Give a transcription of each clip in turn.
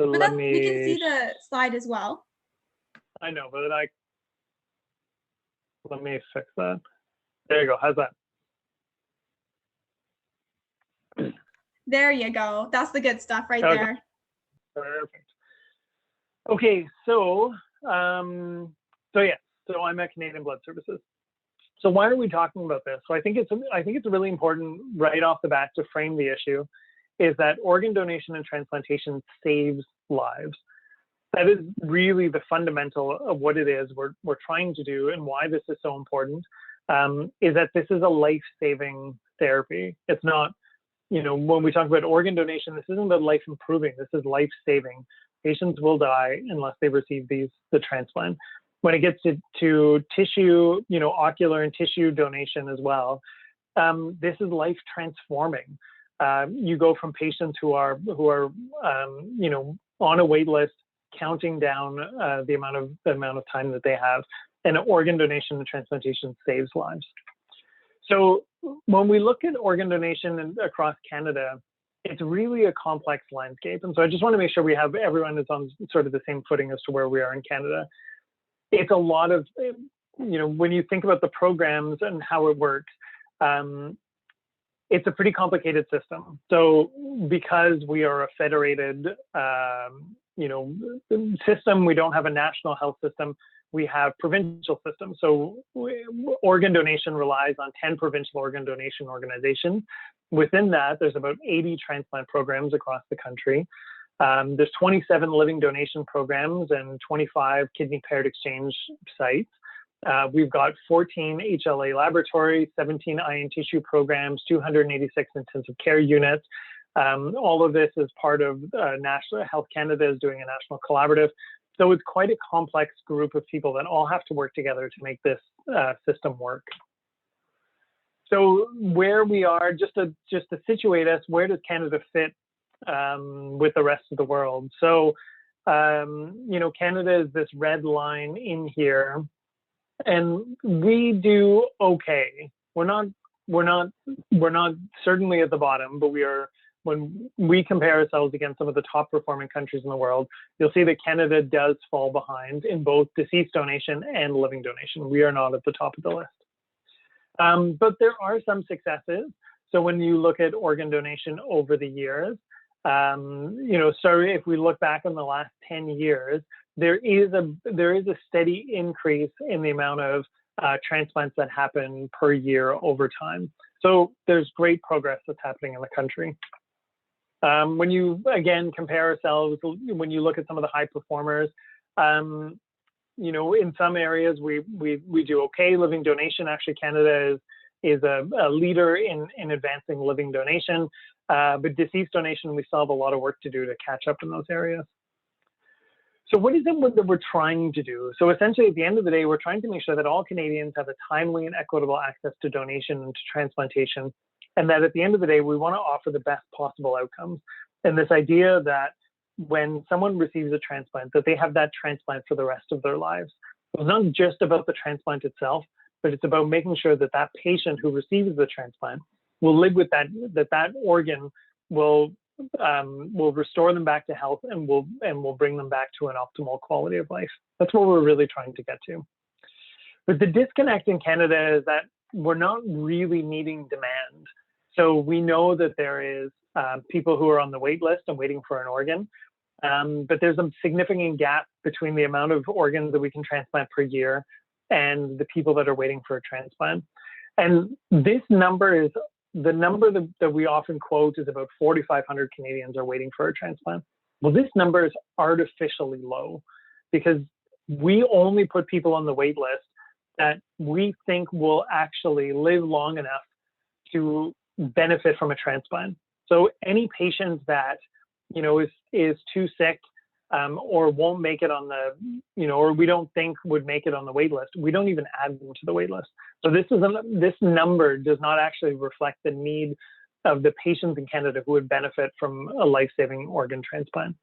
So But let we can see me, the slide as well. I know, but let me fix that. There you go. How's that? There you go. That's the good stuff right Okay. there. Perfect. Okay, so yeah, so I'm at Canadian Blood Services. So why are we talking about this? So I think it's really important right off the bat to frame the issue, is that organ donation and transplantation saves lives. That is really the fundamental of what it is we're trying to do, and why this is so important, is that this is a life-saving therapy. It's not, when we talk about organ donation, this isn't about life improving, this is life-saving. Patients will die unless they receive the transplant. When it gets to tissue, ocular and tissue donation as well, this is life transforming. You go from patients who are on a wait list, counting down the amount of time that they have, and organ donation and transplantation saves lives. So when we look at organ donation across Canada, it's really a complex landscape. And so I just want to make sure everyone is on sort of the same footing as to where we are in Canada. It's a lot of, when you think about the programs and how it works, it's a pretty complicated system. So because we are a federated, system, we don't have a national health system. We have provincial systems. So organ donation relies on 10 provincial organ donation organizations. Within that, there's about 80 transplant programs across the country. There's 27 living donation programs and 25 kidney paired exchange sites. We've got 14 HLA laboratories, 17 iron tissue programs, 286 intensive care units. All of this is part of National Health Canada is doing a national collaborative. So it's quite a complex group of people that all have to work together to make this system work. So where we are, just to situate us, where does Canada fit with the rest of the world? So, Canada is this red line in here, and we do okay. We're not certainly at the bottom, but we are. When we compare ourselves against some of the top performing countries in the world, you'll see that Canada does fall behind in both deceased donation and living donation. We are not at the top of the list. But there are some successes. So when you look at organ donation over the years, if we look back on the last 10 years, there is a steady increase in the amount of transplants that happen per year over time. So there's great progress that's happening in the country. When you, again, compare ourselves, when you look at some of the high performers, in some areas we do okay. Living donation, actually, Canada is a leader in advancing living donation, but deceased donation, we still have a lot of work to do to catch up in those areas. So what is it that we're trying to do? So essentially, at the end of the day, we're trying to make sure that all Canadians have a timely and equitable access to donation and to transplantation, and that at the end of the day, we want to offer the best possible outcomes. And this idea that when someone receives a transplant, that they have that transplant for the rest of their lives. It's not just about the transplant itself, but it's about making sure that that patient who receives the transplant will live with that organ will restore them back to health and will bring them back to an optimal quality of life. That's what we're really trying to get to. But the disconnect in Canada is that we're not really meeting demand. So we know that there is people who are on the wait list and waiting for an organ, but there's a significant gap between the amount of organs that we can transplant per year and the people that are waiting for a transplant. And this number is, the number that we often quote is about 4,500 Canadians are waiting for a transplant. Well, this number is artificially low because we only put people on the wait list that we think will actually live long enough to benefit from a transplant. So any patient that, is too sick or won't make it on the, or we don't think would make it on the wait list, we don't even add them to the wait list. So this number does not actually reflect the need of the patients in Canada who would benefit from a life-saving organ transplant.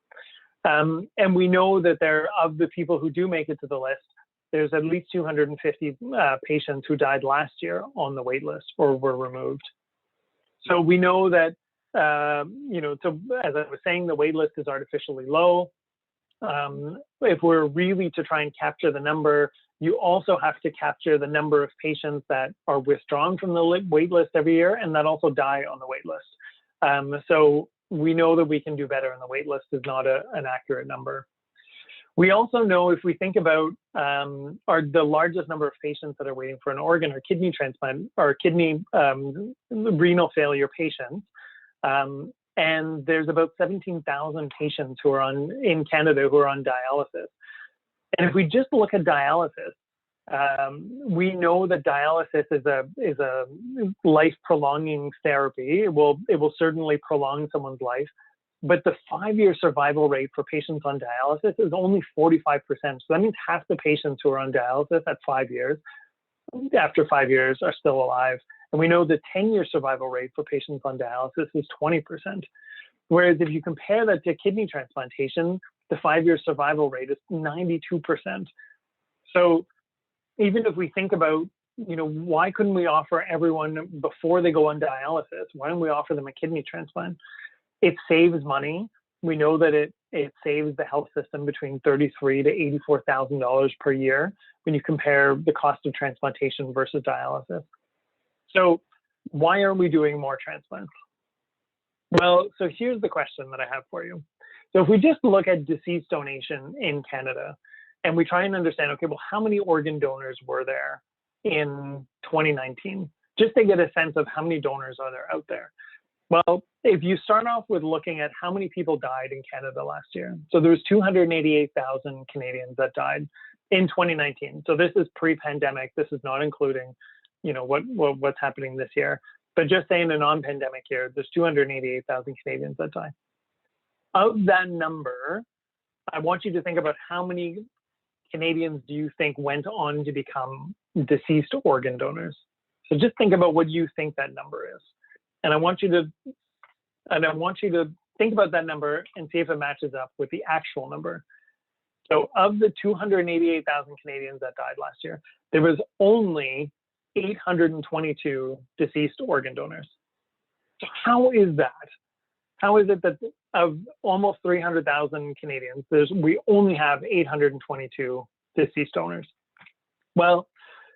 And we know that of the people who do make it to the list, there's at least 250 patients who died last year on the wait list or were removed. So we know that so as I was saying, the wait list is artificially low. If we're really to try and capture the number, you also have to capture the number of patients that are withdrawn from the wait list every year and that also die on the wait list. So we know that we can do better, and the wait list is not an accurate number. We also know, if we think about the largest number of patients that are waiting for an organ or kidney transplant or kidney renal failure patients, and there's about 17,000 patients who are in Canada who are on dialysis. And if we just look at dialysis, we know that dialysis is a life-prolonging therapy. It will certainly prolong someone's life, but the 5-year survival rate for patients on dialysis is only 45%. So that means half the patients who are on dialysis at 5 years, after 5 years, are still alive. And we know the 10-year survival rate for patients on dialysis is 20%. Whereas if you compare that to kidney transplantation, the 5-year survival rate is 92%. So even if we think about, why couldn't we offer everyone before they go on dialysis? Why don't we offer them a kidney transplant? It saves money. We know that it saves the health system between $33,000 to $84,000 per year when you compare the cost of transplantation versus dialysis. So why aren't we doing more transplants? Well, so here's the question that I have for you. So if we just look at deceased donation in Canada and we try and understand, okay, well, how many organ donors were there in 2019? Just to get a sense of how many donors are there out there. Well, if you start off with looking at how many people died in Canada last year. So there was 288,000 Canadians that died in 2019. So this is pre-pandemic. This is not including, what's happening this year. But just say in a non-pandemic year, there's 288,000 Canadians that die. Of that number, I want you to think about how many Canadians do you think went on to become deceased organ donors? So just think about what you think that number is. And I want you to think about that number and see if it matches up with the actual number. So of the 288,000 Canadians that died last year, there was only 822 deceased organ donors. So how is that? How is it that of almost 300,000 Canadians, we only have 822 deceased donors? Well,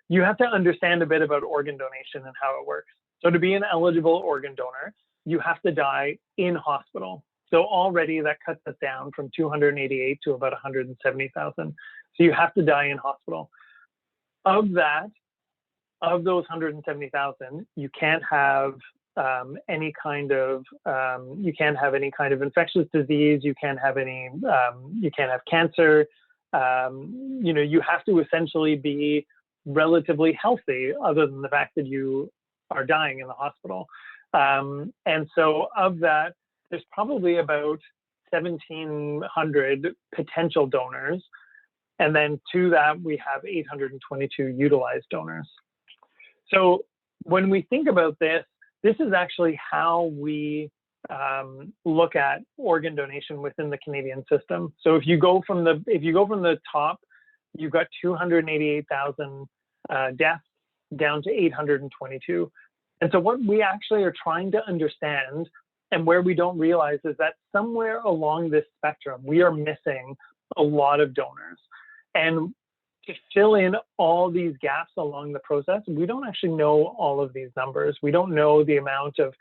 you have to understand a bit about organ donation and how it works. So to be an eligible organ donor, you have to die in hospital. So already that cuts us down from 288 to about 170,000. So you have to die in hospital. Of those 170,000, you can't have any kind of infectious disease. You can't have cancer. You have to essentially be relatively healthy, other than the fact that you are dying in the hospital. And so of that, there's probably about 1,700 potential donors. And then to that, we have 822 utilized donors. So when we think about this is actually how we look at organ donation within the Canadian system. So if you go from the top, you've got 288,000 deaths down to 822. And so what we actually are trying to understand, and where we don't realize, is that somewhere along this spectrum, we are missing a lot of donors. And to fill in all these gaps along the process, we don't actually know all of these numbers. We don't know the amount of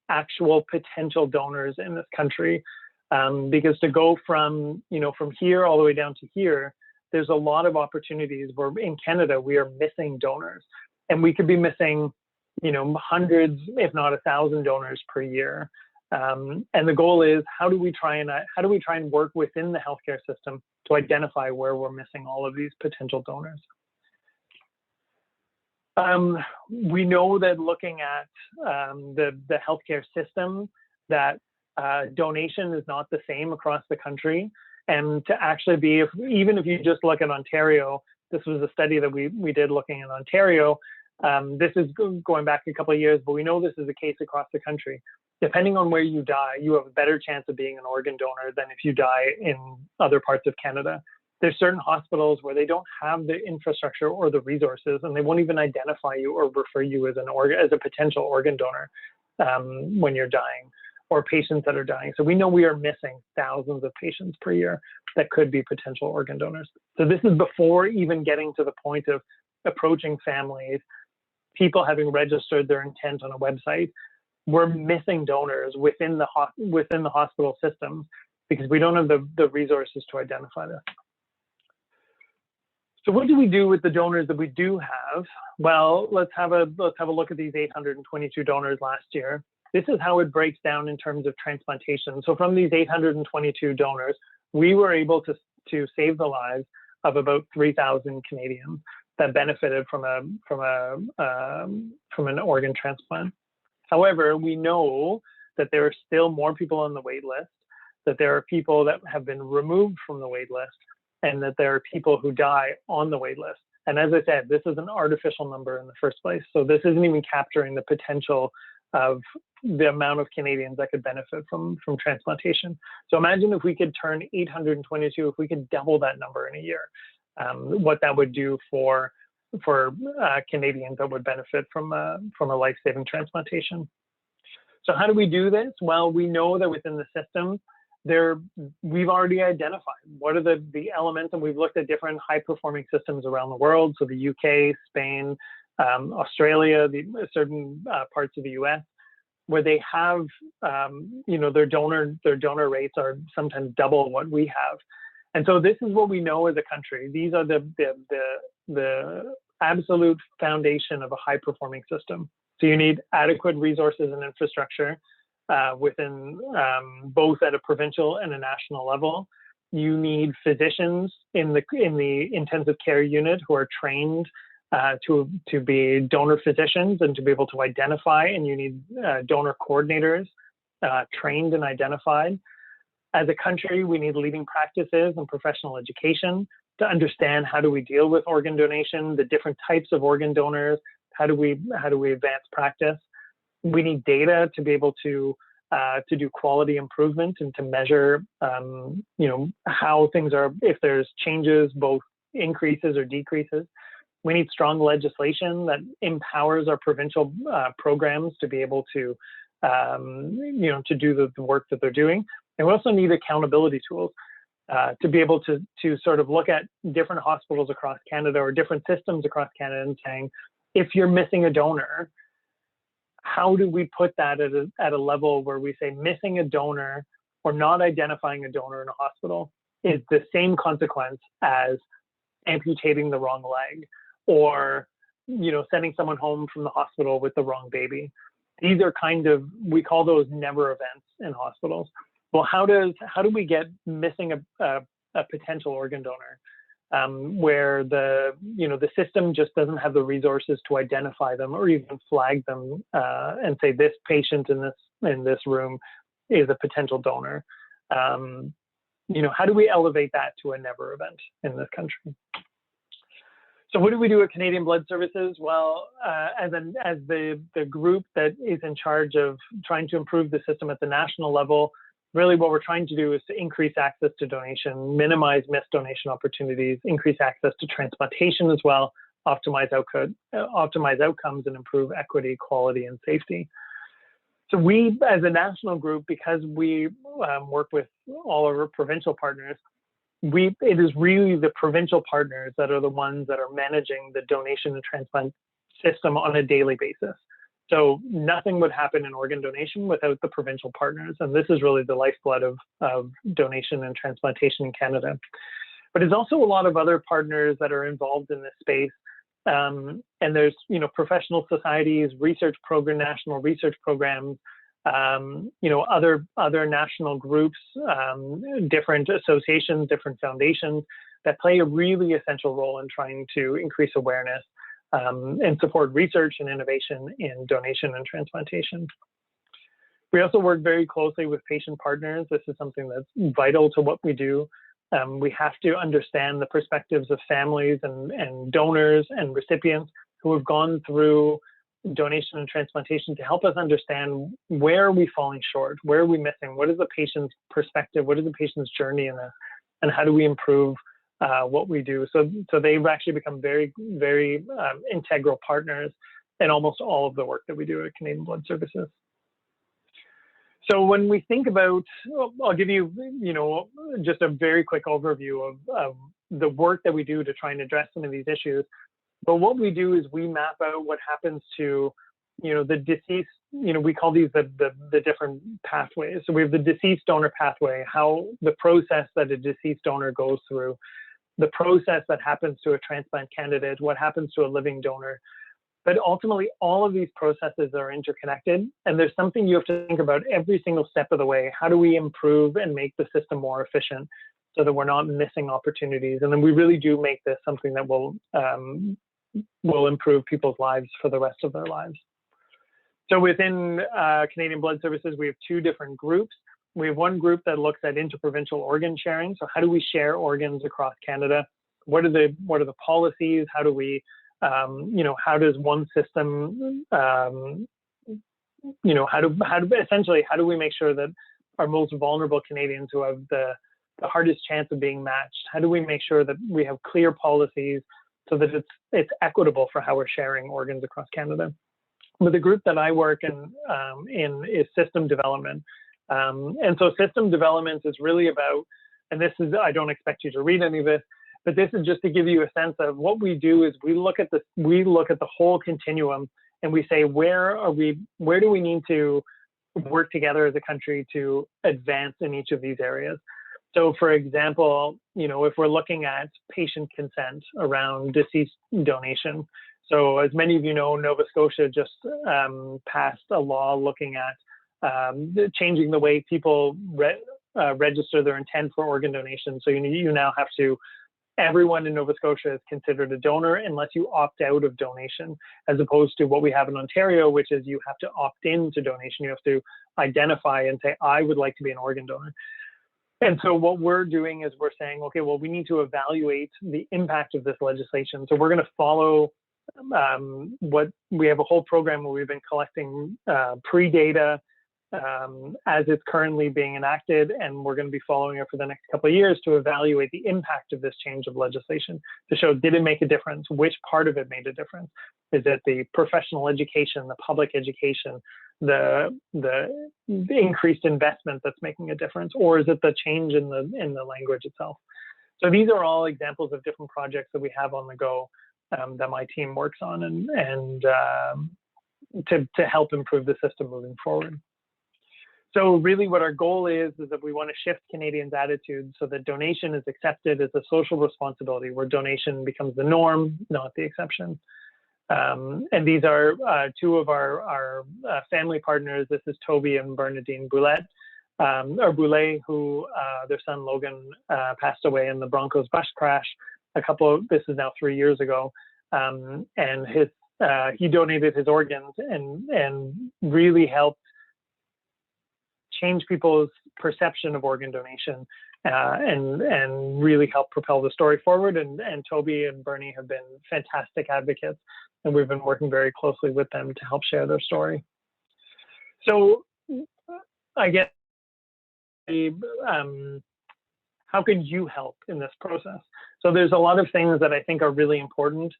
actual potential donors in this country, because to go from here all the way down to here, there's a lot of opportunities where in Canada we are missing donors, and we could be missing hundreds, if not 1,000 donors per year. And the goal is, how do we try and work within the healthcare system to identify where we're missing all of these potential donors? We know that looking at the healthcare system, that donation is not the same across the country. And to actually be, even if you just look at Ontario, this was a study that we did looking at Ontario. This is going back a couple of years, but we know this is the case across the country. Depending on where you die, you have a better chance of being an organ donor than if you die in other parts of Canada. There's certain hospitals where they don't have the infrastructure or the resources, and they won't even identify you or refer you as a potential organ donor when you're dying. or patients that are dying. So we know we are missing thousands of patients per year that could be potential organ donors. So this is before even getting to the point of approaching families, people having registered their intent on a website. We're missing donors within the hospital system because we don't have the resources to identify this. So what do we do with the donors that we do have? Well, let's have a look at these 822 donors last year. This is how it breaks down in terms of transplantation. So from these 822 donors, we were able to save the lives of about 3,000 Canadians that benefited from an organ transplant. However, we know that there are still more people on the wait list, that there are people that have been removed from the wait list, and that there are people who die on the wait list. And as I said, this is an artificial number in the first place. So this isn't even capturing the potential of the amount of Canadians that could benefit from transplantation. So imagine if we could turn 822, if we could double that number in a year, what that would do for Canadians that would benefit from a life-saving transplantation. So how do we do this? Well, we know that within the system, we've already identified what are the elements, and we've looked at different high-performing systems around the world. So the UK, Spain, Australia, certain parts of the US, where they have, their donor rates are sometimes double what we have. And so this is what we know as a country. These are the absolute foundation of a high-performing system. So you need adequate resources and infrastructure within both at a provincial and a national level. You need physicians in the intensive care unit who are trained to be donor physicians and to be able to identify, and you need donor coordinators trained and identified. As a country, we need leading practices and professional education to understand how do we deal with organ donation, the different types of organ donors, how do we advance practice. We need data to be able to do quality improvement and to measure, how things are, if there's changes, both increases or decreases. We need strong legislation that empowers our provincial programs to be able to, to do the work that they're doing. And we also need accountability tools to be able to sort of look at different hospitals across Canada or different systems across Canada and saying, if you're missing a donor, how do we put that at a level where we say missing a donor or not identifying a donor in a hospital is the same consequence as amputating the wrong leg or, sending someone home from the hospital with the wrong baby. These are we call those never events in hospitals. Well, how do we get missing a potential organ donor where the system just doesn't have the resources to identify them or even flag them and say this patient in this room is a potential donor? How do we elevate that to a never event in this country? So what do we do at Canadian Blood Services? Well, as the group that is in charge of trying to improve the system at the national level, really what we're trying to do is to increase access to donation, minimize missed donation opportunities, increase access to transplantation as well, optimize outcomes, and improve equity, quality, and safety. So we, as a national group, because we work with all of our provincial partners, it is really the provincial partners that are the ones that are managing the donation and transplant system on a daily basis. So nothing would happen in organ donation without the provincial partners. And this is really the lifeblood of donation and transplantation in Canada. But there's also a lot of other partners that are involved in this space. And there's, professional societies, national research programs, other national groups, different associations, different foundations that play a really essential role in trying to increase awareness and support research and innovation in donation and transplantation. We also work very closely with patient partners. This is something that's vital to what we do. We have to understand the perspectives of families and donors and recipients who have gone through donation and transplantation to help us understand where are we falling short, where are we missing, what is the patient's perspective, what is the patient's journey in this, and how do we improve what we do. So they've actually become very, very integral partners in almost all of the work that we do at Canadian Blood Services. So when we think about, I'll give you, just a very quick overview of the work that we do to try and address some of these issues. But what we do is we map out what happens to, the deceased, we call these the different pathways. So we have the deceased donor pathway, how the process that a deceased donor goes through, the process that happens to a transplant candidate, what happens to a living donor. But ultimately, all of these processes are interconnected, and there's something you have to think about every single step of the way. How do we improve and make the system more efficient so that we're not missing opportunities? And then we really do make this something that will improve people's lives for the rest of their lives. So within Canadian Blood Services, we have two different groups. We have one group that looks at interprovincial organ sharing. So how do we share organs across Canada? What are the policies? How do we how does one system, essentially, how do we make sure that our most vulnerable Canadians who have the hardest chance of being matched, how do we make sure that we have clear policies so that it's equitable for how we're sharing organs across Canada? But the group that I work in is system development. And so system development is really about, and this is, I don't expect you to read any of this, but this is just to give you a sense of what we do is we look at the whole continuum and we say, where do we need to work together as a country to advance in each of these areas? So for example, if we're looking at patient consent around deceased donation. So as many of you know, Nova Scotia just passed a law looking at changing the way people register their intent for organ donation. So you now have to, everyone in Nova Scotia is considered a donor unless you opt out of donation, as opposed to what we have in Ontario, which is you have to opt in to donation. You have to identify and say, I would like to be an organ donor. And so what we're doing is we're saying, okay, well, we need to evaluate the impact of this legislation. So we're going to follow what we have a whole program where we've been collecting pre-data as it's currently being enacted, and we're going to be following it for the next couple of years to evaluate the impact of this change of legislation to show, did it make a difference? Which part of it made a difference? Is it the professional education, the public education, the increased investment that's making a difference, or is it the change in the language itself? So these are all examples of different projects that we have on the go that my team works on, and to help improve the system moving forward. So really what our goal is that we want to shift Canadians' attitudes so that donation is accepted as a social responsibility, where donation becomes the norm, not the exception. And these are two of our family partners. This is Toby and Bernadine Boulet, who their son Logan passed away in the Broncos bus crash this is now 3 years ago. And he donated his organs and really helped change people's perception of organ donation and really help propel the story forward. And Toby and Bernie have been fantastic advocates, and we've been working very closely with them to help share their story. So I guess, how can you help in this process? So there's a lot of things that I think are really important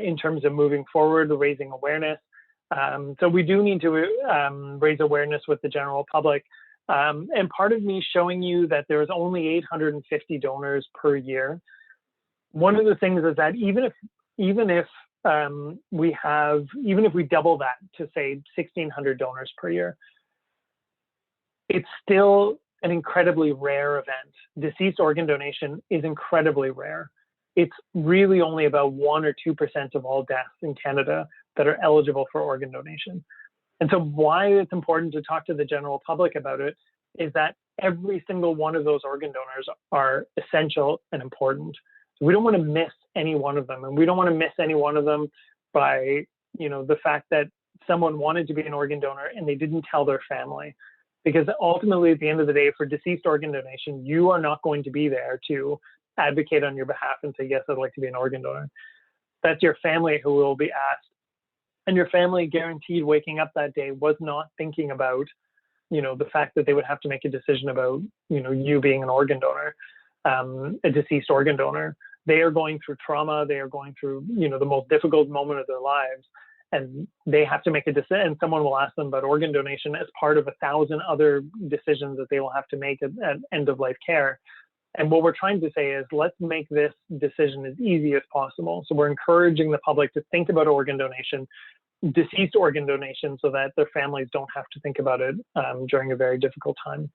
in terms of moving forward, raising awareness. So we do need to raise awareness with the general public. And part of me showing you that there's only 850 donors per year. One of the things is that even if we double that to say 1,600 donors per year, it's still an incredibly rare event. Deceased organ donation is incredibly rare. It's really only about 1 or 2% of all deaths in Canada that are eligible for organ donation. And so why it's important to talk to the general public about it is that every single one of those organ donors are essential and important. So we don't want to miss any one of them. And we don't want to miss any one of them by, the fact that someone wanted to be an organ donor and they didn't tell their family. Because ultimately, at the end of the day, for deceased organ donation, you are not going to be there to advocate on your behalf and say, yes, I'd like to be an organ donor. That's your family who will be asked. And your family guaranteed waking up that day was not thinking about, the fact that they would have to make a decision about, you being an organ donor, a deceased organ donor. They are going through trauma. They are going through, the most difficult moment of their lives. and they have to make a decision, and someone will ask them about organ donation as part of 1,000 other decisions that they will have to make at end of life care. And what we're trying to say is, let's make this decision as easy as possible. So we're encouraging the public to think about organ donation, deceased organ donation, so that their families don't have to think about it during a very difficult time.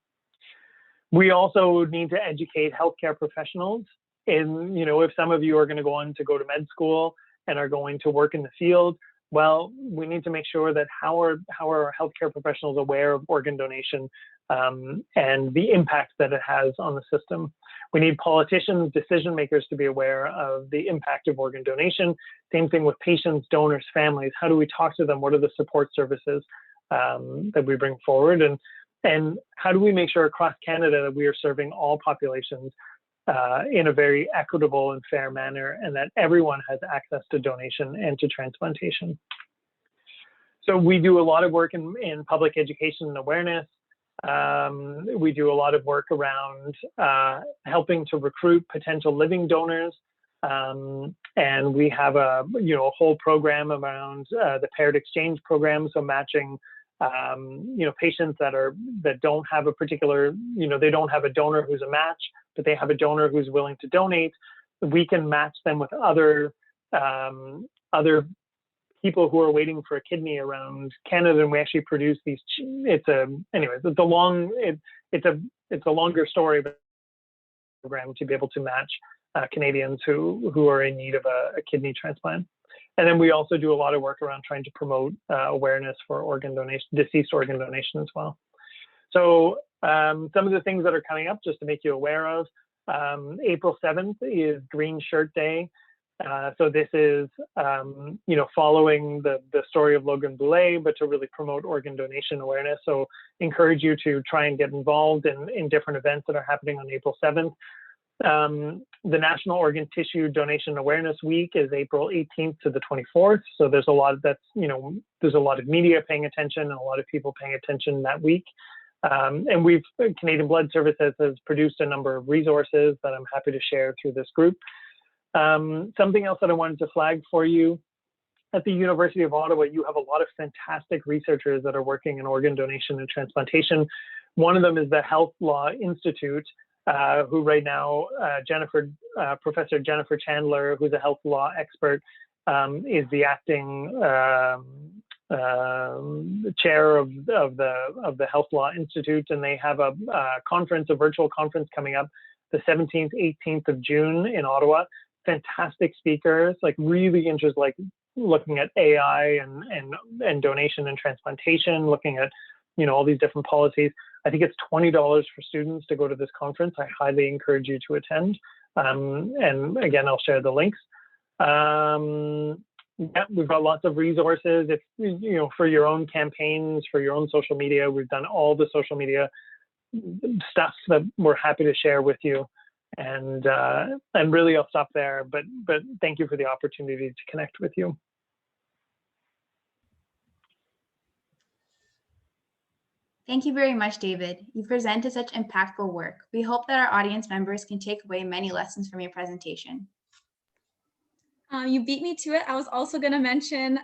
We also need to educate healthcare professionals. And, if some of you are going to go on to go to med school and are going to work in the field, well, we need to make sure that how are our healthcare professionals aware of organ donation and the impact that it has on the system. We need politicians, decision makers to be aware of the impact of organ donation. Same thing with patients, donors, families. How do we talk to them? What are the support services that we bring forward? And how do we make sure across Canada that we are serving all populations in a very equitable and fair manner, and that everyone has access to donation and to transplantation? So we do a lot of work in public education and awareness. We do a lot of work around helping to recruit potential living donors. And we have a whole program around the paired exchange program, so matching patients that don't have a particular, they don't have a donor who's a match, but they have a donor who's willing to donate. We can match them with other people who are waiting for a kidney around Canada, and we actually produce these. It's a longer story, but program to be able to match Canadians who are in need of a kidney transplant. And then we also do a lot of work around trying to promote awareness for organ donation, deceased organ donation as well. So some of the things that are coming up, just to make you aware of, April 7th is Green Shirt Day. So this is, following the story of Logan Boulet, but to really promote organ donation awareness. So encourage you to try and get involved in different events that are happening on April 7th. The National Organ Tissue Donation Awareness Week is April 18th to the 24th. So there's a lot there's a lot of media paying attention and a lot of people paying attention that week. And Canadian Blood Services has produced a number of resources that I'm happy to share through this group. Something else that I wanted to flag for you, at the University of Ottawa, you have a lot of fantastic researchers that are working in organ donation and transplantation. One of them is the Health Law Institute, who right now, Professor Jennifer Chandler, who's a health law expert, is the acting chair of the Health Law Institute, and they have a virtual conference coming up the 17th, 18th of June in Ottawa. Fantastic speakers, really interested, looking at AI and donation and transplantation, looking at all these different policies. I think it's $20 for students to go to this conference. I highly encourage you to attend. And again, I'll share the links. We've got lots of resources. If for your own campaigns, for your own social media, we've done all the social media stuff that we're happy to share with you. And really, I'll stop there. But thank you for the opportunity to connect with you. Thank you very much, David. You presented such impactful work. We hope that our audience members can take away many lessons from your presentation. You beat me to it. I was also going to mention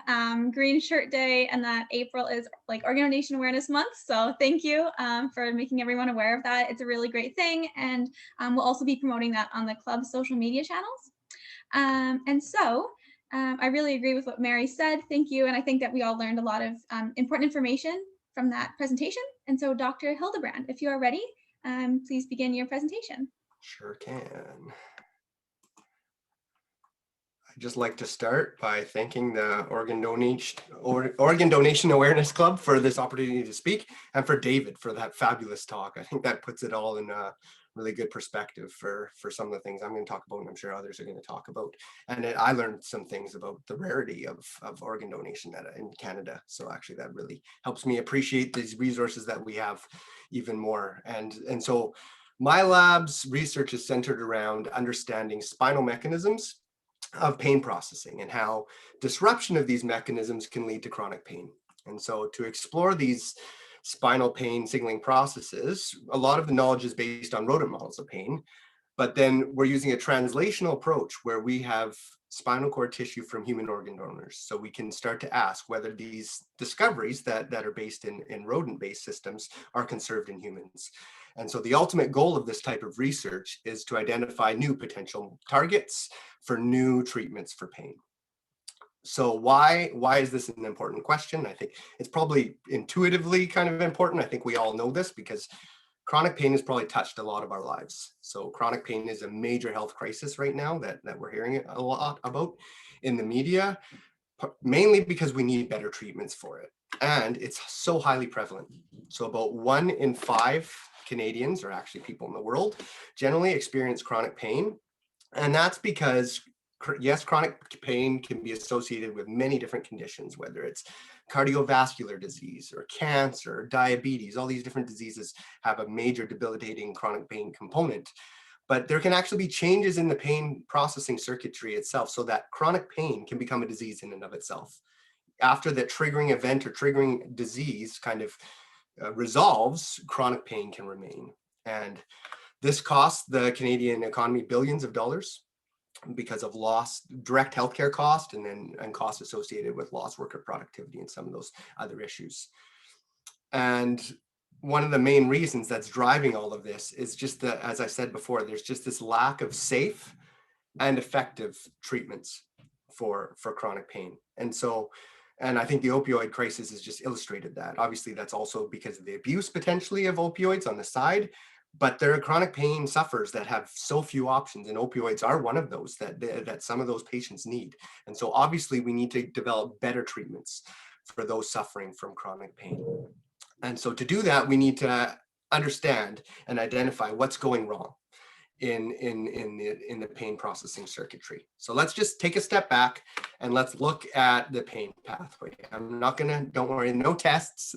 Green Shirt Day, and that April is Organ Donation Awareness Month. So thank you for making everyone aware of that. It's a really great thing. And we'll also be promoting that on the club's social media channels. I really agree with what Mary said. Thank you. And I think that we all learned a lot of important information from that presentation. And so Dr. Hildebrand, if you are ready, please begin your presentation. Sure can. I'd just like to start by thanking the Organ Donation Awareness Club for this opportunity to speak, and for David for that fabulous talk. I think that puts it all in a really good perspective for some of the things I'm going to talk about, and I'm sure others are going to talk about. And I learned some things about the rarity of organ donation in Canada. So actually that really helps me appreciate these resources that we have even more. And so my lab's research is centered around understanding spinal mechanisms of pain processing and how disruption of these mechanisms can lead to chronic pain. And so to explore these spinal pain signaling processes, a lot of the knowledge is based on rodent models of pain, But then we're using a translational approach where we have spinal cord tissue from human organ donors. So we can start to ask whether these discoveries that are based in rodent-based systems are conserved in humans. And so the ultimate goal of this type of research is to identify new potential targets for new treatments for pain. So why is this an important question? I think it's probably intuitively kind of important. I think we all know this because chronic pain has probably touched a lot of our lives. So chronic pain is a major health crisis right now that we're hearing a lot about in the media, mainly because we need better treatments for it. And it's so highly prevalent. So about 1 in 5 Canadians, or actually people in the world, generally experience chronic pain. And that's because, yes, chronic pain can be associated with many different conditions, whether it's cardiovascular disease or cancer, or diabetes. All these different diseases have a major debilitating chronic pain component. But there can actually be changes in the pain processing circuitry itself so that chronic pain can become a disease in and of itself. After that triggering event or triggering disease kind of resolves, chronic pain can remain. And this costs the Canadian economy billions of dollars because of lost direct healthcare cost and costs associated with lost worker productivity and some of those other issues. And one of the main reasons that's driving all of this is just that, as I said before, there's just this lack of safe and effective treatments for chronic pain. And I think the opioid crisis has just illustrated that. Obviously, that's also because of the abuse potentially of opioids on the side, but there are chronic pain sufferers that have so few options, and opioids are one of those that some of those patients need. And so obviously we need to develop better treatments for those suffering from chronic pain. And so to do that, we need to understand and identify what's going wrong in the pain processing circuitry. So let's just take a step back and let's look at the pain pathway. I'm not gonna, don't worry, no tests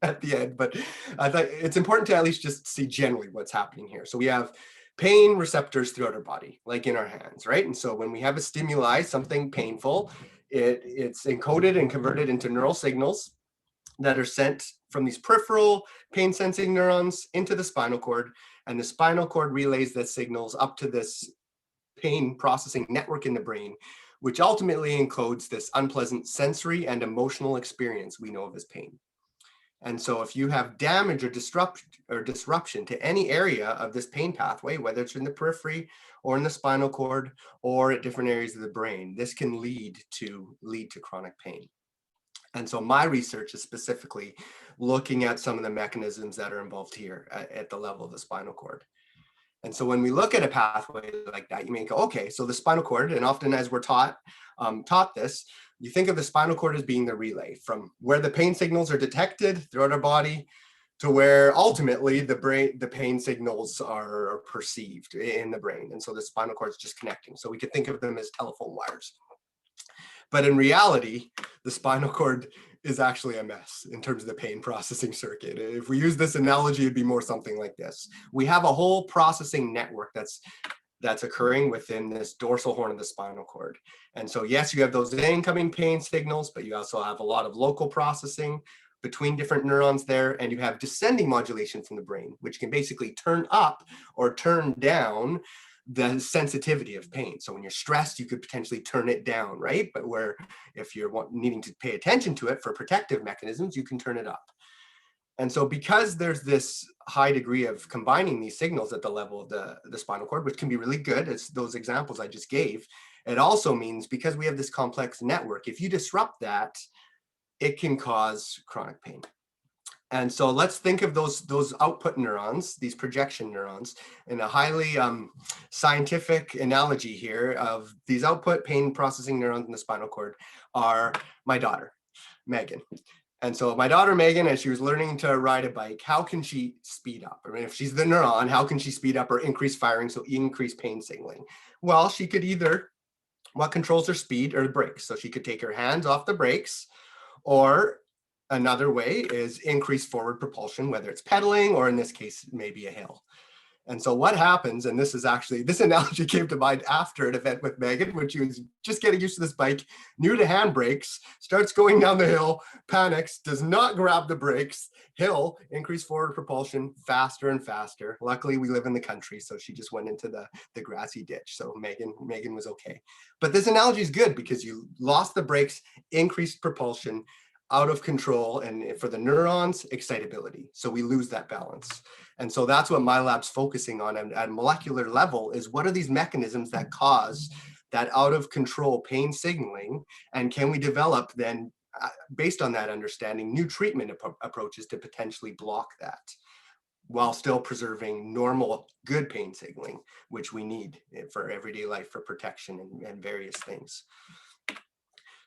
at the end, but I thought it's important to at least just see generally what's happening here. So we have pain receptors throughout our body, like in our hands, right? And so when we have a stimuli, something painful, it's encoded and converted into neural signals that are sent from these peripheral pain sensing neurons into the spinal cord, and the spinal cord relays the signals up to this pain processing network in the brain, which ultimately encodes this unpleasant sensory and emotional experience we know of as pain. And so if you have damage or disruption to any area of this pain pathway, whether it's in the periphery or in the spinal cord or at different areas of the brain, this can lead to chronic pain. And so my research is specifically looking at some of the mechanisms that are involved here at the level of the spinal cord. And so when we look at a pathway like that, you may go, okay, so the spinal cord, and often as we're taught this, you think of the spinal cord as being the relay from where the pain signals are detected throughout our body to where ultimately the pain signals are perceived in the brain. And so the spinal cord is just connecting. So we could think of them as telephone wires. But in reality, the spinal cord is actually a mess in terms of the pain processing circuit. If we use this analogy, it'd be more something like this. We have a whole processing network that's occurring within this dorsal horn of the spinal cord. And so yes, you have those incoming pain signals, but you also have a lot of local processing between different neurons there, and you have descending modulation from the brain, which can basically turn up or turn down the sensitivity of pain. So when you're stressed, you could potentially turn it down, right? But where if you're needing to pay attention to it for protective mechanisms, you can turn it up. And so because there's this high degree of combining these signals at the level of the spinal cord, which can be really good, as those examples I just gave, it also means because we have this complex network, if you disrupt that, it can cause chronic pain. And so let's think of those output neurons, these projection neurons, in a highly scientific analogy here of these output pain processing neurons in the spinal cord are my daughter, Megan. And so my daughter, Megan, as she was learning to ride a bike, how can she speed up? I mean, if she's the neuron, how can she speed up or increase firing, so increase pain signaling? Well, she could either, what controls her speed or the brakes? So she could take her hands off the brakes, or another way is increase forward propulsion, whether it's pedaling or in this case, maybe a hill. And so what happens, and this analogy came to mind after an event with Megan when she was just getting used to this bike, new to handbrakes, starts going down the hill, panics, does not grab the brakes, hill, increase forward propulsion, faster and faster. Luckily, we live in the country, so she just went into the grassy ditch. So Megan was okay. But this analogy is good because you lost the brakes, increased propulsion, out of control, and for the neurons, excitability. So we lose that balance. And so that's what my lab's focusing on at a molecular level, is what are these mechanisms that cause that out of control pain signaling, and can we develop then, based on that understanding, new treatment approaches to potentially block that while still preserving normal good pain signaling, which we need for everyday life for protection and various things.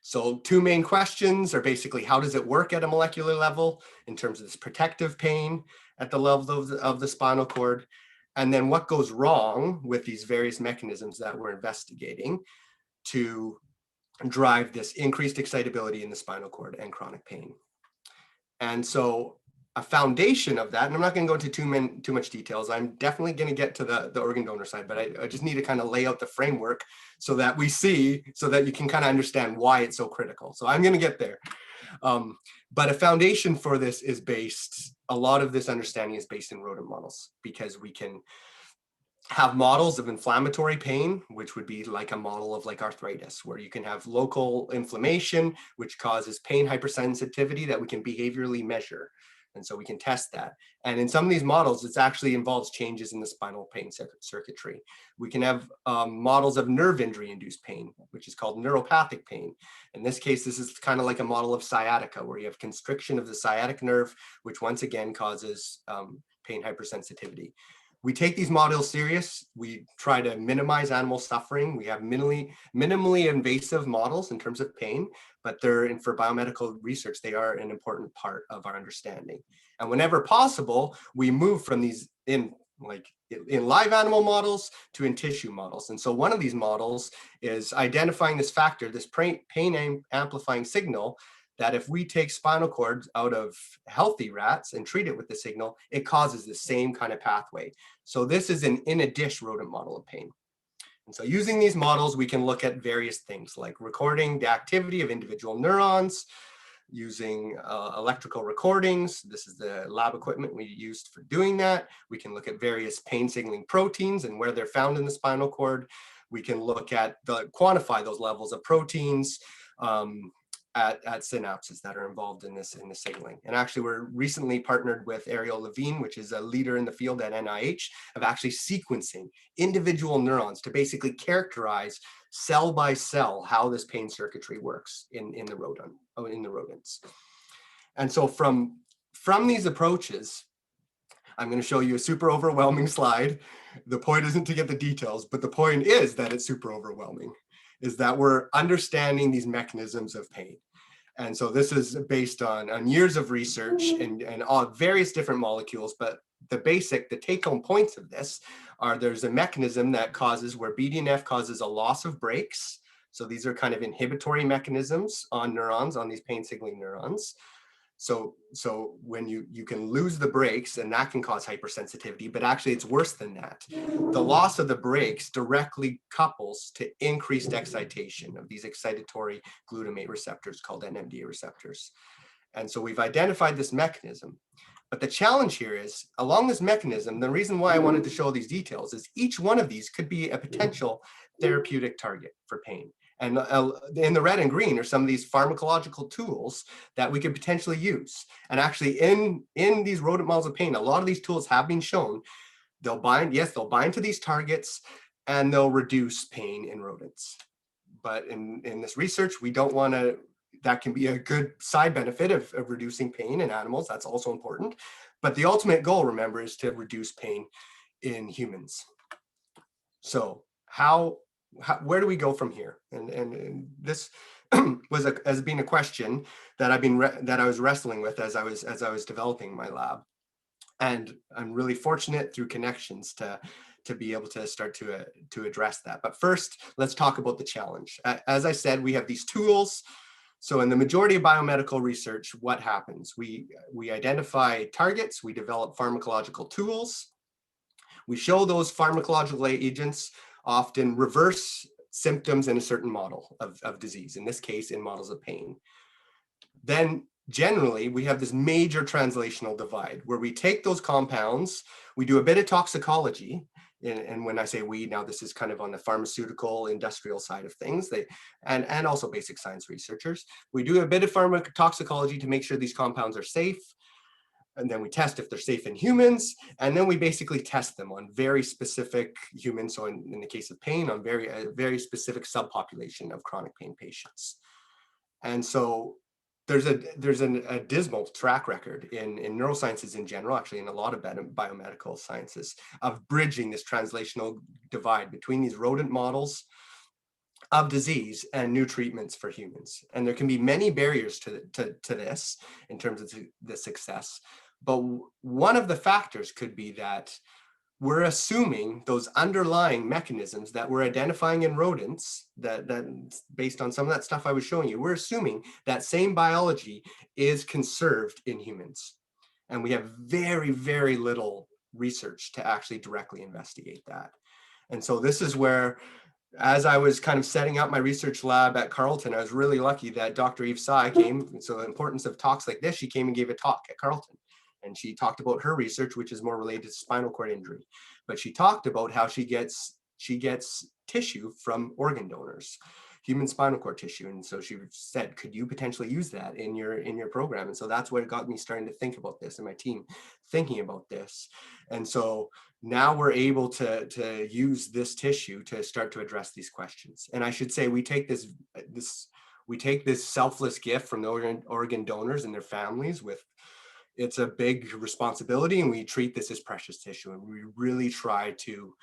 So two main questions are basically, how does it work at a molecular level in terms of this protective pain at the level of the spinal cord? And then what goes wrong with these various mechanisms that we're investigating to drive this increased excitability in the spinal cord and chronic pain? And so a foundation of that, and I'm not going to go into too much details. I'm definitely going to get to the organ donor side, but I just need to kind of lay out the framework so that we see, so that you can kind of understand why it's so critical. So I'm going to get there. But a foundation for this is based, a lot of this understanding is based in rodent models, because we can have models of inflammatory pain, which would be like a model of like arthritis, where you can have local inflammation, which causes pain hypersensitivity that we can behaviorally measure. And so we can test that. And in some of these models, it actually involves changes in the spinal pain circuitry. We can have models of nerve injury induced pain, which is called neuropathic pain. In this case, this is kind of like a model of sciatica, where you have constriction of the sciatic nerve, which once again causes pain hypersensitivity. We take these models serious. We try to minimize animal suffering. We have minimally invasive models in terms of pain, but for biomedical research, they are an important part of our understanding. And whenever possible, we move from these in live animal models to in tissue models. And so one of these models is identifying this factor, this pain amplifying signal, that if we take spinal cords out of healthy rats and treat it with the signal, it causes the same kind of pathway. So this is an in a dish rodent model of pain. And so using these models, we can look at various things like recording the activity of individual neurons, using electrical recordings. This is the lab equipment we used for doing that. We can look at various pain signaling proteins and where they're found in the spinal cord. We can look at quantify those levels of proteins at synapses that are involved in this signaling. And actually, we're recently partnered with Ariel Levine, which is a leader in the field at NIH, of actually sequencing individual neurons to basically characterize cell by cell how this pain circuitry works in the rodents. And so from these approaches, I'm going to show you a super overwhelming slide. The point isn't to get the details, but the point is that it's super overwhelming, is that we're understanding these mechanisms of pain. And so this is based on years of research and all various different molecules, but the take-home points of this are, there's a mechanism that causes, where BDNF causes a loss of brakes. So these are kind of inhibitory mechanisms on neurons, on these pain signaling neurons. So when you can lose the brakes, and that can cause hypersensitivity, but actually it's worse than that. The loss of the brakes directly couples to increased excitation of these excitatory glutamate receptors called NMDA receptors. And so we've identified this mechanism. But the challenge here is, along this mechanism, the reason why I wanted to show these details is each one of these could be a potential therapeutic target for pain. And in the red and green are some of these pharmacological tools that we could potentially use. And actually in these rodent models of pain, a lot of these tools have been shown. They'll bind to these targets, and they'll reduce pain in rodents. But in this research, we don't want to, that can be a good side benefit of reducing pain in animals. That's also important. But the ultimate goal, remember, is to reduce pain in humans. So where do we go from here? And this has been a question that I was wrestling with as I was developing my lab, and I'm really fortunate through connections to be able to start to address that. But first, let's talk about the challenge. As I said, we have these tools. So in the majority of biomedical research, what happens? We identify targets, we develop pharmacological tools. We show those pharmacological agents often reverse symptoms in a certain model of disease, in this case, in models of pain. Then generally, we have this major translational divide where we take those compounds, we do a bit of toxicology, and when I say we, now this is kind of on the pharmaceutical industrial side of things, and also basic science researchers. We do a bit of pharmacotoxicology to make sure these compounds are safe, and then we test if they're safe in humans, and then we basically test them on very specific humans, so in the case of pain, on a very specific subpopulation of chronic pain patients. And so there's a dismal track record in neurosciences in general, actually in a lot of biomedical sciences, of bridging this translational divide between these rodent models of disease and new treatments for humans. And there can be many barriers to this in terms of the success. But one of the factors could be that we're assuming those underlying mechanisms that we're identifying in rodents, that based on some of that stuff I was showing you, we're assuming that same biology is conserved in humans. And we have very, very little research to actually directly investigate that. And so this is where, as I was kind of setting up my research lab at Carleton, I was really lucky that Dr. Eve Tsai came. So the importance of talks like this, she came and gave a talk at Carleton. And she talked about her research, which is more related to spinal cord injury. But she talked about how she gets tissue from organ donors, human spinal cord tissue. And so she said, could you potentially use that in your program? And so that's what got me starting to think about this, and my team thinking about this. And so now we're able to use this tissue to start to address these questions. And I should say, we take this selfless gift from the organ donors and their families with, it's a big responsibility, and we treat this as precious tissue, and we really try to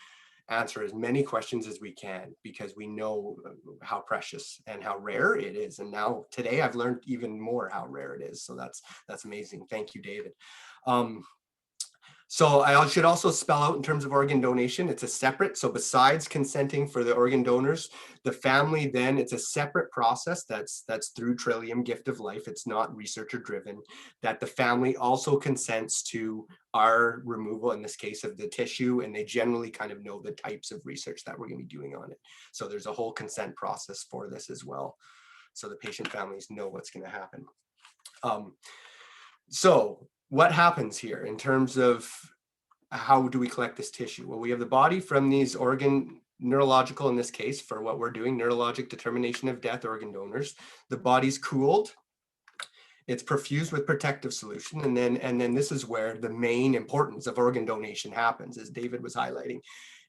answer as many questions as we can, because we know how precious and how rare it is. And now today I've learned even more how rare it is. So that's amazing. Thank you, David. So I should also spell out in terms of organ donation, it's a separate, so besides consenting for the organ donors, the family, then it's a separate process that's through Trillium Gift of Life. It's not researcher driven, that the family also consents to our removal, in this case of the tissue, and they generally kind of know the types of research that we're going to be doing on it. So there's a whole consent process for this as well. So the patient families know what's going to happen. So what happens here in terms of how do we collect this tissue? Well, we have the body from these neurological, in this case, for what we're doing, neurologic determination of death organ donors. The body's cooled, it's perfused with protective solution, and then this is where the main importance of organ donation happens, as David was highlighting,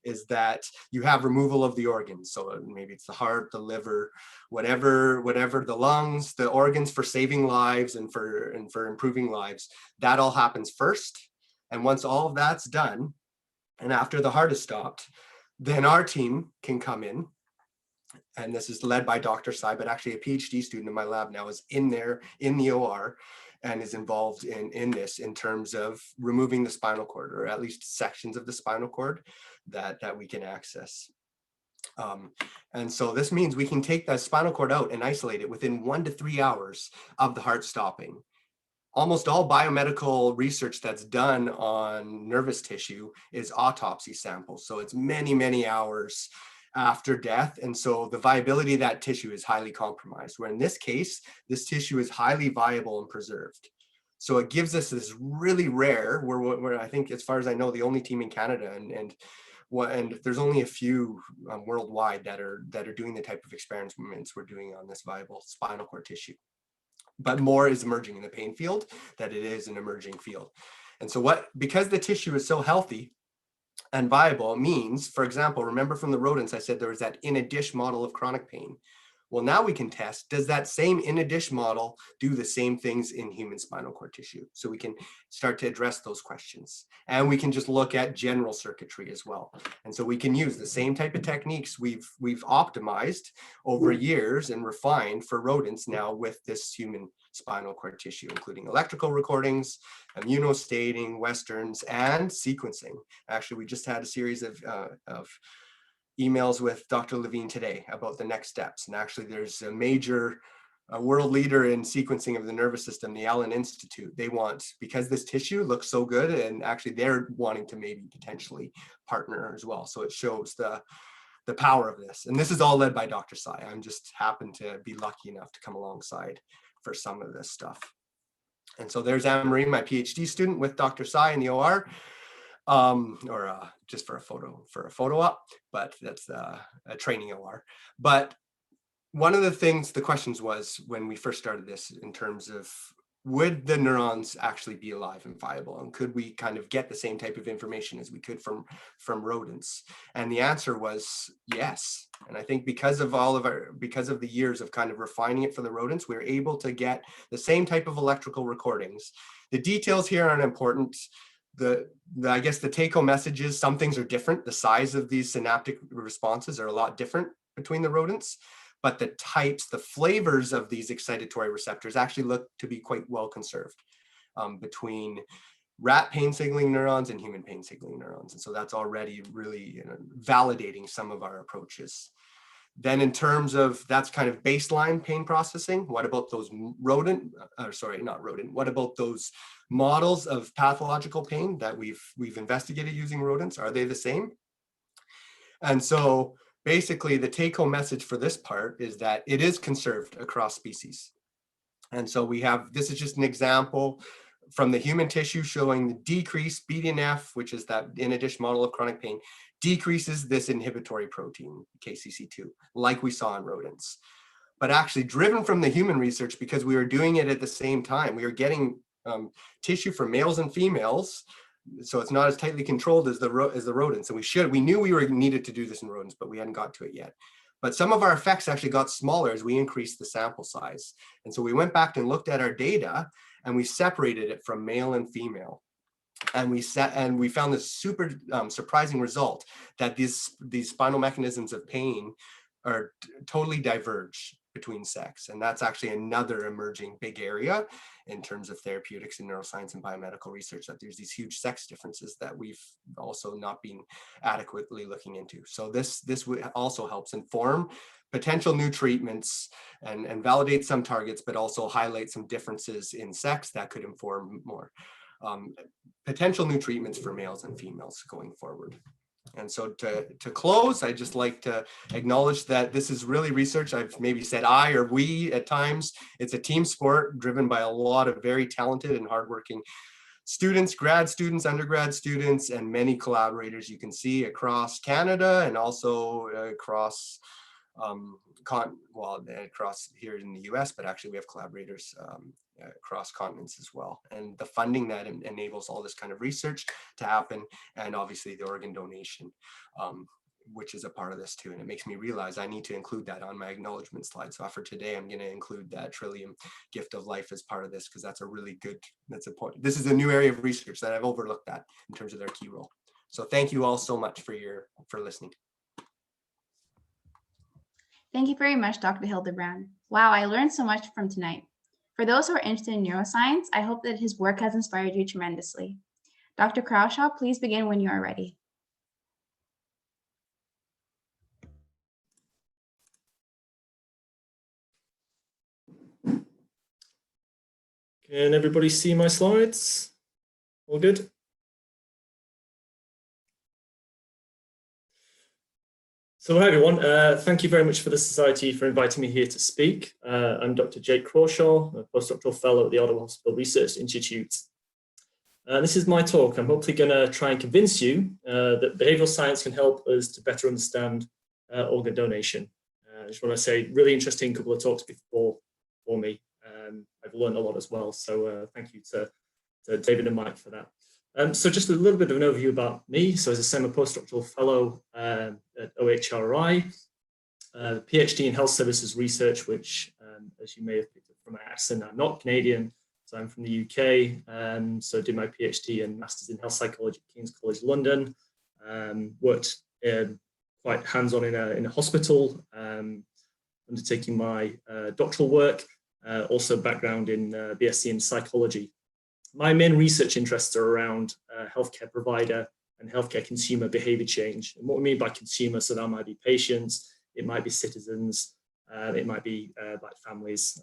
is that you have removal of the organs. So maybe it's the heart, the liver, whatever the lungs, the organs for saving lives and for improving lives. That all happens first. And once all of that's done, and after the heart is stopped, then our team can come in. And this is led by Dr. Tsai, but actually a PhD student in my lab now is in there in the OR and is involved in this in terms of removing the spinal cord, or at least sections of the spinal cord that we can access. And so this means we can take that spinal cord out and isolate it within 1 to 3 hours of the heart stopping. Almost all biomedical research that's done on nervous tissue is autopsy samples. So it's many, many hours after death. And so the viability of that tissue is highly compromised, where in this case, this tissue is highly viable and preserved. So it gives us this really rare, we're I think, as far as I know, the only team in Canada, and there's only a few worldwide that are doing the type of experiments we're doing on this viable spinal cord tissue. But more is emerging in the pain field, that it is an emerging field. And so because the tissue is so healthy and viable, means, for example, remember from the rodents, I said there was that in a dish model of chronic pain. Well, now we can test, does that same in a dish model do the same things in human spinal cord tissue? So we can start to address those questions. And we can just look at general circuitry as well. And so we can use the same type of techniques we've optimized over years and refined for rodents now with this human spinal cord tissue, including electrical recordings, immunostating, Westerns, and sequencing. Actually, we just had a series of emails with Dr. Levine today about the next steps. And actually there's a major a world leader in sequencing of the nervous system, the Allen Institute. They want, because this tissue looks so good, and actually they're wanting to maybe potentially partner as well. So it shows the power of this. And this is all led by Dr. Sai. I'm just happened to be lucky enough to come alongside for some of this stuff. And so there's Anne-Marie, my PhD student, with Dr. Sai in the OR, just for a photo op, but that's a training OR. But one of the questions was when we first started this, in terms of, would the neurons actually be alive and viable, and could we kind of get the same type of information as we could from rodents? And the answer was yes. And I think because of the years of kind of refining it for the rodents, we're able to get the same type of electrical recordings. The details here aren't important. I guess the take-home message is some things are different. The size of these synaptic responses are a lot different between the rodents, but the types, the flavors of these excitatory receptors actually look to be quite well conserved between rat pain signaling neurons and human pain signaling neurons. And so that's already really validating some of our approaches. Then in terms of, that's kind of baseline pain processing. What about those what about those models of pathological pain that we've investigated using rodents? Are they the same? And so basically the take-home message for this part is that it is conserved across species. And so we have, this is just an example from the human tissue showing the decreased BDNF, which is that in-a-dish model of chronic pain, decreases this inhibitory protein, KCC2, like we saw in rodents. But actually driven from the human research, because we were doing it at the same time, we were getting tissue from males and females, so it's not as tightly controlled as the rodents. And we knew we needed to do this in rodents, but we hadn't got to it yet. But some of our effects actually got smaller as we increased the sample size. And so we went back and looked at our data, and we separated it from male and female. And we found this super surprising result that these spinal mechanisms of pain are totally diverge between sex. And that's actually another emerging big area in terms of therapeutics and neuroscience and biomedical research, that there's these huge sex differences that we've also not been adequately looking into. So this also helps inform potential new treatments and validate some targets, but also highlight some differences in sex that could inform more potential new treatments for males and females going forward. And so to close, I'd just like to acknowledge that this is really research. I've maybe said I or we at times. It's a team sport driven by a lot of very talented and hardworking students, grad students, undergrad students, and many collaborators you can see across Canada and also across across here in the US, but actually we have collaborators across continents as well. And the funding that enables all this kind of research to happen, and obviously the organ donation, which is a part of this too. And it makes me realize I need to include that on my acknowledgement slide. So for today, I'm going to include that Trillium gift of life as part of this, because that's a really good, that's a point. This is a new area of research that I've overlooked that in terms of their key role. So thank you all so much for listening. Thank you very much, Dr. Hildebrand. Wow, I learned so much from tonight. For those who are interested in neuroscience, I hope that his work has inspired you tremendously. Dr. Crawshaw, please begin when you are ready. Can everybody see my slides? All good? So hi everyone, thank you very much for the Society for inviting me here to speak. I'm Dr. Jake Crawshaw, a postdoctoral fellow at the Ottawa Hospital Research Institute. This is my talk. I'm hopefully going to try and convince you that behavioral science can help us to better understand organ donation. I just want to say, really interesting couple of talks before for me. I've learned a lot as well, so thank you to David and Mike for that. So just a little bit of an overview about me. So as I say, I'm a postdoctoral fellow at OHRI, PhD in health services research, which, as you may have picked up from my accent, I'm not Canadian, so I'm from the UK. So did my PhD and Masters in Health Psychology at King's College London. Worked quite hands-on in a hospital, undertaking my doctoral work. Also background in BSc in psychology. My main research interests are around healthcare provider and healthcare consumer behavior change. And what we mean by consumer, so that might be patients, it might be citizens, It might be like families.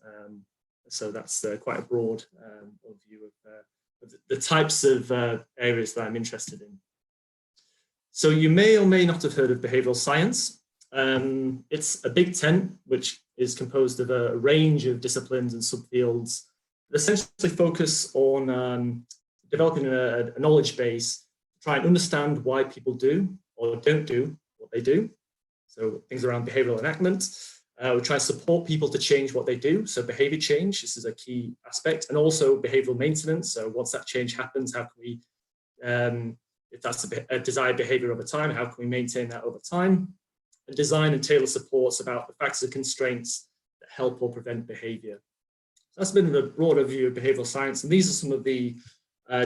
So that's quite a broad overview of the types of areas that I'm interested in. So you may or may not have heard of behavioral science. It's a big tent, which is composed of a range of disciplines and subfields that essentially focus on developing a knowledge base to try and understand why people do or don't do what they do. So things around behavioral enactment. We try to support people to change what they do. So behavior change, this is a key aspect, and also behavioral maintenance. So once that change happens, how can we, if that's a desired behavior over time, how can we maintain that over time? And design and tailor supports about the factors and constraints that help or prevent behavior. So that's a bit of a broader view of behavioral science. And these are some of the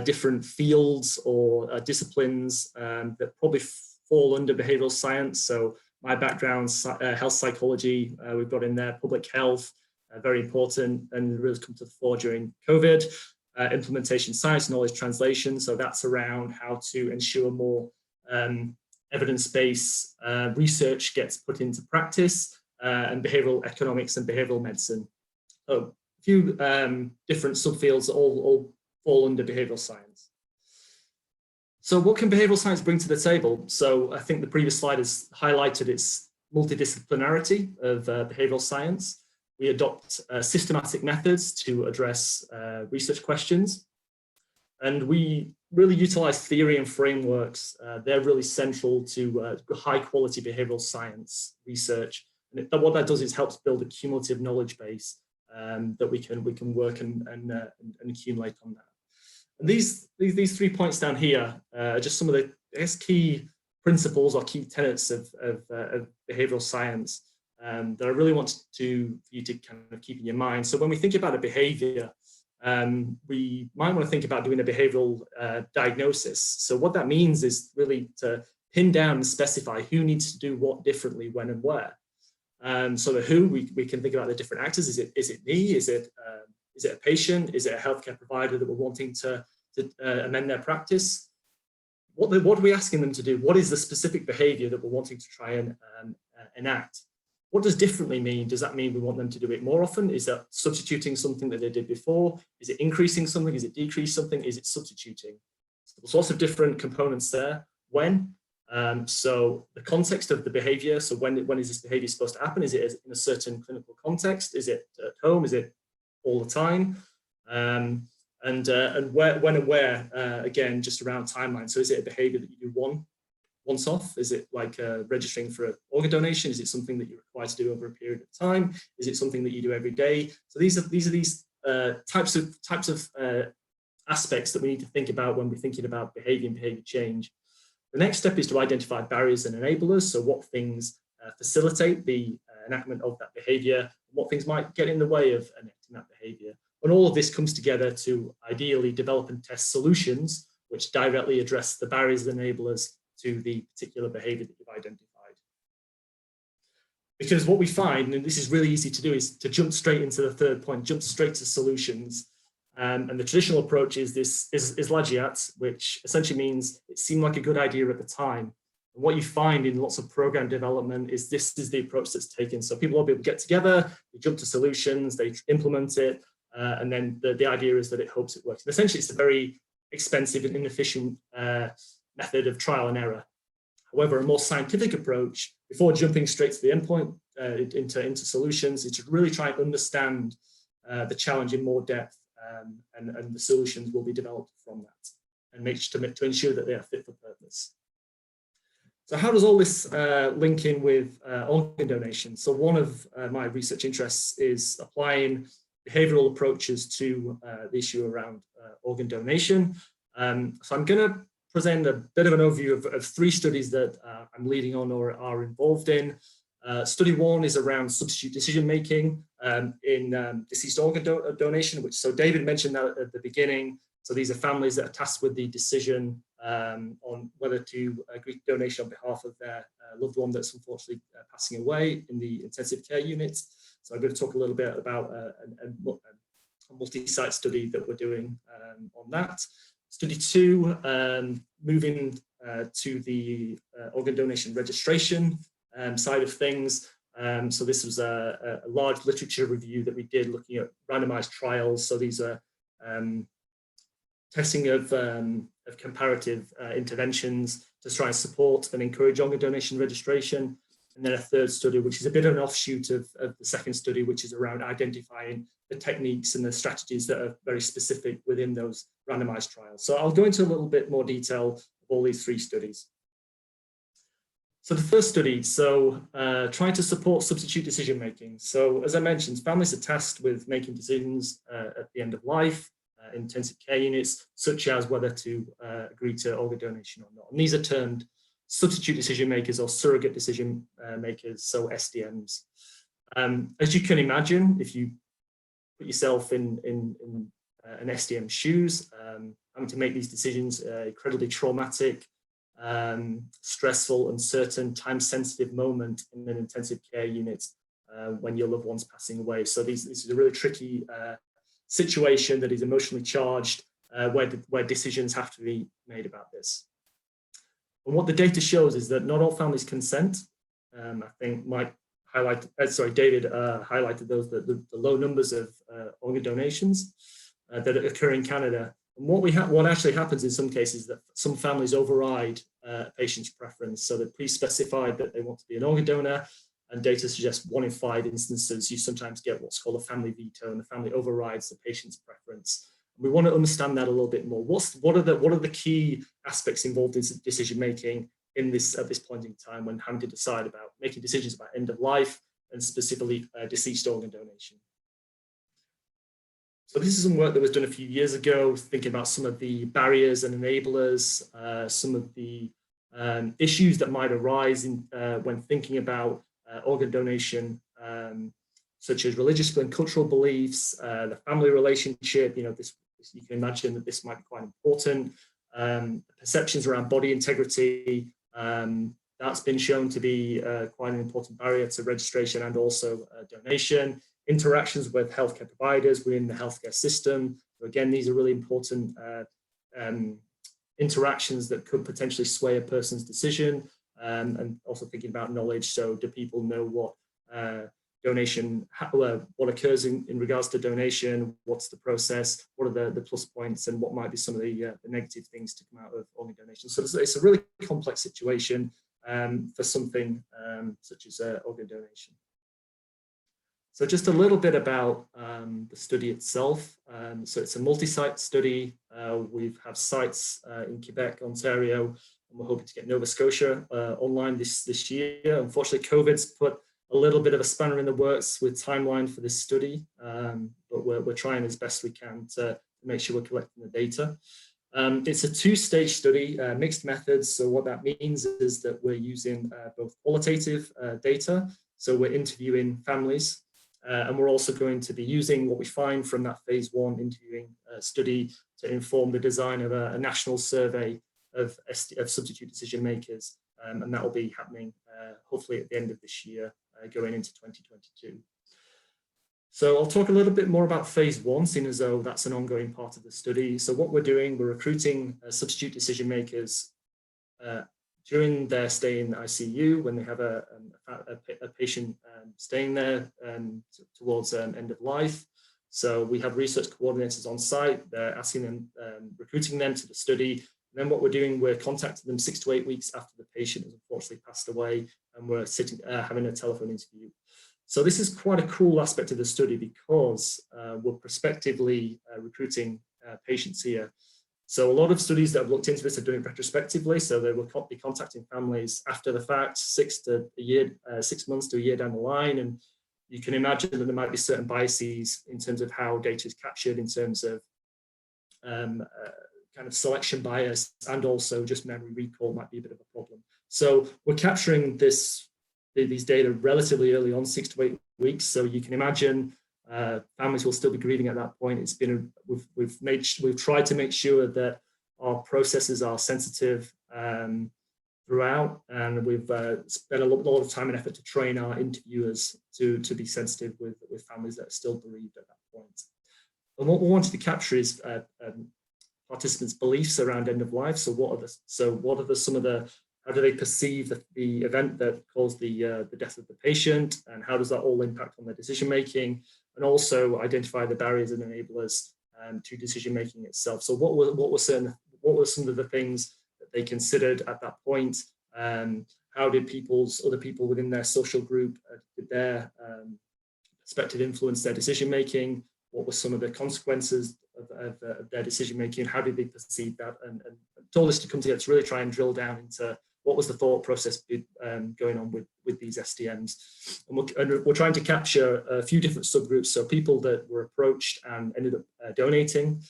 different fields or disciplines that probably fall under behavioral science. So my background's health psychology, we've got in there public health, very important, and really come to the fore during COVID. Implementation science, knowledge translation, so that's around how to ensure more evidence-based research gets put into practice, and behavioral economics and behavioral medicine. So a few different subfields that all fall under behavioral science. So what can behavioral science bring to the table? So I think the previous slide has highlighted its multidisciplinarity of behavioral science. We adopt systematic methods to address research questions. And we really utilize theory and frameworks. They're really central to high quality behavioral science research. And what that does is helps build a cumulative knowledge base that we can work and accumulate on that. And these 3 points down here are just some of the, I guess, key principles or key tenets of behavioral science that I really want for you to kind of keep in your mind. So when we think about a behavior, we might want to think about doing a behavioral diagnosis. So what that means is really to pin down and specify who needs to do what differently, when and where. So the who, we can think about the different actors. Is it me? Is it a patient? Is it a healthcare provider that we're wanting to amend their practice? What are we asking them to do? What is the specific behavior that we're wanting to try and enact? What does differently mean? Does that mean we want them to do it more often? Is that substituting something that they did before? Is it increasing something? Is it decreasing something? Is it substituting? So there's lots of different components there. When? So the context of the behavior. So when is this behavior supposed to happen? Is it in a certain clinical context? Is it at home? Is it all the time? And where, when and where, again, just around timeline. So is it a behavior that you do once off? Is it like registering for an organ donation? Is it something that you're required to do over a period of time? Is it something that you do every day? So these are types of aspects that we need to think about when we're thinking about behavior and behavior change. The next step is to identify barriers and enablers. So what things facilitate the enactment of that behavior, and what things might get in the way of enacting that behavior. And all of this comes together to ideally develop and test solutions which directly address the barriers and enablers to the particular behavior that you've identified. Because what we find, and this is really easy to do, is to jump straight into the third point, jump straight to solutions. And the traditional approach is lagiat, which essentially means it seemed like a good idea at the time. And what you find in lots of program development is this is the approach that's taken. So people will be able to get together, they jump to solutions, they implement it, and then the idea is that it hopes it works. And essentially, it's a very expensive and inefficient method of trial and error. However, a more scientific approach, before jumping straight to the endpoint into solutions, is to really try and understand the challenge in more depth, and the solutions will be developed from that, and make to ensure that they are fit for purpose. So how does all this link in with organ donation? So one of my research interests is applying behavioral approaches to the issue around organ donation. So I'm going to present a bit of an overview of 3 studies that I'm leading on or are involved in. Study 1 is around substitute decision making in deceased organ donation, so David mentioned that at the beginning. So these are families that are tasked with the decision on whether to agree to donation on behalf of their loved one that's unfortunately passing away in the intensive care unit. So I'm going to talk a little bit about a multi-site study that we're doing on that. Study 2, moving to the organ donation registration side of things. So this was a large literature review that we did looking at randomized trials. So these are testing of comparative interventions to try and support and encourage organ donation registration. And then a third study, which is a bit of an offshoot of the second study, which is around identifying the techniques and the strategies that are very specific within those randomized trials. So I'll go into a little bit more detail of all these 3 studies. So the first study, trying to support substitute decision making. So as I mentioned, families are tasked with making decisions at the end of life in intensive care units, such as whether to agree to organ donation or not. And these are termed substitute decision makers or surrogate decision makers, so SDMs. As you can imagine, if you put yourself in an SDM shoes, having to make these decisions, incredibly traumatic, stressful, uncertain, time-sensitive moment in an intensive care unit when your loved one's passing away. So this is a really tricky situation that is emotionally charged, where decisions have to be made about this. And what the data shows is that not all families consent. I think Mike highlighted, David highlighted the low numbers of organ donations that occur in Canada. And what actually happens in some cases is that some families override a patient's preference. So they're pre-specified that they want to be an organ donor, and data suggests 1 in 5 instances you sometimes get what's called a family veto, and the family overrides the patient's preference. We want to understand that a little bit more. What are the key aspects involved in decision making at this point in time when having to decide about making decisions about end of life and specifically deceased organ donation? So this is some work that was done a few years ago, thinking about some of the barriers and enablers, some of the issues that might arise when thinking about organ donation, such as religious and cultural beliefs, the family relationship. You can imagine that this might be quite important. Perceptions around body integrity, that's been shown to be quite an important barrier to registration and also donation. Interactions with healthcare providers within the healthcare system. So again, these are really important interactions that could potentially sway a person's decision, and also thinking about knowledge. So do people know what donation, what occurs in regards to donation, what's the process, what are the plus points, and what might be some of the negative things to come out of organ donation. So it's a really complex situation for something such as organ donation. So just a little bit about the study itself. So it's a multi-site study. We have sites in Quebec, Ontario, and we're hoping to get Nova Scotia online this year. Unfortunately, COVID's put a little bit of a spanner in the works with timeline for this study, but we're trying as best we can to make sure we're collecting the data. It's a 2-stage study, mixed methods. So what that means is that we're using both qualitative data. So we're interviewing families, and we're also going to be using what we find from that phase 1 interviewing study to inform the design of a national survey of substitute decision makers. And that will be happening hopefully at the end of this year, going into 2022. So I'll talk a little bit more about phase 1, seeing as though that's an ongoing part of the study. So what we're doing, we're recruiting substitute decision makers during their stay in the ICU, when they have a patient staying there towards end of life. So we have research coordinators on site. They're asking them, recruiting them to the study. And then what we're doing, we're contacting them 6 to 8 weeks after the patient has unfortunately passed away, and we're having a telephone interview. So this is quite a cool aspect of the study because we're prospectively recruiting patients here. So a lot of studies that have looked into this are doing it retrospectively. So they will be contacting families after the fact, 6 months to a year down the line. And you can imagine that there might be certain biases in terms of how data is captured, in terms of kind of selection bias, and also just memory recall might be a bit of a problem. So we're capturing these data relatively early on, 6 to 8 weeks. So you can imagine families will still be grieving at that point. We've tried to make sure that our processes are sensitive throughout, and we've spent a lot of time and effort to train our interviewers to be sensitive with families that are still bereaved at that point. And what we wanted to capture is participants' beliefs around end of life. So what are some of the How do they perceive the event that caused the death of the patient, and how does that all impact on their decision making? And also identify the barriers and enablers to decision making itself. So what were some of the things that they considered at that point? How did other people within their social group, did their perspective influence their decision making? What were some of the consequences of their decision making? How did they perceive that? And all this to come together to really try and drill down into what was the thought process going on with these STMs. And we're trying to capture a few different subgroups. So people that were approached and ended up donating,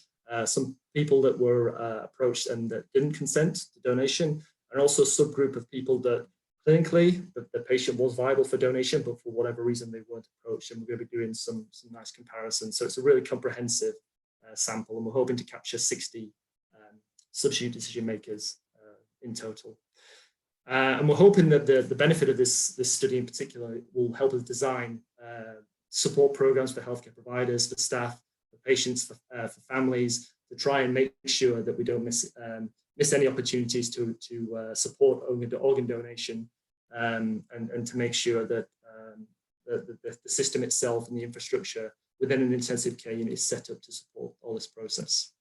some people that were approached and that didn't consent to donation, and also a subgroup of people that clinically the patient was viable for donation, but for whatever reason they weren't approached. And we're going to be doing some nice comparisons. So it's a really comprehensive sample, and we're hoping to capture 60 substitute decision makers in total. And we're hoping that the benefit of this study in particular will help us design support programs for healthcare providers, for staff, for patients, for families, to try and make sure that we don't miss any opportunities to support organ donation, and to make sure that the system itself and the infrastructure within an intensive care unit is set up to support all this process.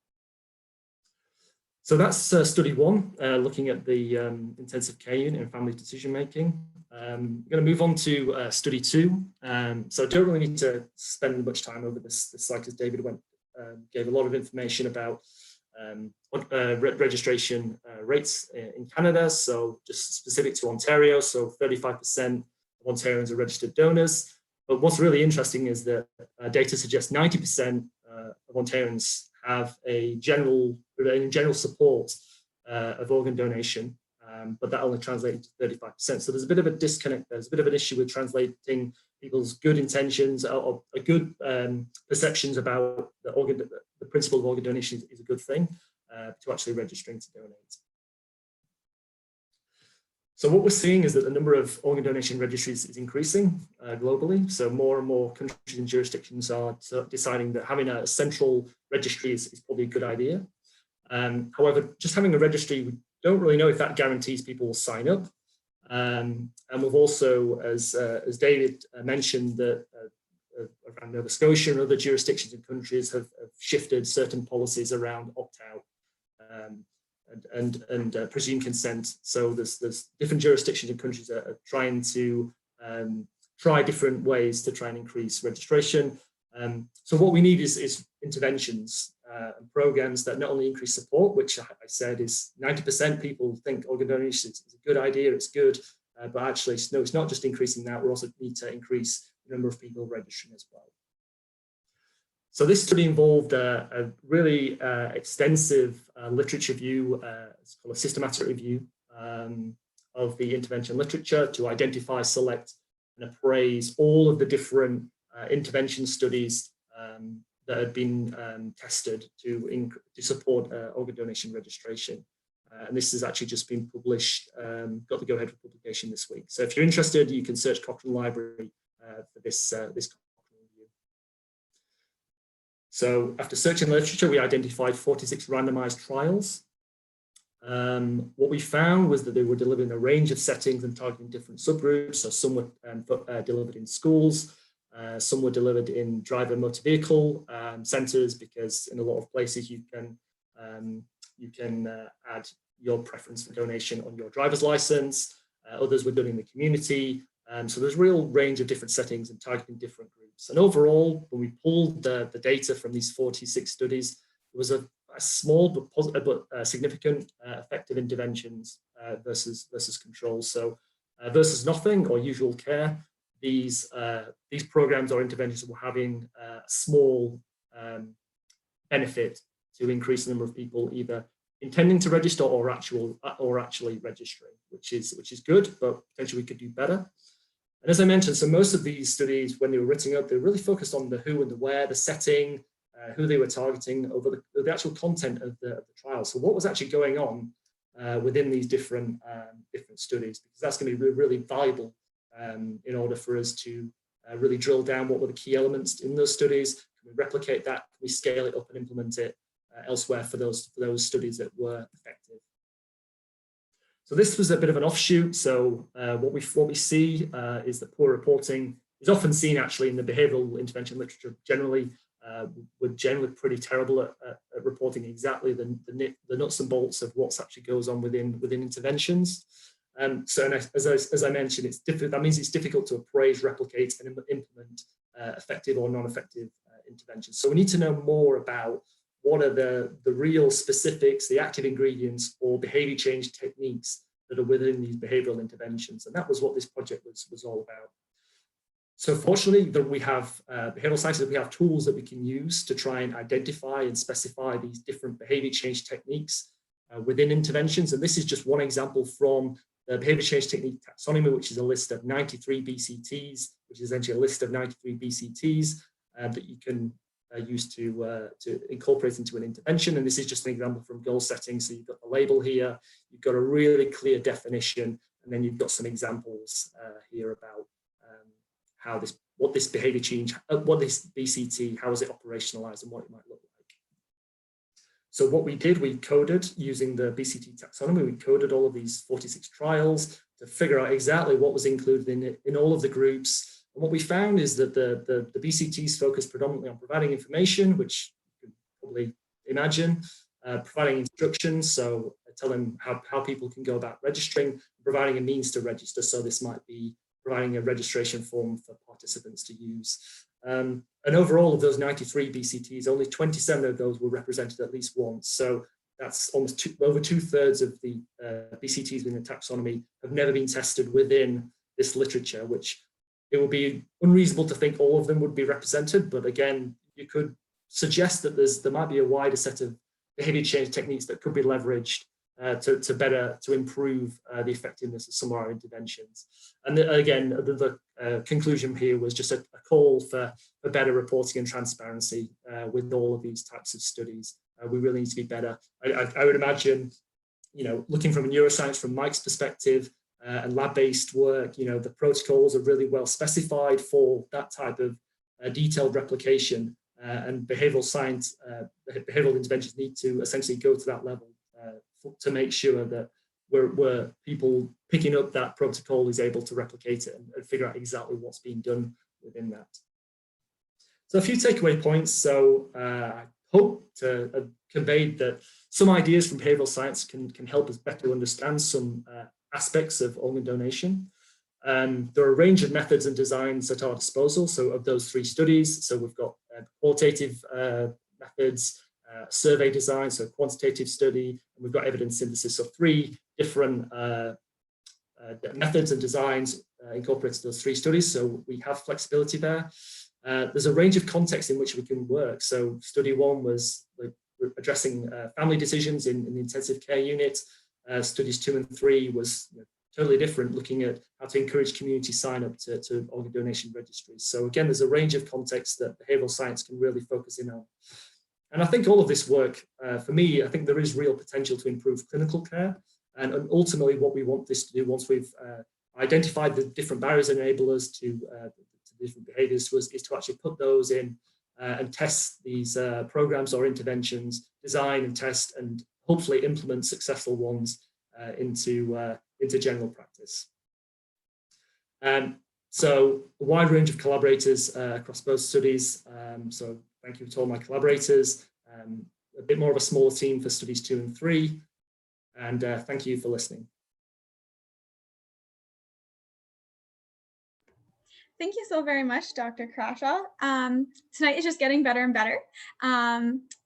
So that's study one, looking at the intensive care unit and family decision making. I'm going to move on to study two. So I don't really need to spend much time over this slide because David gave a lot of information about registration rates in Canada. So just specific to Ontario, so 35% of Ontarians are registered donors. But what's really interesting is that data suggests 90% of Ontarians have a general support of organ donation, but that only translates to 35%. So there's a bit of a disconnect. There's a bit of an issue with translating people's good intentions or good perceptions about the principle of organ donation is a good thing to actually registering to donate. So what we're seeing is that the number of organ donation registries is increasing globally. So more and more countries and jurisdictions are deciding that having a central registry is probably a good idea. However, just having a registry, we don't really know if that guarantees people will sign up. And we've also, as David mentioned, that around Nova Scotia and other jurisdictions and countries have shifted certain policies around opt-out and presumed consent. So there's different jurisdictions and countries that are trying to try different ways to try and increase registration. So what we need is interventions and programs that not only increase support, which I said is 90% people think organ donation is a good idea, it's good, but actually, no, it's not just increasing that, we also need to increase the number of people registering as well. So this study involved a really extensive literature review, it's called a systematic review of the intervention literature to identify, select, and appraise all of the different intervention studies that had been tested to support organ donation registration. And this has actually just been published, got the go-ahead for publication this week. So if you're interested, you can search Cochrane Library for this Cochrane review. So after searching the literature, we identified 46 randomized trials. What we found was that they were delivered in a range of settings and targeting different subgroups. So some were delivered in schools, some were delivered in driver motor vehicle centres, because in a lot of places you can add your preference for donation on your driver's license. Others were done in the community. So there's a real range of different settings and targeting different groups. And overall, when we pulled the data from these 46 studies, it was a small but significant effective interventions versus controls. So versus nothing or usual care, these programs or interventions were having a small benefit to increase the number of people either intending to register or actually registering, which is good, but potentially we could do better. And as I mentioned, so most of these studies, when they were written up, they were really focused on the who and the where, the setting, who they were targeting over the actual content of the trial. So what was actually going on within these different studies, because that's going to be really valuable in order for us to really drill down what were the key elements in those studies. Can we replicate that? Can we scale it up and implement it elsewhere for those studies that were effective? So this was a bit of an offshoot. So what we see is that poor reporting is often seen actually in the behavioral intervention literature generally. We're generally pretty terrible at reporting exactly the nuts and bolts of what's actually goes on within interventions. So as I mentioned, it's that means it's difficult to appraise, replicate, and implement effective or non-effective interventions. So we need to know more about what are the real specifics, the active ingredients or behavior change techniques that are within these behavioral interventions. And that was what this project was all about. So fortunately, that we have behavioral sciences, we have tools that we can use to try and identify and specify these different behavior change techniques within interventions. And this is just one example from the behavior change technique taxonomy, which is a list of 93 BCTs, which is essentially a list of 93 BCTs that you can use to incorporate into an intervention. And this is just an example from goal setting. So you've got the label here, you've got a really clear definition, and then you've got some examples here about what this behavior change, what this BCT, how is it operationalized and what it might look like. So what we did, we coded using the BCT taxonomy, we coded all of these 46 trials to figure out exactly what was included in all of the groups. And what we found is that the BCTs focus predominantly on providing information, which you can probably imagine, providing instructions, so telling how people can go about registering, providing a means to register. So this might be providing a registration form for participants to use. And overall of those 93 BCTs, only 27 of those were represented at least once. So that's almost over 2/3 of the BCTs in the taxonomy have never been tested within this literature, which it would be unreasonable to think all of them would be represented. But again, you could suggest that there might be a wider set of behavior change techniques that could be leveraged to improve the effectiveness of some of our interventions. And again, the conclusion here was just a call for better reporting and transparency with all of these types of studies. We really need to be better. I would imagine, looking from a neuroscience, from Mike's perspective, and lab-based work, the protocols are really well specified for that type of detailed replication, and behavioral science, behavioral interventions need to essentially go to that level to make sure that we're people picking up that protocol is able to replicate it and figure out exactly what's being done within that. So a few takeaway points. So I hope to have conveyed that some ideas from behavioral science can help us better understand some aspects of organ donation. There are a range of methods and designs at our disposal. So of those 3 studies, so we've got qualitative methods, survey design, so quantitative study, and we've got evidence synthesis. So 3 different methods and designs incorporated those 3 studies. So we have flexibility there. There's a range of contexts in which we can work. So study 1 was addressing family decisions in the intensive care unit. Studies 2 and 3 was totally different, looking at how to encourage community sign up to organ donation registries. So again, there's a range of contexts that behavioral science can really focus in on. And I think all of this work, for me, I think there is real potential to improve clinical care. And ultimately what we want this to do, once we've identified the different barriers that enable us to different behaviors, is to actually put those in and test these programs or interventions, design and test, and hopefully implement successful ones into general practice. So a wide range of collaborators across both studies. So thank you to all my collaborators. A bit more of a smaller team for studies 2 and 3. And thank you for listening. Thank you so very much, Dr. Crawshaw. Tonight is just getting better and better.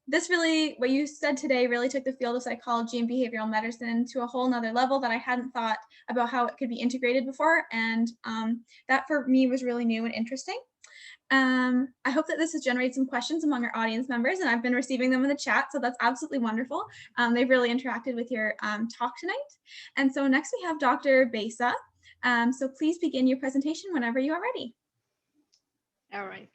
This really, what you said today really took the field of psychology and behavioral medicine to a whole nother level that I hadn't thought about how it could be integrated before. And that for me was really new and interesting. I hope that this has generated some questions among our audience members, and I've been receiving them in the chat, so that's absolutely wonderful. They've really interacted with your talk tonight. And so next we have Dr. Besa. So please begin your presentation whenever you are ready. All right.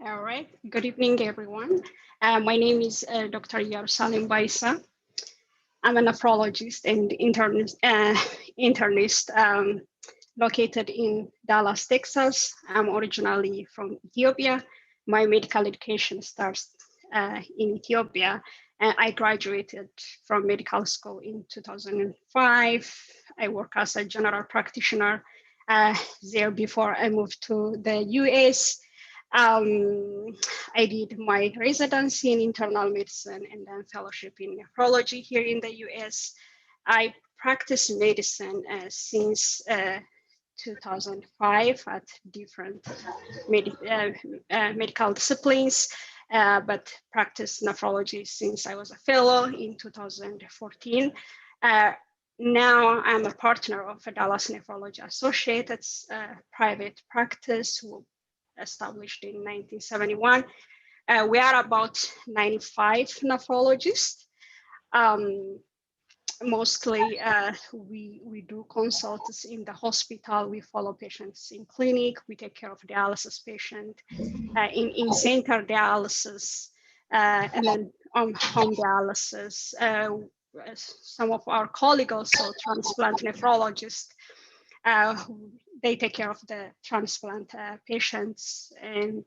All right. Good evening, everyone. My name is Dr. Yerusalim Baisa. I'm a nephrologist and internist located in Dallas, Texas. I'm originally from Ethiopia. My medical education starts in Ethiopia. And I graduated from medical school in 2005. I work as a general practitioner there before I moved to the US. I did my residency in internal medicine and then fellowship in nephrology here in the US. I practiced medicine since 2005 at different medical disciplines, but practiced nephrology since I was a fellow in 2014. Now I'm a partner of a Dallas Nephrology Associates private practice established in 1971. We are about 95 nephrologists. Mostly we do consults in the hospital. We follow patients in clinic. We take care of dialysis patient in center dialysis and then on home dialysis. Some of our colleagues also transplant nephrologists. They take care of the transplant patients, and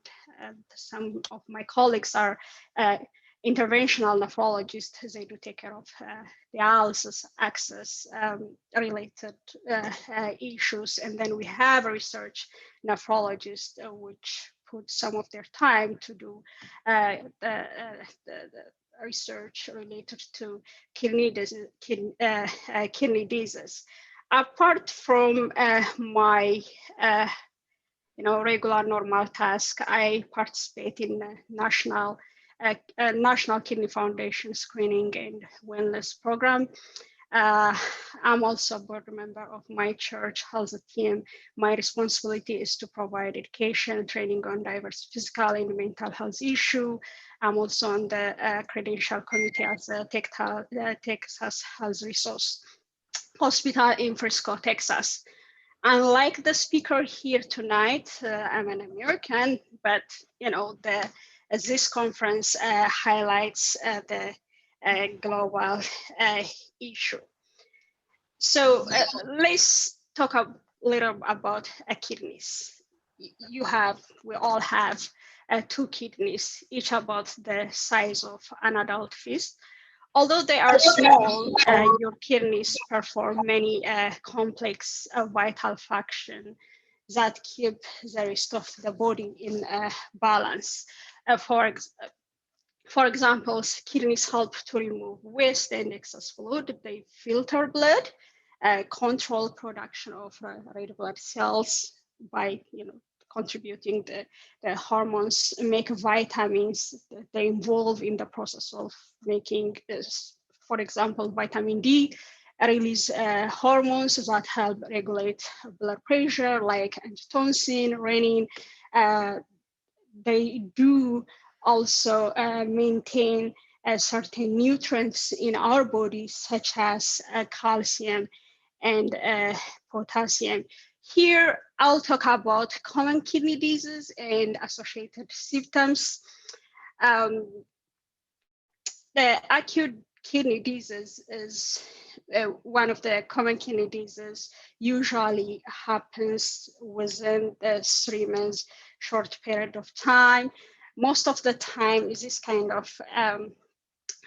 some of my colleagues are interventional nephrologists. They do take care of dialysis access related issues. And then we have a research nephrologist, which put some of their time to do the research related to kidney disease. Apart from my regular normal task, I participate in the National Kidney Foundation Screening and Wellness Program. I'm also a board member of my church health team. My responsibility is to provide education and training on diverse physical and mental health issues. I'm also on the credential committee as a Texas Health Resource Hospital in Frisco, Texas. Unlike the speaker here tonight, I'm an American, but this conference highlights the global issue. So let's talk a little about kidneys. We all have 2 kidneys, each about the size of an adult fist. Although they are small, your kidneys perform many complex vital functions that keep the rest of the body in balance. For example, kidneys help to remove waste and excess fluid. They filter blood, control production of red blood cells by contributing the hormones, make vitamins. They involve in the process of making, for example, vitamin D, release hormones that help regulate blood pressure, like angiotensin, renin. They do also maintain certain nutrients in our bodies, such as calcium and potassium. Here, I'll talk about common kidney disease and associated symptoms. The acute kidney disease is one of the common kidney diseases. Usually happens within the 3 months short period of time. Most of the time, this kind of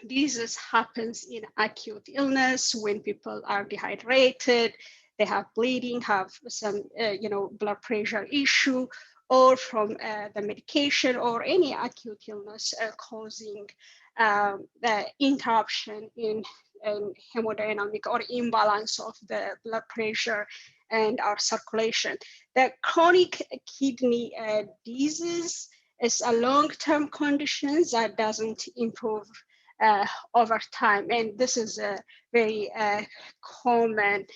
disease happens in acute illness when people are dehydrated, they have bleeding, have some blood pressure issue, or from the medication or any acute illness causing the interruption in hemodynamic or imbalance of the blood pressure and our circulation. The chronic kidney disease is a long-term condition that doesn't improve over time, and this is a very common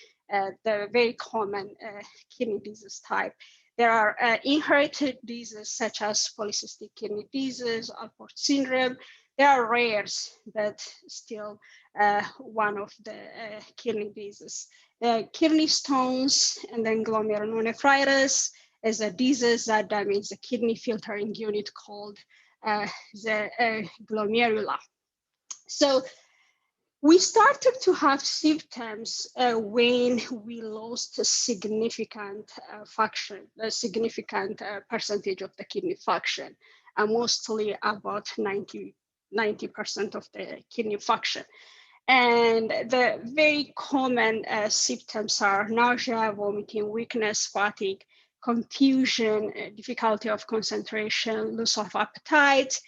kidney disease type. There are inherited diseases such as polycystic kidney disease, Alport syndrome. They are rare, but still one of the kidney diseases. Kidney stones and then glomerulonephritis is a disease that damages the kidney filtering unit called the glomerula. So we started to have symptoms when we lost a significant function, a significant percentage of the kidney function, mostly about 90% of the kidney function. And the very common symptoms are nausea, vomiting, weakness, fatigue, confusion, difficulty of concentration, loss of appetite.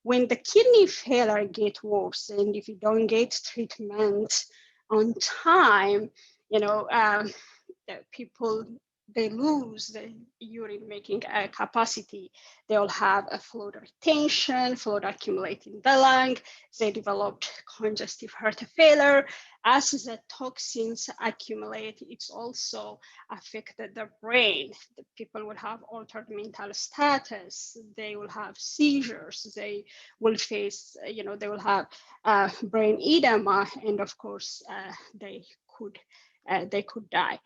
When the kidney failure gets worse, and if you don't get treatment on time, people, they lose the urine making capacity. They'll have a fluid retention, fluid accumulate in the lung. They developed congestive heart failure. As the toxins accumulate, it's also affected the brain. The people will have altered mental status. They will have seizures. They will face, they will have brain edema, and of course, they could die.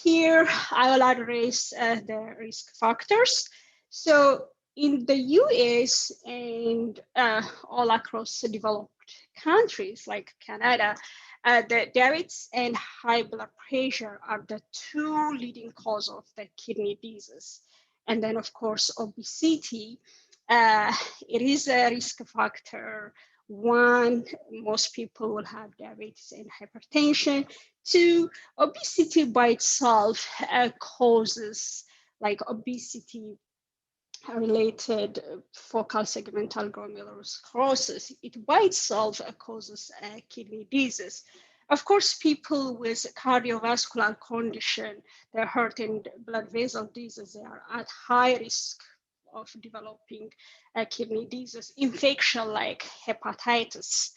Here, I will address the risk factors. So in the US and all across the developed countries like Canada, the diabetes and high blood pressure are the two leading causes of the kidney disease. And then, of course, obesity, it is a risk factor. One, most people will have diabetes and hypertension. Two, obesity by itself causes like obesity related focal segmental glomerulosclerosis. It by itself causes kidney disease. Of course, people with cardiovascular condition, their heart and blood vessel disease, they are at high risk of developing kidney disease. Infection like hepatitis,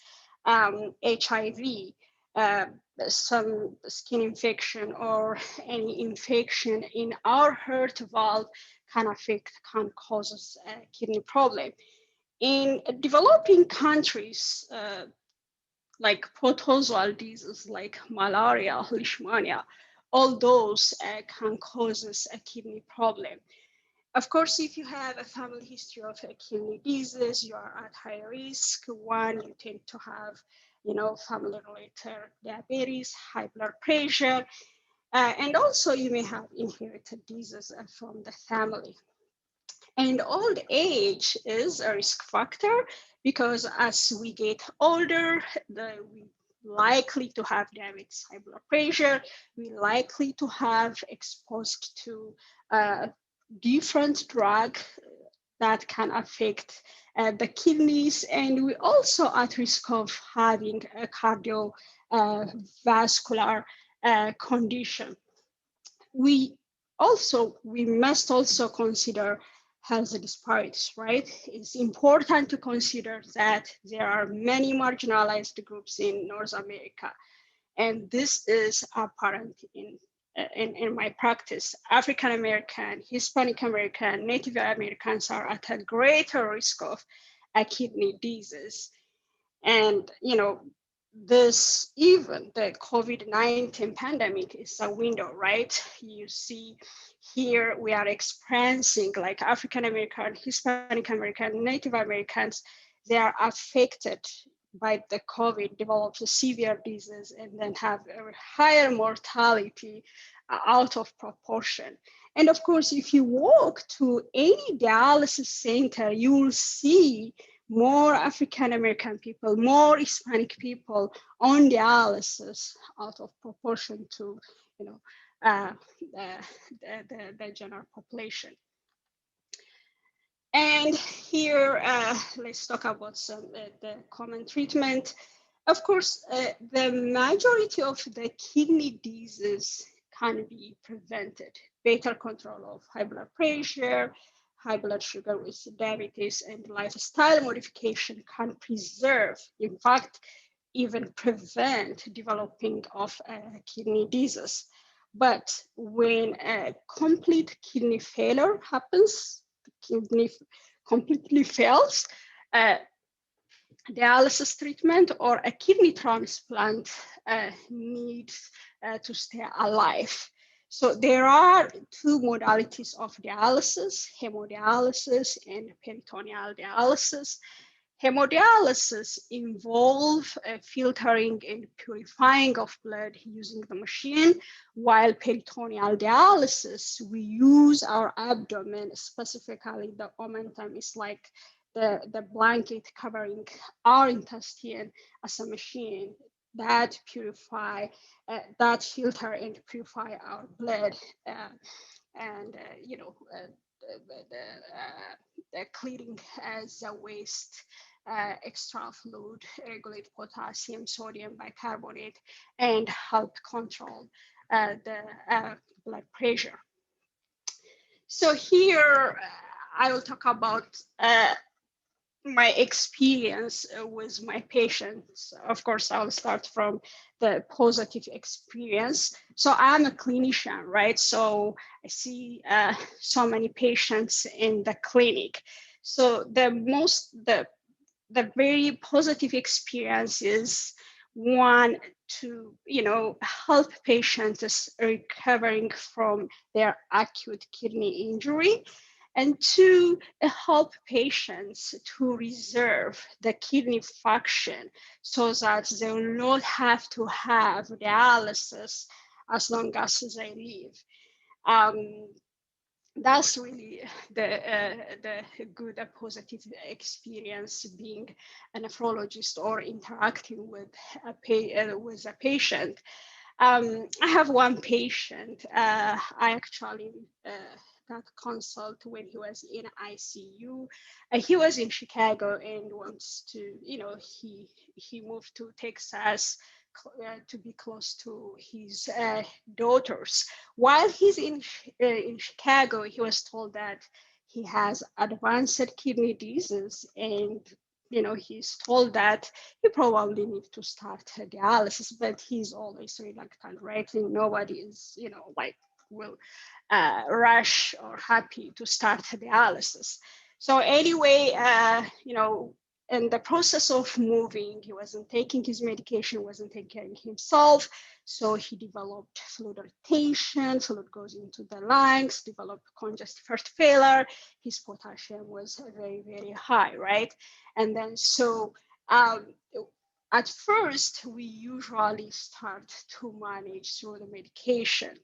HIV, some skin infection or any infection in our heart valve can cause a kidney problem. In developing countries, like protozoal diseases like malaria, leishmania, all those can cause a kidney problem. Of course, if you have a family history of a kidney disease, you are at high risk. One, you tend to have, family-related diabetes, high blood pressure, and also you may have inherited disease from the family. And old age is a risk factor because as we get older, we likely to have diabetes, high blood pressure, we likely to have exposed to different drug that can affect the kidneys, and we also at risk of having a cardiovascular condition. We must also consider health disparities, right? It's important to consider that there are many marginalized groups in North America, and this is apparent in my practice. African American, Hispanic American, Native Americans are at a greater risk of a kidney disease. And, this, even the COVID-19 pandemic is a window, right? You see here we are experiencing like African American, Hispanic American, Native Americans, they are affected by the COVID, develop a severe disease, and then have a higher mortality out of proportion. And of course, if you walk to any dialysis center, you will see more African American people, more Hispanic people on dialysis out of proportion to, the general population. And here, let's talk about some the common treatment. Of course, the majority of the kidney disease can be prevented. Better control of high blood pressure, high blood sugar with diabetes, and lifestyle modification can preserve, in fact, even prevent developing of kidney disease. But when a complete kidney failure happens, the kidney completely fails, dialysis treatment or a kidney transplant needs to stay alive. So there are two modalities of dialysis, hemodialysis and peritoneal dialysis. Hemodialysis involves filtering and purifying of blood using the machine, while peritoneal dialysis, we use our abdomen, specifically the omentum is like the blanket covering our intestine as a machine that purify, that filter and purify our blood, and the clearing as a waste, extra fluid, regulate potassium, sodium bicarbonate, and help control the blood pressure. So here I will talk about my experience with my patients. Of course, I'll start from the positive experience. So I'm a clinician, right? So I see so many patients in the clinic. So the very positive experience is one, to help patients recovering from their acute kidney injury, and two, help patients to reserve the kidney function so that they will not have to have dialysis as long as they live. That's really the good positive experience being a nephrologist or interacting with a patient. I have one patient. I actually got consult when he was in ICU. He was in Chicago and wants to, he moved to Texas to be close to his daughters. While he's in Chicago, he was told that he has advanced kidney disease, and he's told that he probably needs to start dialysis, but he's always reluctant, right? And nobody is, will rush or happy to start dialysis. So anyway, in the process of moving, he wasn't taking his medication, wasn't taking himself. So he developed fluid retention, fluid goes into the lungs, developed congestive heart failure. His potassium was very, very high, right? And then so at first, we usually start to manage through the medication.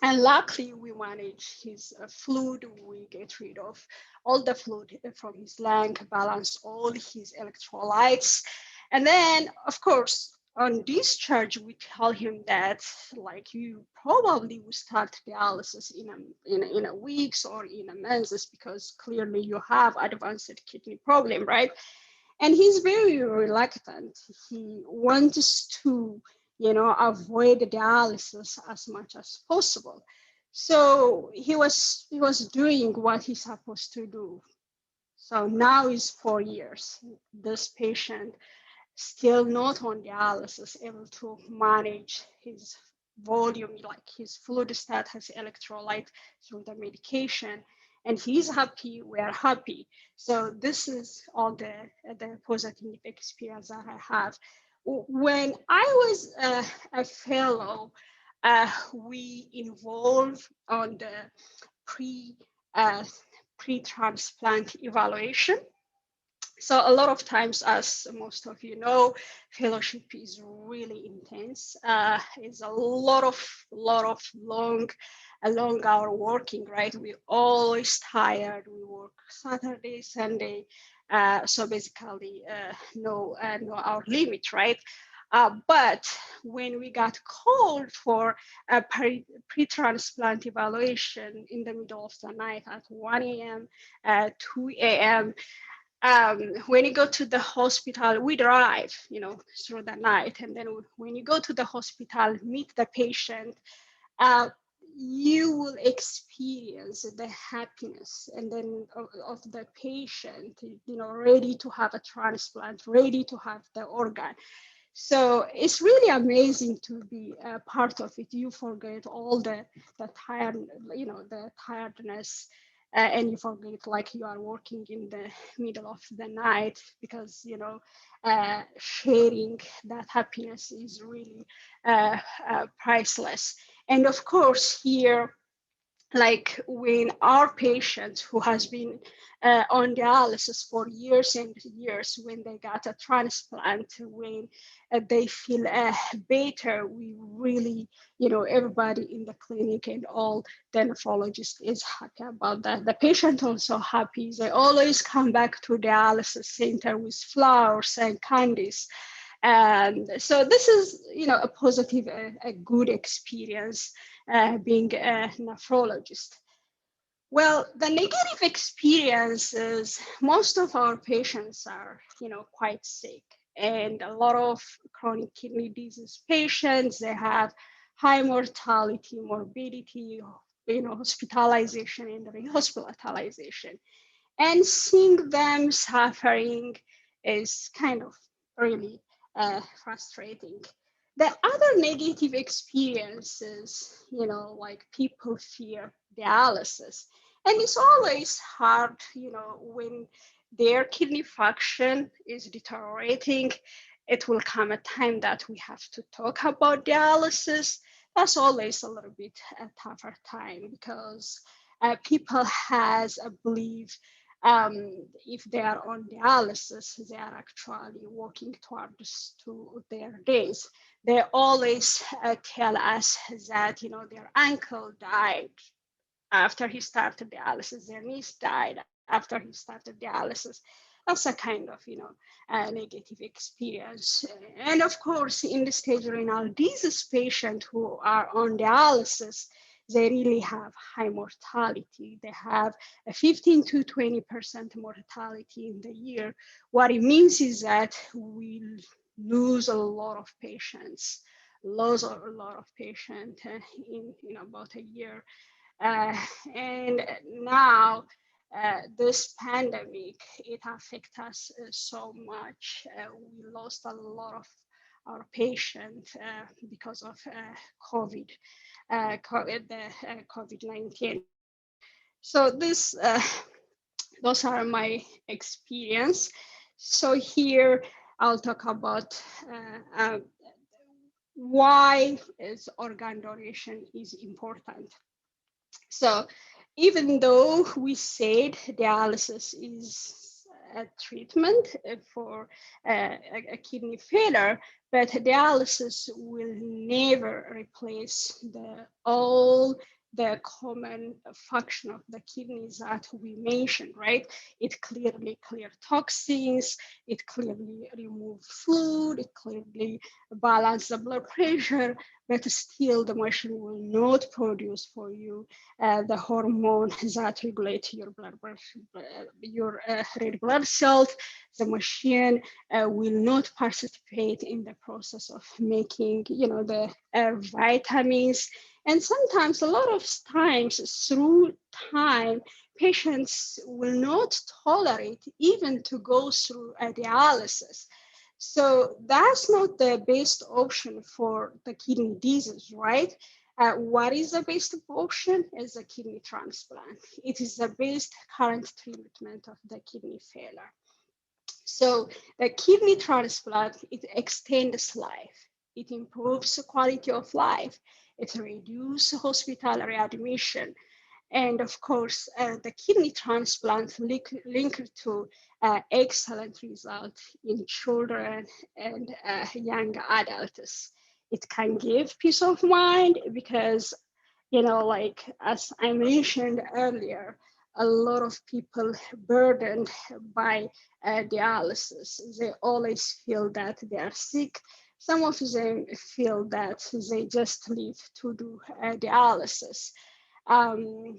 And luckily, we manage his fluid. We get rid of all the fluid from his lung, balance all his electrolytes. And then, of course, on discharge, we tell him that, you probably will start dialysis in a weeks or in a months, because clearly you have advanced kidney problem, right? And he's very reluctant. He wants to avoid dialysis as much as possible. So he was doing what he's supposed to do. So now is 4 years. This patient still not on dialysis, able to manage his volume, like his fluid status, electrolyte through the medication. And he's happy, we're happy. So this is all the positive experience that I have. When I was a fellow, we involved on the pre-transplant evaluation. So a lot of times, as most of you know, fellowship is really intense. It's a lot of long hour working, right? We're always tired. We work Saturday, Sunday. So basically, no our limit, right? But when we got called for a pre-transplant evaluation in the middle of the night at 1 a.m., 2 a.m., when you go to the hospital, we drive, through the night. And then when you go to the hospital, meet the patient, you will experience the happiness and then of the patient, ready to have a transplant, ready to have the organ. So it's really amazing to be a part of it. You forget all the tiredness, and you forget like you are working in the middle of the night, because sharing that happiness is really priceless. And of course, here, like when our patients who has been on dialysis for years and years, when they got a transplant, when they feel better, we really, everybody in the clinic and all the nephrologist is happy about that. The patient also happy. They always come back to dialysis center with flowers and candies. And so this is, a positive, a good experience being a nephrologist. Well, the negative experiences, most of our patients are, quite sick, and a lot of chronic kidney disease patients, they have high mortality, morbidity, hospitalization and rehospitalization. And seeing them suffering is kind of really frustrating. The other negative experiences, like people fear dialysis. And it's always hard, when their kidney function is deteriorating, it will come a time that we have to talk about dialysis. That's always a little bit a tougher time because people has a belief if they are on dialysis, they are actually working towards to their days. They always tell us that, their uncle died after he started dialysis, their niece died after he started dialysis. That's a kind of, negative experience. And of course, in the stage renal disease patients who are on dialysis, they really have high mortality. They have a 15 to 20% mortality in the year. What it means is that we lose a lot of patients, in about a year. And now this pandemic, it affects us so much. We lost a lot of our patients because of COVID-19. So those are my experience. So here I'll talk about why is organ donation is important. So even though we said dialysis is a treatment for a kidney failure, but dialysis will never replace all the common function of the kidneys that we mentioned, right? It clearly clears toxins, it clearly removes fluid, it clearly balances the blood pressure, but still the machine will not produce for you the hormone that regulates your red blood cells. The machine will not participate in the process of making, the vitamins. And sometimes, a lot of times through time, patients will not tolerate even to go through a dialysis. So that's not the best option for the kidney disease, right? What is the best option is a kidney transplant. It is the best current treatment of the kidney failure. So the kidney transplant, it extends life. It improves the quality of life. It reduces hospital readmission. And of course, the kidney transplant linked to excellent results in children and young adults. It can give peace of mind because, like as I mentioned earlier, a lot of people burdened by dialysis. They always feel that they are sick. Some of them feel that they just live to do dialysis. And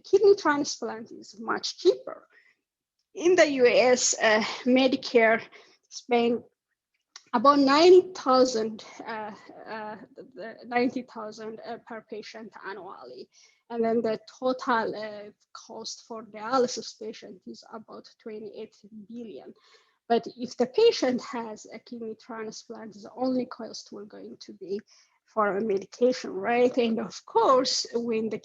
kidney transplant is much cheaper. In the US, Medicare spends about $90,000 per patient annually. And then the total cost for dialysis patient is about 28 billion. But if the patient has a kidney transplant, the only cost will going to be for a medication, right? And of course, when the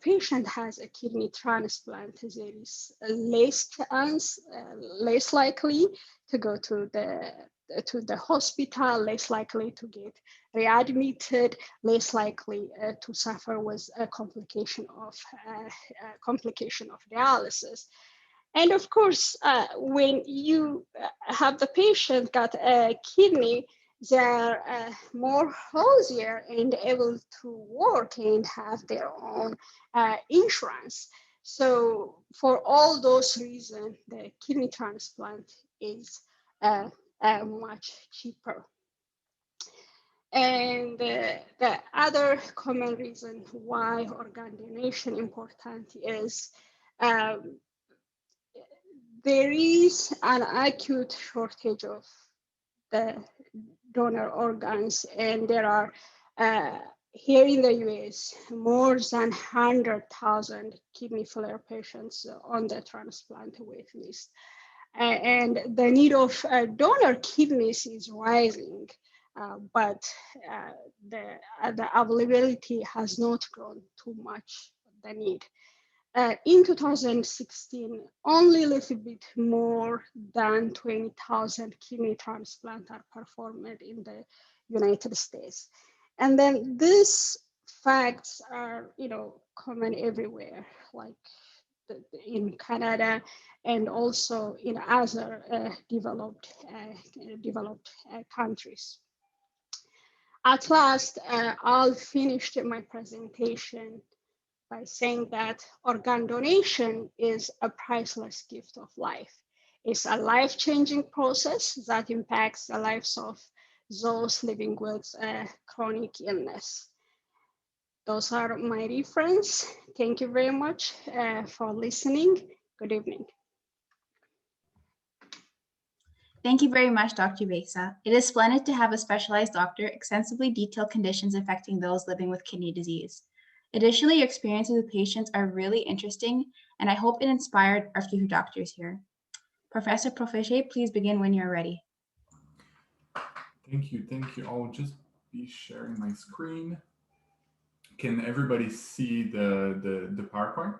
patient has a kidney transplant, there is less likely to go to the to the hospital, less likely to get readmitted, less likely to suffer with a complication of dialysis. And of course, when you have the patient got a kidney, they're more healthier and able to work and have their own insurance. So for all those reasons, the kidney transplant is much cheaper. And the other common reason why organ donation important is there is an acute shortage of the donor organs, and there are here in the US more than 100,000 kidney failure patients on the transplant wait list. And the need of donor kidneys is rising, but the availability has not grown too much, the need. In 2016, only a little bit more than 20,000 kidney transplants are performed in the United States. And then these facts are, common everywhere, like in Canada and also in other developed countries. At last, I'll finish my presentation by saying that organ donation is a priceless gift of life. It's a life-changing process that impacts the lives of those living with chronic illness. Those are my reference. Thank you very much for listening. Good evening. Thank you very much, Dr. Besa. It is splendid to have a specialized doctor extensively detail conditions affecting those living with kidney disease. Additionally, your experiences with patients are really interesting, and I hope it inspired our future doctors here. Professor Profiche, please begin when you're ready. Thank you. I'll just be sharing my screen. Can everybody see the PowerPoint?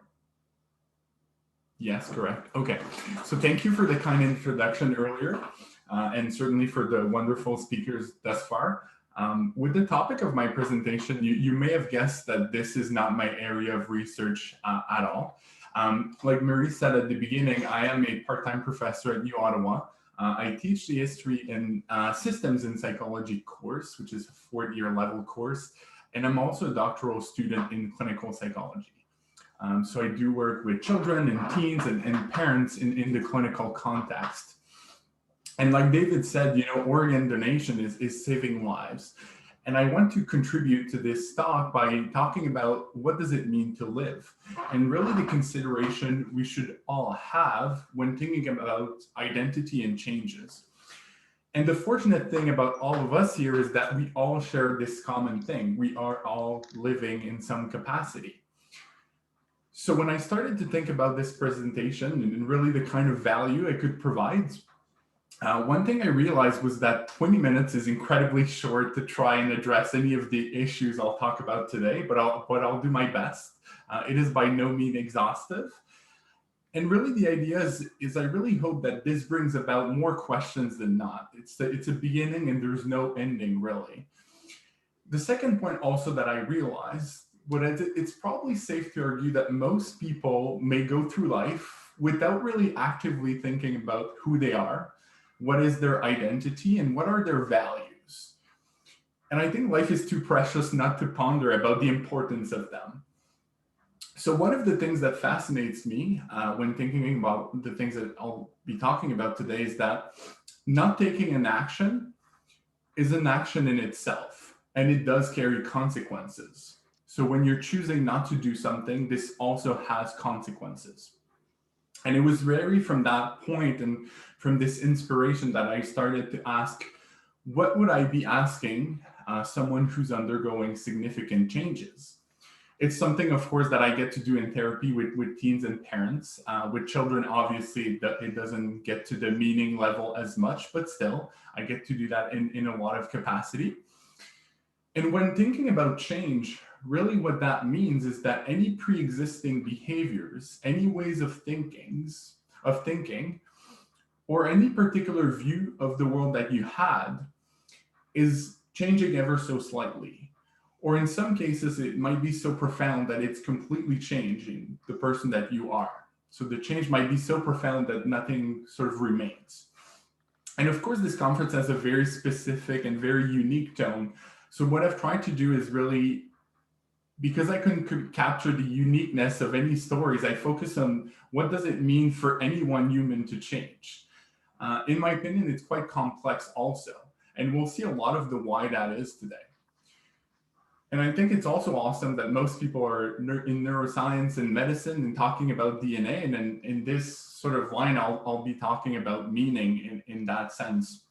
Yes, correct. Okay, so thank you for the kind introduction earlier, and certainly for the wonderful speakers thus far. With the topic of my presentation, you may have guessed that this is not my area of research at all. Like Marie said at the beginning, I am a part-time professor at UOttawa. I teach the history and systems in psychology course, which is a fourth-year level course, and I'm also a doctoral student in clinical psychology. So I do work with children and teens and parents in the clinical context. And like David said, organ donation is saving lives. And I want to contribute to this talk by talking about what does it mean to live, and really the consideration we should all have when thinking about identity and changes. And the fortunate thing about all of us here is that we all share this common thing. We are all living in some capacity. So when I started to think about this presentation and really the kind of value it could provide, one thing I realized was that 20 minutes is incredibly short to try and address any of the issues I'll talk about today, but I'll do my best. It is by no means exhaustive. And really the idea is I really hope that this brings about more questions than not. It's a beginning and there's no ending really. The second point also that I realized, but it's probably safe to argue that most people may go through life without really actively thinking about who they are, what is their identity, and what are their values. And I think life is too precious not to ponder about the importance of them. So one of the things that fascinates me when thinking about the things that I'll be talking about today is that not taking an action is an action in itself, and it does carry consequences. So when you're choosing not to do something, this also has consequences. And it was really from that point and from this inspiration that I started to ask, what would I be asking someone who's undergoing significant changes? It's something, of course, that I get to do in therapy with teens and parents. With children, obviously, it doesn't get to the meaning level as much, but still, I get to do that in a lot of capacity. And when thinking about change, really what that means is that any pre-existing behaviors, any ways of thinking, or any particular view of the world that you had is changing ever so slightly. Or in some cases, it might be so profound that it's completely changing the person that you are. So the change might be so profound that nothing sort of remains. And of course, this conference has a very specific and very unique tone. So what I've tried to do is really, because I couldn't capture the uniqueness of any stories, I focus on what does it mean for any one human to change. In my opinion, it's quite complex also. And we'll see a lot of the why that is today. And I think it's also awesome that most people are in neuroscience and medicine and talking about DNA. And then in this sort of line, I'll be talking about meaning in that sense.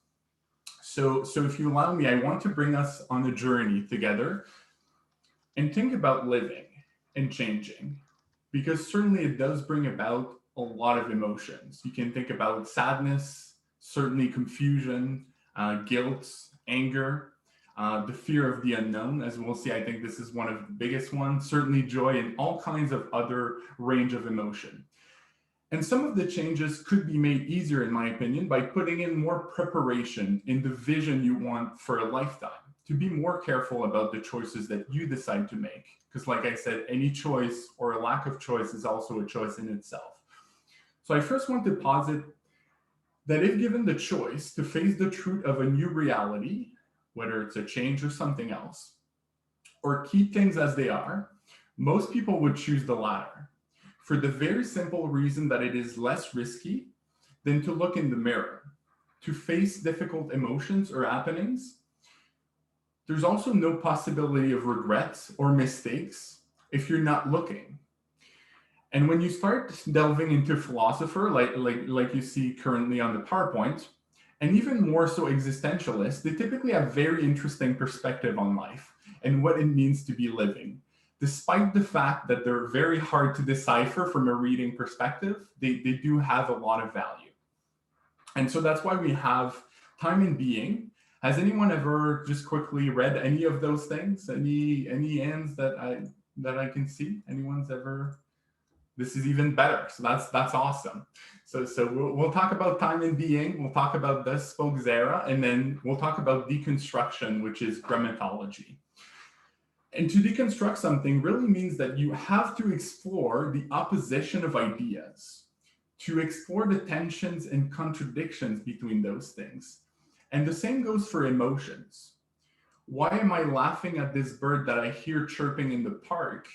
So if you allow me, I want to bring us on a journey together and think about living and changing, because certainly it does bring about a lot of emotions. You can think about sadness, certainly confusion, guilt, anger, the fear of the unknown, as we'll see. I think this is one of the biggest ones, certainly joy, and all kinds of other range of emotion. And some of the changes could be made easier, in my opinion, by putting in more preparation in the vision you want for a lifetime, to be more careful about the choices that you decide to make. Because like I said, any choice or a lack of choice is also a choice in itself. So I first want to posit that if given the choice to face the truth of a new reality, whether it's a change or something else, or keep things as they are, most people would choose the latter, for the very simple reason that it is less risky than to look in the mirror, to face difficult emotions or happenings. There's also no possibility of regrets or mistakes if you're not looking. And when you start delving into philosopher, like you see currently on the PowerPoint, and even more so existentialists, they typically have very interesting perspective on life and what it means to be living. Despite the fact that they're very hard to decipher from a reading perspective, they do have a lot of value. And so that's why we have Time and Being. Has anyone ever just quickly read any of those things? Any hands that I can see? Anyone's ever? This is even better. So that's awesome. So we'll talk about Time and Being. We'll talk about Thus Spoke Zara, and then we'll talk about deconstruction, which is grammatology. And to deconstruct something really means that you have to explore the opposition of ideas, to explore the tensions and contradictions between those things. And the same goes for emotions. Why am I laughing at this bird that I hear chirping in the park,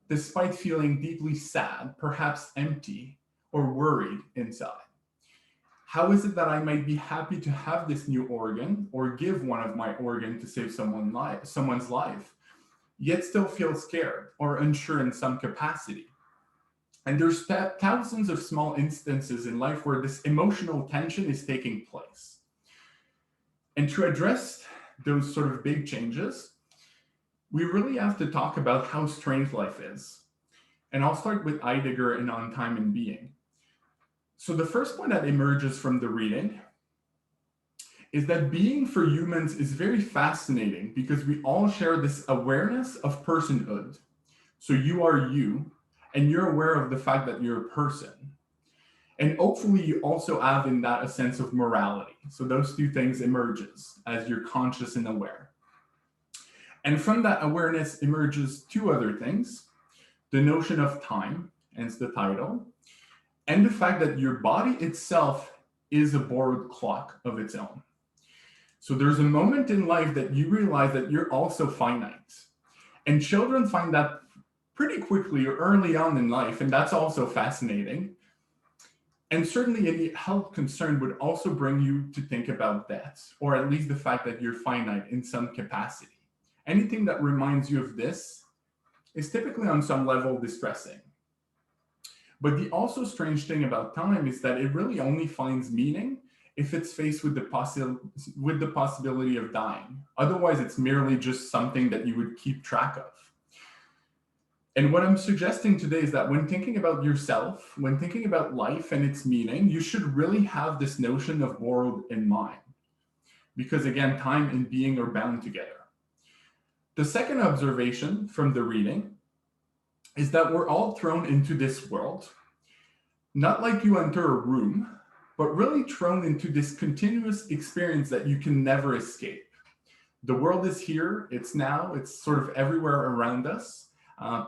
despite feeling deeply sad, perhaps empty, or worried inside? How is it that I might be happy to have this new organ or give one of my organs to save someone's life, yet still feel scared or unsure in some capacity? And there's thousands of small instances in life where this emotional tension is taking place. And to address those sort of big changes, we really have to talk about how strange life is. And I'll start with Heidegger and On Time and Being. So the first point that emerges from the reading is that being for humans is very fascinating because we all share this awareness of personhood. So you are you, and you're aware of the fact that you're a person. And hopefully you also have in that a sense of morality. So those two things emerges as you're conscious and aware. And from that awareness emerges two other things: the notion of time, hence the title, and the fact that your body itself is a borrowed clock of its own. So there's a moment in life that you realize that you're also finite. And children find that pretty quickly or early on in life, and that's also fascinating. And certainly any health concern would also bring you to think about death, or at least the fact that you're finite in some capacity. Anything that reminds you of this is typically on some level distressing. But the also strange thing about time is that it really only finds meaning if it's faced with the possibility of dying. Otherwise, it's merely just something that you would keep track of. And what I'm suggesting today is that when thinking about yourself, when thinking about life and its meaning, you should really have this notion of borrowed in mind. Because again, time and being are bound together. The second observation from the reading is that we're all thrown into this world, not like you enter a room, but really thrown into this continuous experience that you can never escape. The world is here, it's now, it's sort of everywhere around us.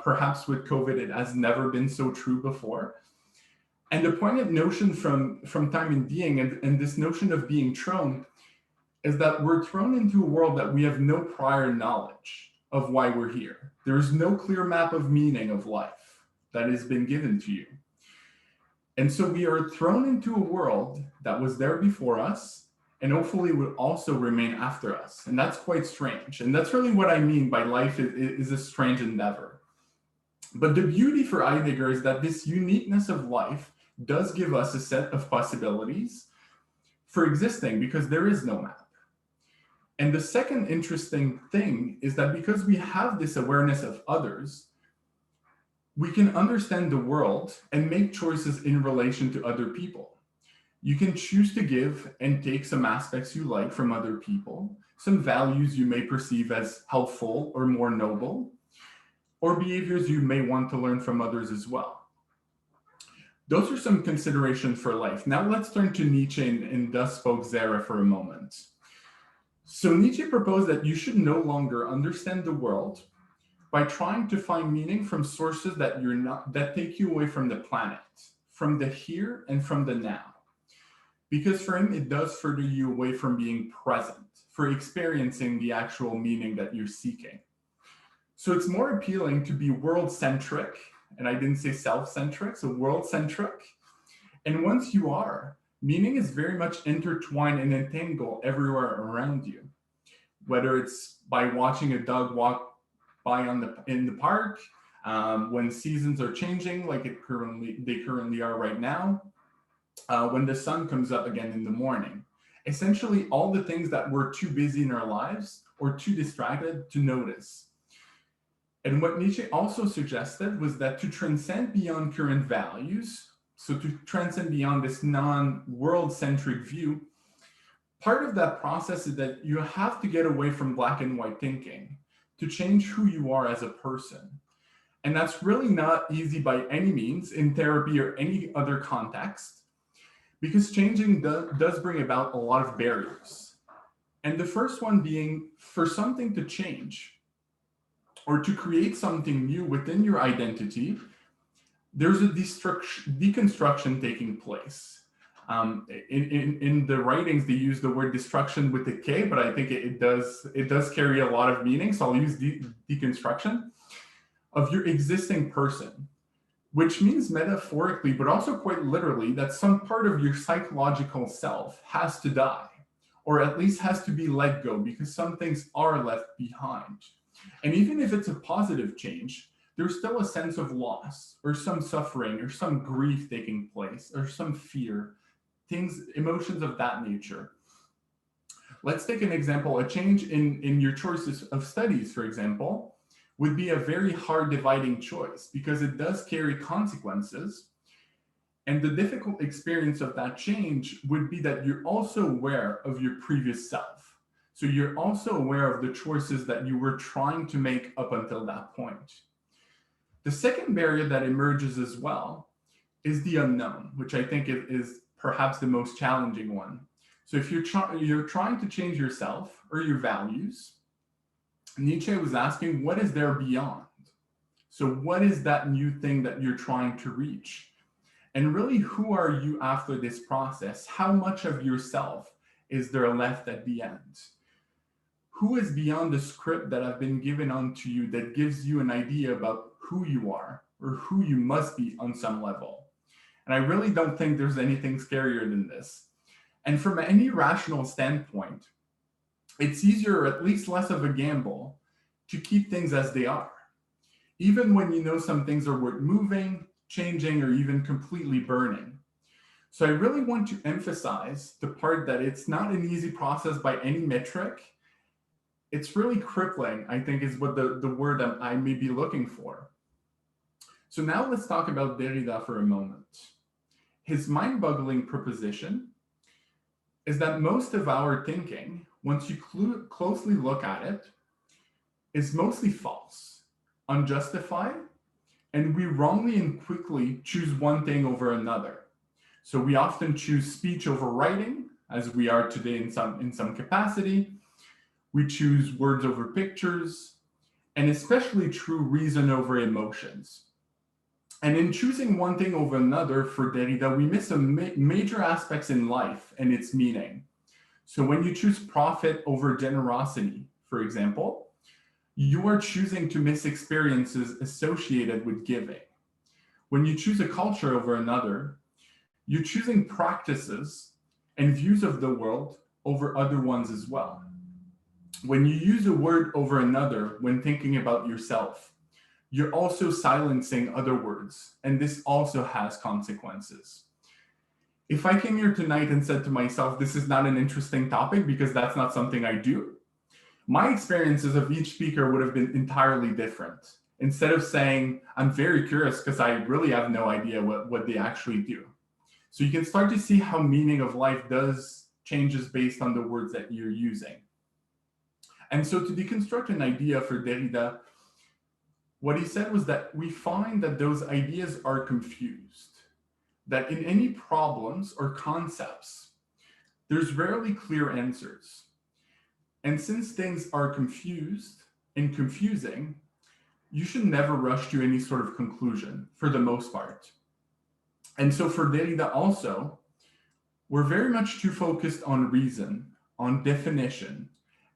Perhaps with COVID, it has never been so true before. And the poignant notion from Time and Being and this notion of being thrown is that we're thrown into a world that we have no prior knowledge of why we're here. There is no clear map of meaning of life that has been given to you. And so we are thrown into a world that was there before us and hopefully will also remain after us. And that's quite strange. And that's really what I mean by life is a strange endeavor. But the beauty for Heidegger is that this uniqueness of life does give us a set of possibilities for existing because there is no map. And the second interesting thing is that because we have this awareness of others, we can understand the world and make choices in relation to other people. You can choose to give and take some aspects you like from other people, some values you may perceive as helpful or more noble, or behaviors you may want to learn from others as well. Those are some considerations for life. Now let's turn to Nietzsche and thus spoke Zara for a moment. So Nietzsche proposed that you should no longer understand the world by trying to find meaning from sources that take you away from the planet, from the here and from the now. Because for him, it does further you away from being present, for experiencing the actual meaning that you're seeking. So it's more appealing to be world-centric, and I didn't say self-centric, so world-centric. And once you are, meaning is very much intertwined and entangled everywhere around you, whether it's by watching a dog walk by in the park, when seasons are changing like they currently are right now, when the sun comes up again in the morning. Essentially, all the things that we're too busy in our lives or too distracted to notice. And what Nietzsche also suggested was that to transcend beyond current values, so to transcend beyond this non-world-centric view, part of that process is that you have to get away from black and white thinking to change who you are as a person. And that's really not easy by any means in therapy or any other context, because changing does bring about a lot of barriers. And the first one being, for something to change or to create something new within your identity, there's a deconstruction taking place. In the writings, they use the word destruction with a K, but I think it does carry a lot of meaning. So I'll use deconstruction of your existing person, which means metaphorically, but also quite literally, that some part of your psychological self has to die, or at least has to be let go, because some things are left behind. And even if it's a positive change, there's still a sense of loss, or some suffering, or some grief taking place, or some fear, emotions of that nature. Let's take an example. A change in your choices of studies, for example, would be a very hard dividing choice because it does carry consequences. And the difficult experience of that change would be that you're also aware of your previous self. So you're also aware of the choices that you were trying to make up until that point. The second barrier that emerges as well is the unknown, which I think is perhaps the most challenging one. So if you're trying to change yourself or your values, Nietzsche was asking, what is there beyond? So what is that new thing that you're trying to reach? And really, who are you after this process? How much of yourself is there left at the end? Who is beyond the script that have been given onto you that gives you an idea about who you are or who you must be on some level? And I really don't think there's anything scarier than this. And from any rational standpoint, it's easier, or at least less of a gamble, to keep things as they are, even when you know some things are worth moving, changing, or even completely burning. So I really want to emphasize the part that it's not an easy process by any metric. It's really crippling, I think, is what the word that I may be looking for. So now let's talk about Derrida for a moment. His mind-boggling proposition is that most of our thinking, once you closely look at it, is mostly false, unjustified, and we wrongly and quickly choose one thing over another. So we often choose speech over writing, as we are today in some capacity. We choose words over pictures, and especially true reason over emotions. And in choosing one thing over another for Derrida, we miss some major aspects in life and its meaning. So when you choose profit over generosity, for example, you are choosing to miss experiences associated with giving. When you choose a culture over another, you're choosing practices and views of the world over other ones as well. When you use a word over another when thinking about yourself, you're also silencing other words, and this also has consequences. If I came here tonight and said to myself, this is not an interesting topic because that's not something I do, my experiences of each speaker would have been entirely different. Instead of saying, I'm very curious because I really have no idea what they actually do. So you can start to see how meaning of life changes based on the words that you're using. And so to deconstruct an idea for Derrida, what he said was that we find that those ideas are confused, that in any problems or concepts, there's rarely clear answers. And since things are confused and confusing, you should never rush to any sort of conclusion for the most part. And so for Derrida also, we're very much too focused on reason, on definition,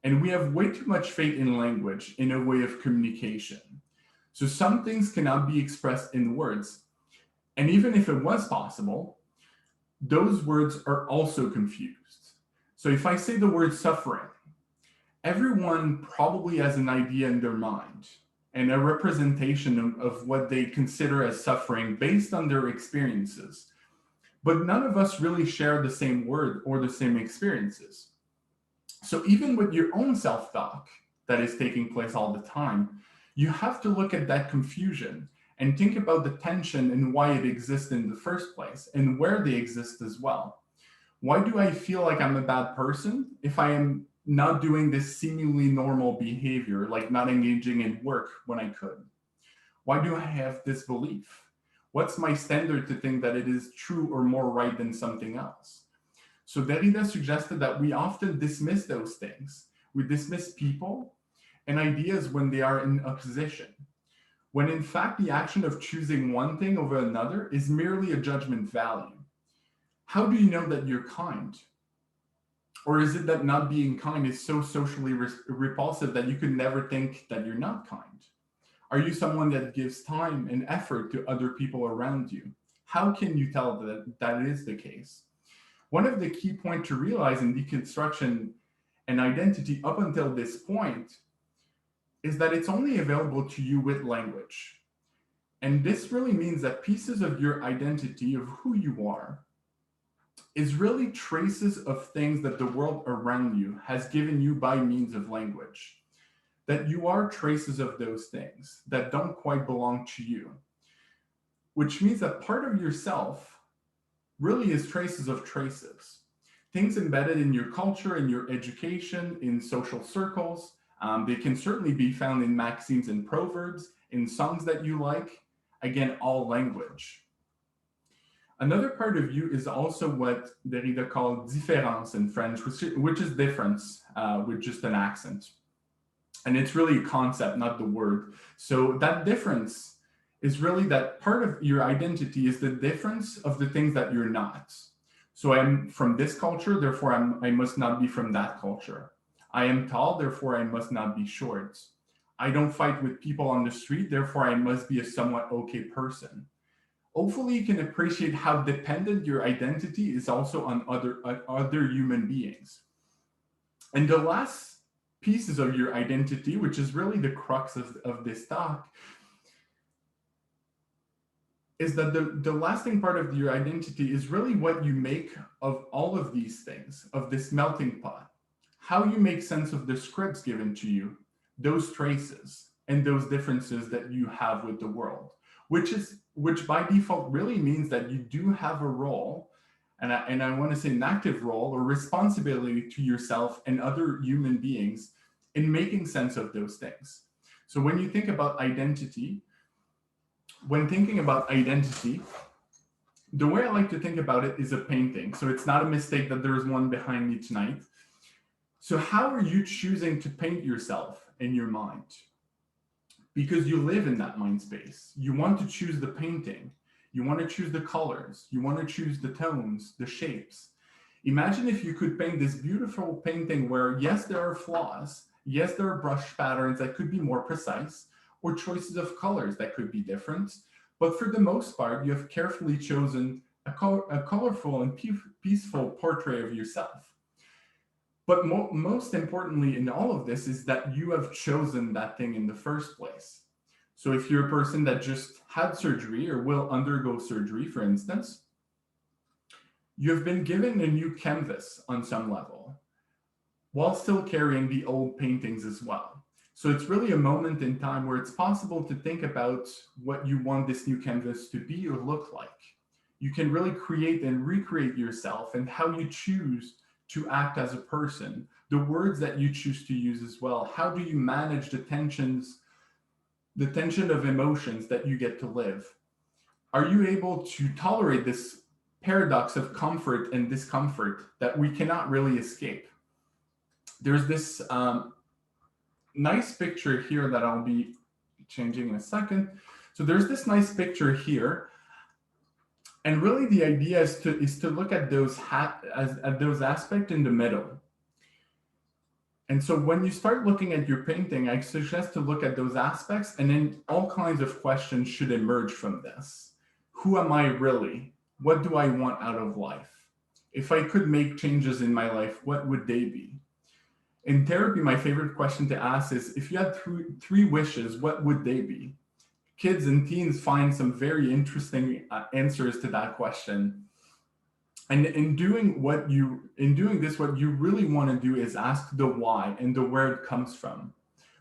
and we have way too much faith in language in a way of communication. So some things cannot be expressed in words. And even if it was possible, those words are also confused. So if I say the word suffering, everyone probably has an idea in their mind and a representation of what they consider as suffering based on their experiences. But none of us really share the same word or the same experiences. So even with your own self-talk that is taking place all the time, you have to look at that confusion and think about the tension and why it exists in the first place and where they exist as well. Why do I feel like I'm a bad person if I am not doing this seemingly normal behavior, like not engaging in work when I could? Why do I have this belief? What's my standard to think that it is true or more right than something else? So Derrida suggested that we often dismiss those things. We dismiss people and ideas when they are in opposition, when in fact the action of choosing one thing over another is merely a judgment value. How do you know that you're kind? Or is it that not being kind is so socially repulsive that you could never think that you're not kind? Are you someone that gives time and effort to other people around you? How can you tell that that is the case? One of the key points to realize in deconstruction and identity up until this point is that it's only available to you with language. And this really means that pieces of your identity, of who you are, is really traces of things that the world around you has given you by means of language. That you are traces of those things that don't quite belong to you, which means that part of yourself really is traces of traces. Things embedded in your culture, in your education, in social circles. They can certainly be found in maxims and proverbs, in songs that you like, again, all language. Another part of you is also what Derrida called différence in French, which is difference with just an accent. And it's really a concept, not the word. So that difference is really that part of your identity is the difference of the things that you're not. So I'm from this culture, therefore I must not be from that culture. I am tall, therefore I must not be short. I don't fight with people on the street, therefore I must be a somewhat okay person. Hopefully you can appreciate how dependent your identity is also on other human beings. And the last pieces of your identity, which is really the crux of this talk, is that the lasting part of your identity is really what you make of all of these things, of this melting pot. How you make sense of the scripts given to you, those traces, and those differences that you have with the world, which by default really means that you do have a role, and I want to say an active role or responsibility to yourself and other human beings in making sense of those things. So when you think about identity, when thinking about identity, The way I like to think about it is a painting. So it's not a mistake that there is one behind me tonight. So how are you choosing to paint yourself in your mind? Because you live in that mind space. You want to choose the painting. You want to choose the colors. You want to choose the tones, the shapes. Imagine if you could paint this beautiful painting where, yes, there are flaws. Yes, there are brush patterns that could be more precise, or choices of colors that could be different. But for the most part, you have carefully chosen a colorful and peaceful portrait of yourself. But most importantly in all of this is that you have chosen that thing in the first place. So if you're a person that just had surgery or will undergo surgery, for instance, you have been given a new canvas on some level, while still carrying the old paintings as well. So it's really a moment in time where it's possible to think about what you want this new canvas to be or look like. You can really create and recreate yourself and how you choose to act as a person, the words that you choose to use as well. How do you manage the tension of emotions that you get to live? Are you able to tolerate this paradox of comfort and discomfort that we cannot really escape? There's this nice picture here that I'll be changing in a second. So there's this nice picture here. And really the idea is to look at those aspects in the middle. And so when you start looking at your painting, I suggest to look at those aspects, and then all kinds of questions should emerge from this. Who am I really? What do I want out of life? If I could make changes in my life, what would they be? In therapy, my favorite question to ask is, if you had three wishes, what would they be? Kids and teens find some very interesting answers to that question. And in doing this, what you really want to do is ask the why and the where it comes from.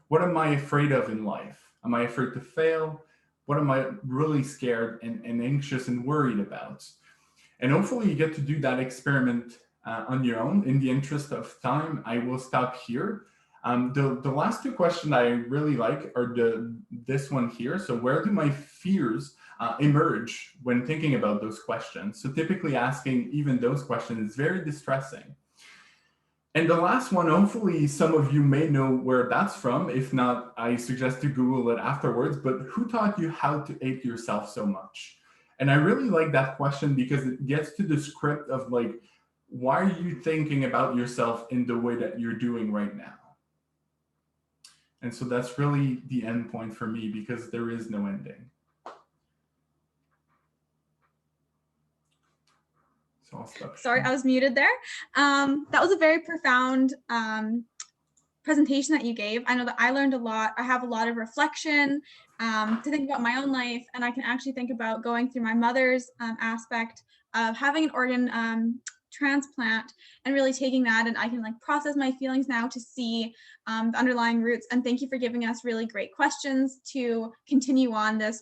What am I afraid of in life? Am I afraid to fail? What am I really scared and anxious and worried about? And hopefully you get to do that experiment on your own. In the interest of time, I will stop here. The last two questions I really like are this one here. So where do my fears emerge when thinking about those questions? So typically asking even those questions is very distressing. And the last one, hopefully some of you may know where that's from. If not, I suggest to Google it afterwards. But who taught you how to hate yourself so much? And I really like that question because it gets to the script of like, why are you thinking about yourself in the way that you're doing right now? And so that's really the end point for me because there is no ending. So I'll stop. Sorry, I was muted there. That was a very profound presentation that you gave. I know that I learned a lot. I have a lot of reflection to think about my own life, and I can actually think about going through my mother's aspect of having an organ transplant and really taking that, and I can like process my feelings now to see the underlying roots. And thank you for giving us really great questions to continue on this,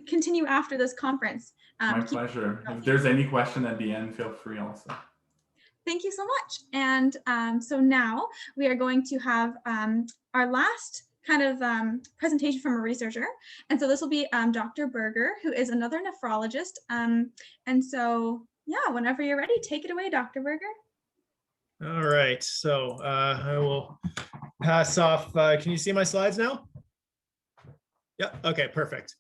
continue after this conference. My pleasure. If there's any question at the end, feel free also. Thank you so much. And so now we are going to have our last kind of presentation from a researcher. And so this will be Dr. Berger, who is another nephrologist. And so, yeah, whenever you're ready, take it away, Dr. Berger. All right, so I will pass off. Can you see my slides now? Yeah, okay, perfect.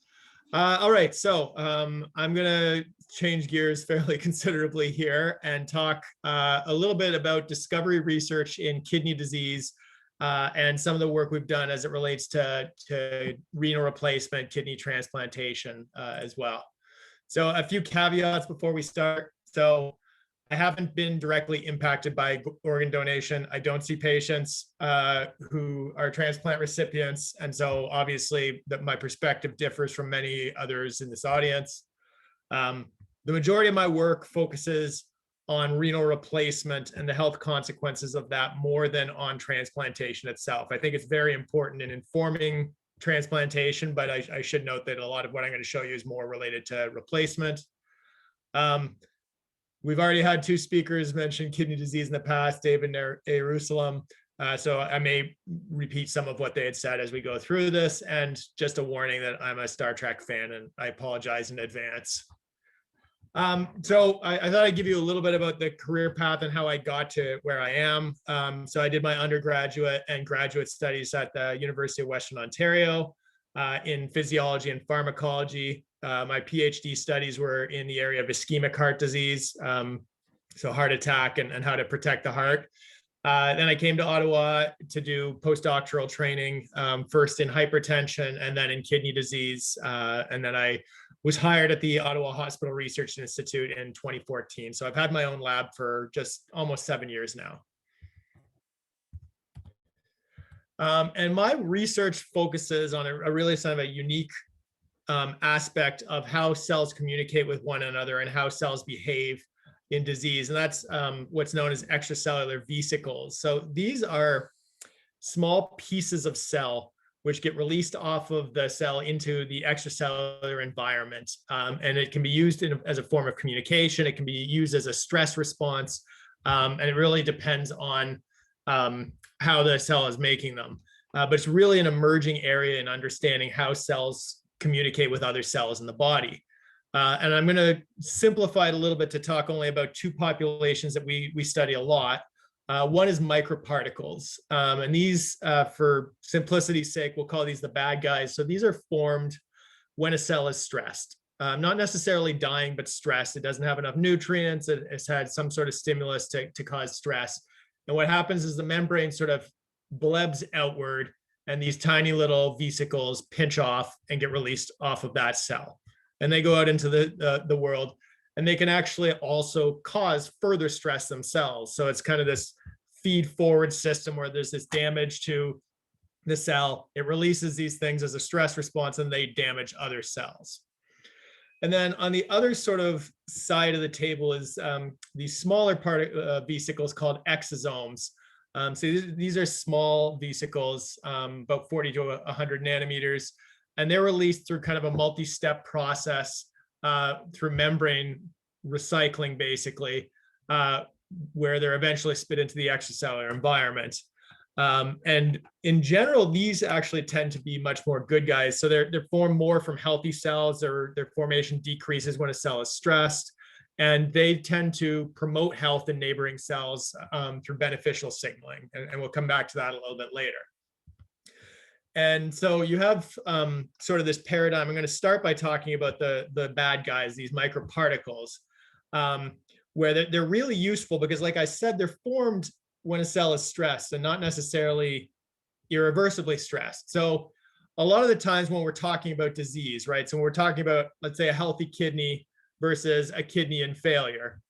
All right, so I'm gonna change gears fairly considerably here and talk a little bit about discovery research in kidney disease and some of the work we've done as it relates to renal replacement, kidney transplantation as well. So a few caveats before we start. So I haven't been directly impacted by organ donation. I don't see patients who are transplant recipients. And so obviously my perspective differs from many others in this audience. The majority of my work focuses on renal replacement and the health consequences of that more than on transplantation itself. I think it's very important in informing transplantation, but I should note that a lot of what I'm going to show you is more related to replacement. We've already had two speakers mention kidney disease in the past, David and Jerusalem. So I may repeat some of what they had said as we go through this. And just a warning that I'm a Star Trek fan and I apologize in advance. So I thought I'd give you a little bit about the career path and how I got to where I am. So I did my undergraduate and graduate studies at the University of Western Ontario in physiology and pharmacology. My PhD studies were in the area of ischemic heart disease, so heart attack and how to protect the heart. Then I came to Ottawa to do postdoctoral training, first in hypertension and then in kidney disease. And then I was hired at the Ottawa Hospital Research Institute in 2014. So I've had my own lab for just almost 7 years now. And my research focuses on a really sort of a unique aspect of how cells communicate with one another and how cells behave in disease, and that's what's known as extracellular vesicles. So these are small pieces of cell which get released off of the cell into the extracellular environment, and it can be used as a form of communication. It can be used as a stress response, and it really depends on how the cell is making them. But it's really an emerging area in understanding how cells communicate with other cells in the body. And I'm going to simplify it a little bit to talk only about two populations that we study a lot. One is microparticles. And these, for simplicity's sake, we'll call these the bad guys. So these are formed when a cell is stressed. Not necessarily dying, but stressed. It doesn't have enough nutrients. It's had some sort of stimulus to cause stress. And what happens is the membrane sort of blebs outward, and these tiny little vesicles pinch off and get released off of that cell. And they go out into the world, and they can actually also cause further stress themselves. So it's kind of this feed forward system where there's this damage to the cell. It releases these things as a stress response, and they damage other cells. And then on the other sort of side of the table is these smaller vesicles called exosomes. So these are small vesicles, about 40 to 100 nanometers. And they're released through kind of a multi-step process through membrane recycling, basically, where they're eventually spit into the extracellular environment. And in general, these actually tend to be much more good guys. So they're formed more from healthy cells. Their formation decreases when a cell is stressed. And they tend to promote health in neighboring cells through beneficial signaling. And we'll come back to that a little bit later. And so you have sort of this paradigm. I'm going to start by talking about the bad guys, these microparticles, where they're really useful because, like I said, they're formed when a cell is stressed and not necessarily irreversibly stressed. So a lot of the times when we're talking about disease, right? So when we're talking about, let's say, a healthy kidney versus a kidney in failure,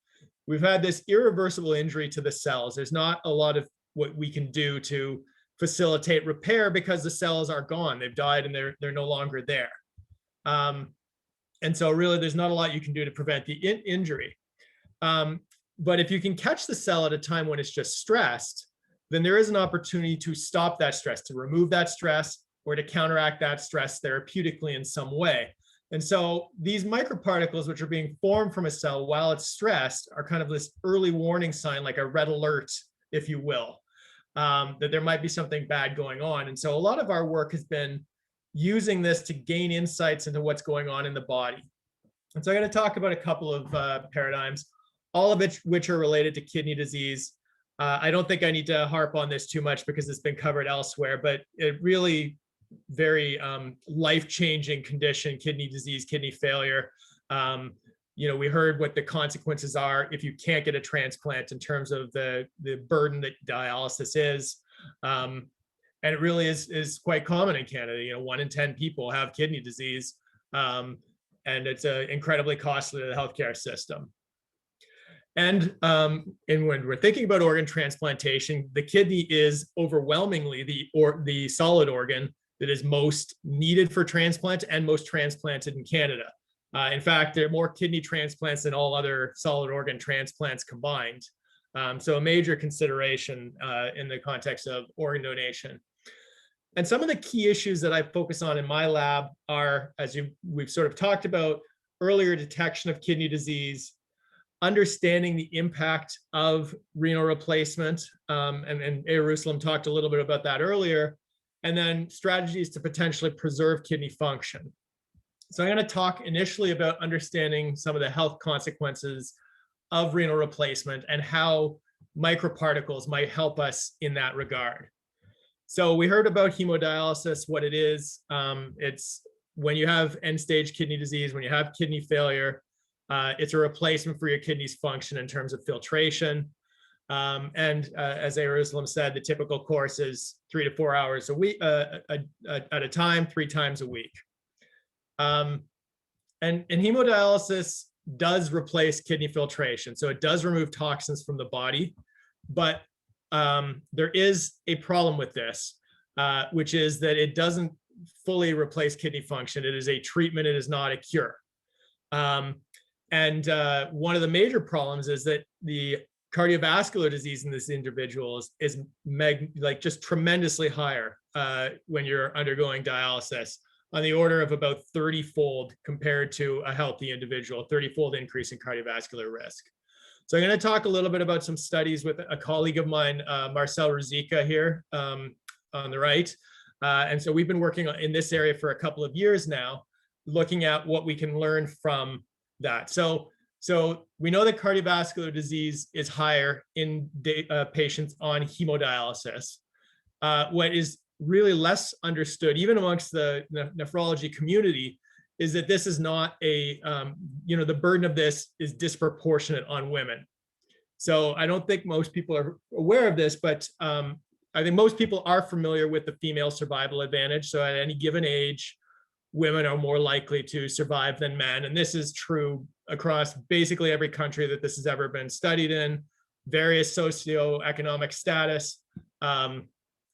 we've had this irreversible injury to the cells. There's not a lot of what we can do to facilitate repair because the cells are gone. They've died and they're no longer there. And so really there's not a lot you can do to prevent the injury. But if you can catch the cell at a time when it's just stressed, then there is an opportunity to stop that stress, to remove that stress, or to counteract that stress therapeutically in some way. And so these microparticles, which are being formed from a cell while it's stressed, are kind of this early warning sign, like a red alert, if you will, that there might be something bad going on. And so a lot of our work has been using this to gain insights into what's going on in the body. And so I'm going to talk about a couple of paradigms, all of which are related to kidney disease. I don't think I need to harp on this too much because it's been covered elsewhere, but it really very life-changing condition, kidney disease, kidney failure. We heard what the consequences are if you can't get a transplant in terms of the burden that dialysis is. And it really is quite common in Canada. 1 in 10 people have kidney disease, and it's incredibly costly to the healthcare system. And when we're thinking about organ transplantation, the kidney is overwhelmingly the solid organ that is most needed for transplant and most transplanted in Canada. In fact, there are more kidney transplants than all other solid organ transplants combined. So a major consideration in the context of organ donation. And some of the key issues that I focus on in my lab are, as we've sort of talked about, earlier detection of kidney disease, understanding the impact of renal replacement, and Jerusalem talked a little bit about that earlier, and then strategies to potentially preserve kidney function. So I'm going to talk initially about understanding some of the health consequences of renal replacement and how microparticles might help us in that regard. So we heard about hemodialysis, what it is. It's when you have end-stage kidney disease, when you have kidney failure, it's a replacement for your kidney's function in terms of filtration. As Jerusalem said, the typical course is 3 to 4 hours a week at a time, 3 times a week. And hemodialysis does replace kidney filtration. So it does remove toxins from the body, but there is a problem with this, which is that it doesn't fully replace kidney function. It is a treatment, it is not a cure. One of the major problems is that the cardiovascular disease in this individual is just tremendously higher when you're undergoing dialysis, on the order of about 30-fold compared to a healthy individual, 30-fold increase in cardiovascular risk. So I'm going to talk a little bit about some studies with a colleague of mine, Marcel Ruzicka here on the right. And so we've been working in this area for a couple of years now, looking at what we can learn from that. So we know that cardiovascular disease is higher in patients on hemodialysis. What is really less understood, even amongst the nephrology community, is that this is not a, the burden of this is disproportionate on women. So I don't think most people are aware of this, but I think most people are familiar with the female survival advantage. So at any given age, women are more likely to survive than men. And this is true across basically every country that this has ever been studied in, various socioeconomic status,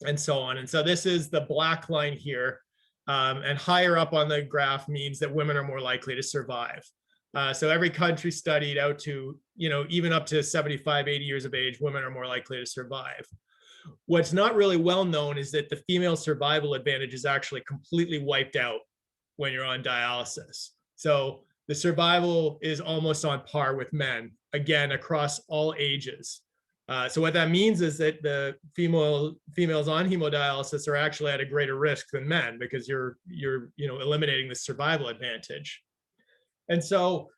and so on. And so this is the black line here. And higher up on the graph means that women are more likely to survive. So every country studied out to, even up to 75, 80 years of age, women are more likely to survive. What's not really well known is that the female survival advantage is actually completely wiped out when you're on dialysis. So the survival is almost on par with men, again, across all ages. So what that means is that the females on hemodialysis are actually at a greater risk than men, because you're eliminating the survival advantage. And so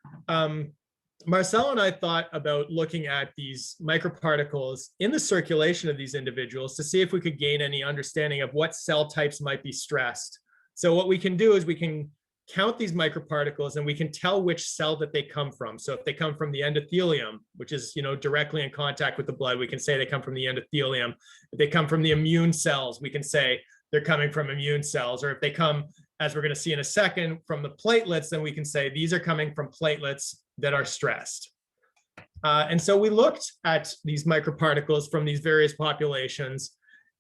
Marcel and I thought about looking at these microparticles in the circulation of these individuals to see if we could gain any understanding of what cell types might be stressed. So what we can do is we can count these microparticles and we can tell which cell that they come from. So if they come from the endothelium, which is directly in contact with the blood, we can say they come from the endothelium. If they come from the immune cells, we can say they're coming from immune cells. Or if they come, as we're going to see in a second, from the platelets, then we can say these are coming from platelets that are stressed. And so we looked at these microparticles from these various populations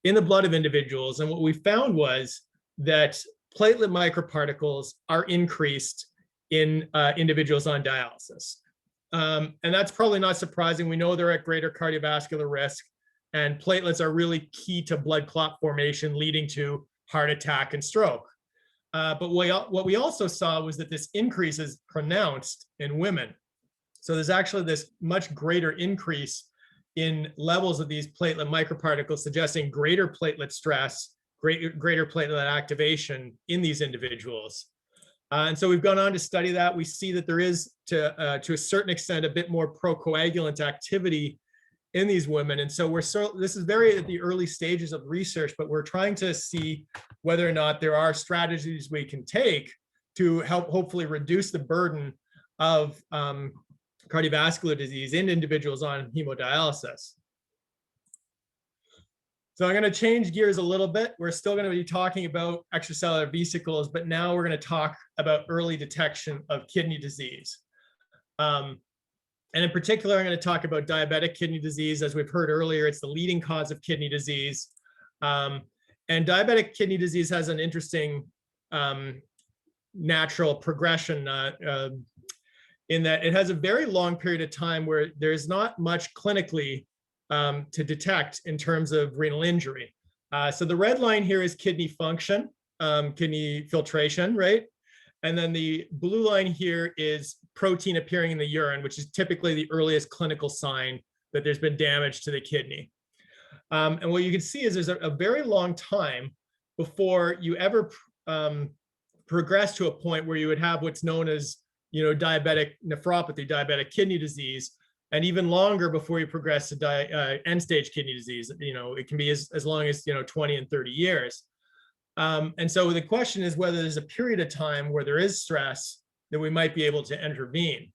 in the blood of individuals. And what we found was that platelet microparticles are increased in individuals on dialysis. And that's probably not surprising. We know they're at greater cardiovascular risk, and platelets are really key to blood clot formation, leading to heart attack and stroke. But what we also saw was that this increase is pronounced in women. So there's actually this much greater increase in levels of these platelet microparticles, suggesting greater platelet stress, greater platelet activation in these individuals. And so we've gone on to study that. We see that there is, to a certain extent, a bit more procoagulant activity in these women. And so this is very at the early stages of research, but we're trying to see whether or not there are strategies we can take to help hopefully reduce the burden of cardiovascular disease in individuals on hemodialysis. So I'm going to change gears a little bit. We're still going to be talking about extracellular vesicles, but now we're going to talk about early detection of kidney disease. And in particular, I'm going to talk about diabetic kidney disease. As we've heard earlier, it's the leading cause of kidney disease. And diabetic kidney disease has an interesting natural progression in that it has a very long period of time where there's not much clinically to detect in terms of renal injury. So the red line here is kidney function, kidney filtration, right? And then the blue line here is protein appearing in the urine, which is typically the earliest clinical sign that there's been damage to the kidney. And what you can see is there's a very long time before you ever progress to a point where you would have what's known as, diabetic nephropathy, diabetic kidney disease, and even longer before you progress to end-stage kidney disease. It can be as long as 20 and 30 years. And so the question is whether there's a period of time where there is stress that we might be able to intervene.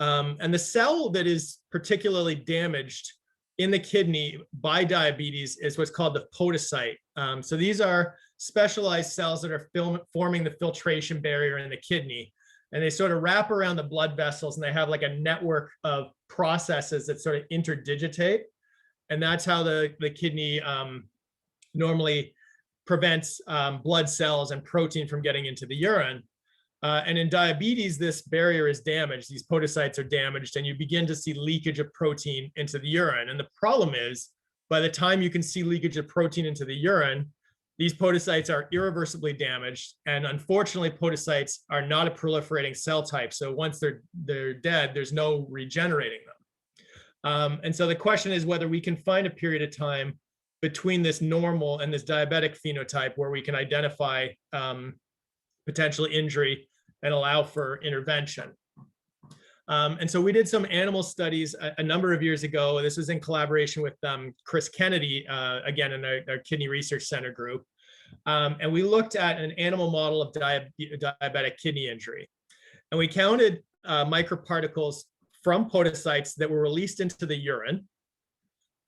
And the cell that is particularly damaged in the kidney by diabetes is what's called the podocyte. So these are specialized cells that are forming the filtration barrier in the kidney. And they sort of wrap around the blood vessels, and they have like a network of processes that sort of interdigitate. And that's how the kidney normally prevents blood cells and protein from getting into the urine. And in diabetes, this barrier is damaged. These podocytes are damaged, and you begin to see leakage of protein into the urine. And the problem is, by the time you can see leakage of protein into the urine, these podocytes are irreversibly damaged. And unfortunately, podocytes are not a proliferating cell type. So once they're dead, there's no regenerating them. And so the question is whether we can find a period of time between this normal and this diabetic phenotype where we can identify potential injury and allow for intervention. And so we did some animal studies a number of years ago. This was in collaboration with Chris Kennedy, again, in our Kidney Research Center group. And we looked at an animal model of diabetic kidney injury. And we counted microparticles from podocytes that were released into the urine.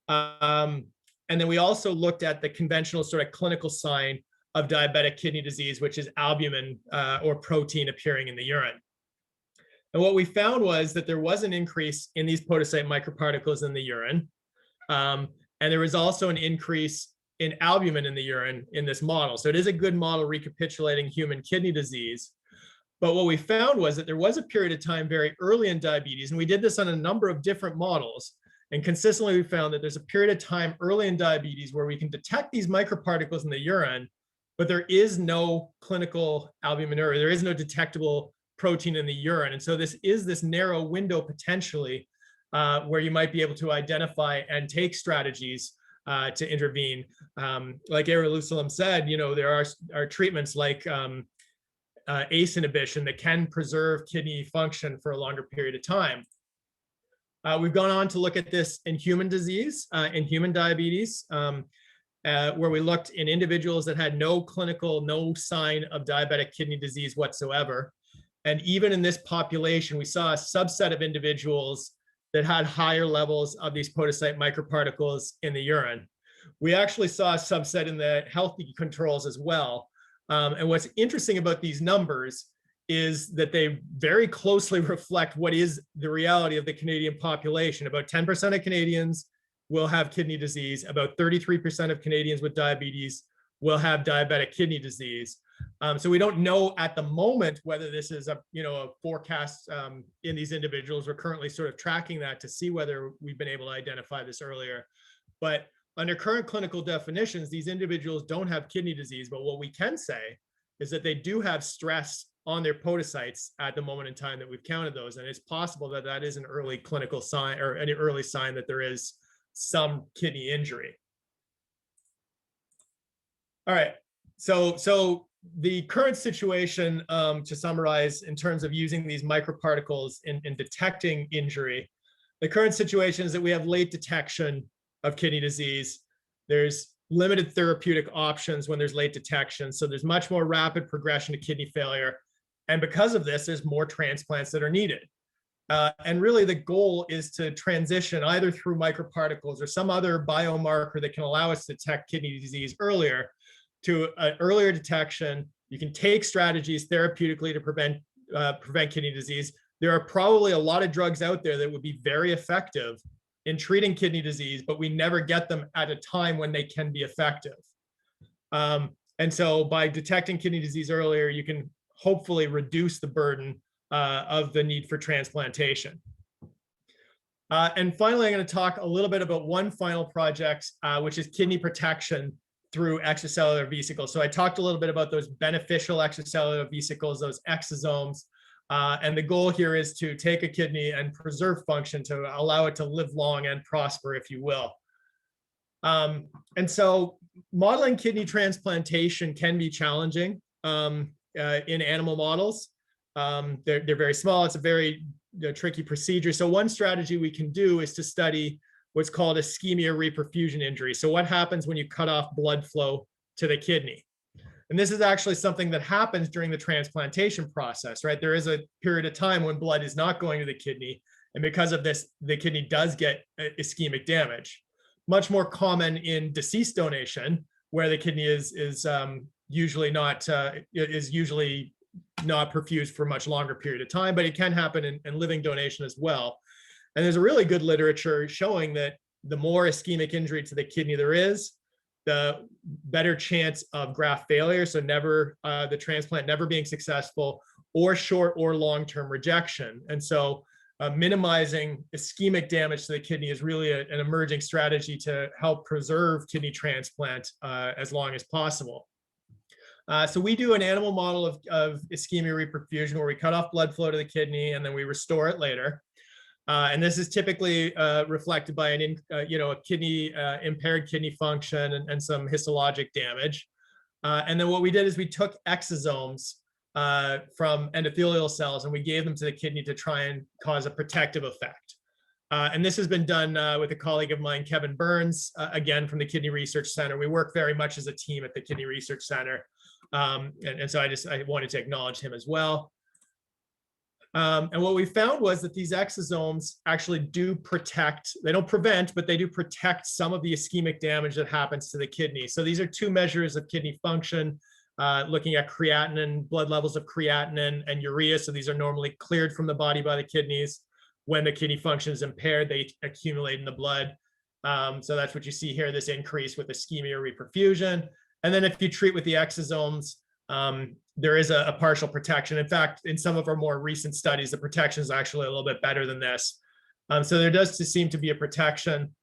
And then we also looked at the conventional sort of clinical sign of diabetic kidney disease, which is albumin or protein appearing in the urine. And what we found was that there was an increase in these podocyte microparticles in the urine. And there was also an increase in albumin in the urine in this model. So it is a good model recapitulating human kidney disease. But what we found was that there was a period of time very early in diabetes, and we did this on a number of different models. And consistently, we found that there's a period of time early in diabetes where we can detect these microparticles in the urine, but there is no clinical albuminuria. There is no detectable protein in the urine. And so this is this narrow window potentially where you might be able to identify and take strategies to intervene. Like Arusalam said, there are treatments like ACE inhibition that can preserve kidney function for a longer period of time. We've gone on to look at this in human disease, in human diabetes, where we looked in individuals that had no sign of diabetic kidney disease whatsoever. And even in this population, we saw a subset of individuals that had higher levels of these podocyte microparticles in the urine. We actually saw a subset in the healthy controls as well. And what's interesting about these numbers is that they very closely reflect what is the reality of the Canadian population. About 10% of Canadians will have kidney disease. About 33% of Canadians with diabetes will have diabetic kidney disease. So we don't know at the moment whether this is a forecast in these individuals. We're currently sort of tracking that to see whether we've been able to identify this earlier. But under current clinical definitions, these individuals don't have kidney disease. But what we can say is that they do have stress on their podocytes at the moment in time that we've counted those. And it's possible that that is an early clinical sign or any early sign that there is some kidney injury. All right, so the current situation, to summarize, in terms of using these microparticles in detecting injury, the current situation is that we have late detection of kidney disease. There's limited therapeutic options when there's late detection. So there's much more rapid progression to kidney failure. And because of this, there's more transplants that are needed. And really the goal is to transition either through microparticles or some other biomarker that can allow us to detect kidney disease earlier to an earlier detection. You can take strategies therapeutically to prevent kidney disease. There are probably a lot of drugs out there that would be very effective in treating kidney disease, but we never get them at a time when they can be effective. And so by detecting kidney disease earlier, you can hopefully reduce the burden of the need for transplantation. And finally, I'm going to talk a little bit about one final project, which is kidney protection through extracellular vesicles. So I talked a little bit about those beneficial extracellular vesicles, those exosomes. And the goal here is to take a kidney and preserve function to allow it to live long and prosper, if you will. And so modeling kidney transplantation can be challenging. in animal models. They're very small. It's a very tricky procedure. So one strategy we can do is to study what's called ischemia reperfusion injury. So what happens when you cut off blood flow to the kidney? And this is actually something that happens during the transplantation process, right? There is a period of time when blood is not going to the kidney. And because of this, the kidney does get ischemic damage. Much more common in deceased donation, where the kidney is usually not perfused for a much longer period of time, but it can happen in living donation as well. And there's a really good literature showing that the more ischemic injury to the kidney there is, the better chance of graft failure. So never the transplant never being successful, or short or long-term rejection. And so minimizing ischemic damage to the kidney is really an emerging strategy to help preserve kidney transplant as long as possible. So we do an animal model of ischemia reperfusion where we cut off blood flow to the kidney and then we restore it later. And this is typically reflected by a kidney impaired kidney function and some histologic damage. And then what we did is we took exosomes from endothelial cells and we gave them to the kidney to try and cause a protective effect. And this has been done with a colleague of mine, Kevin Burns, again from the Kidney Research Center. We work very much as a team at the Kidney Research Center. And so I wanted to acknowledge him as well. And what we found was that these exosomes actually do protect, they don't prevent, but they do protect some of the ischemic damage that happens to the kidney. So these are two measures of kidney function, looking at creatinine, blood levels of creatinine and urea. So these are normally cleared from the body by the kidneys. When the kidney function is impaired, they accumulate in the blood. So that's what you see here, this increase with ischemia reperfusion. And then if you treat with the exosomes, there is a partial protection. In fact, in some of our more recent studies, the protection is actually a little bit better than this. So there does seem to be a protection.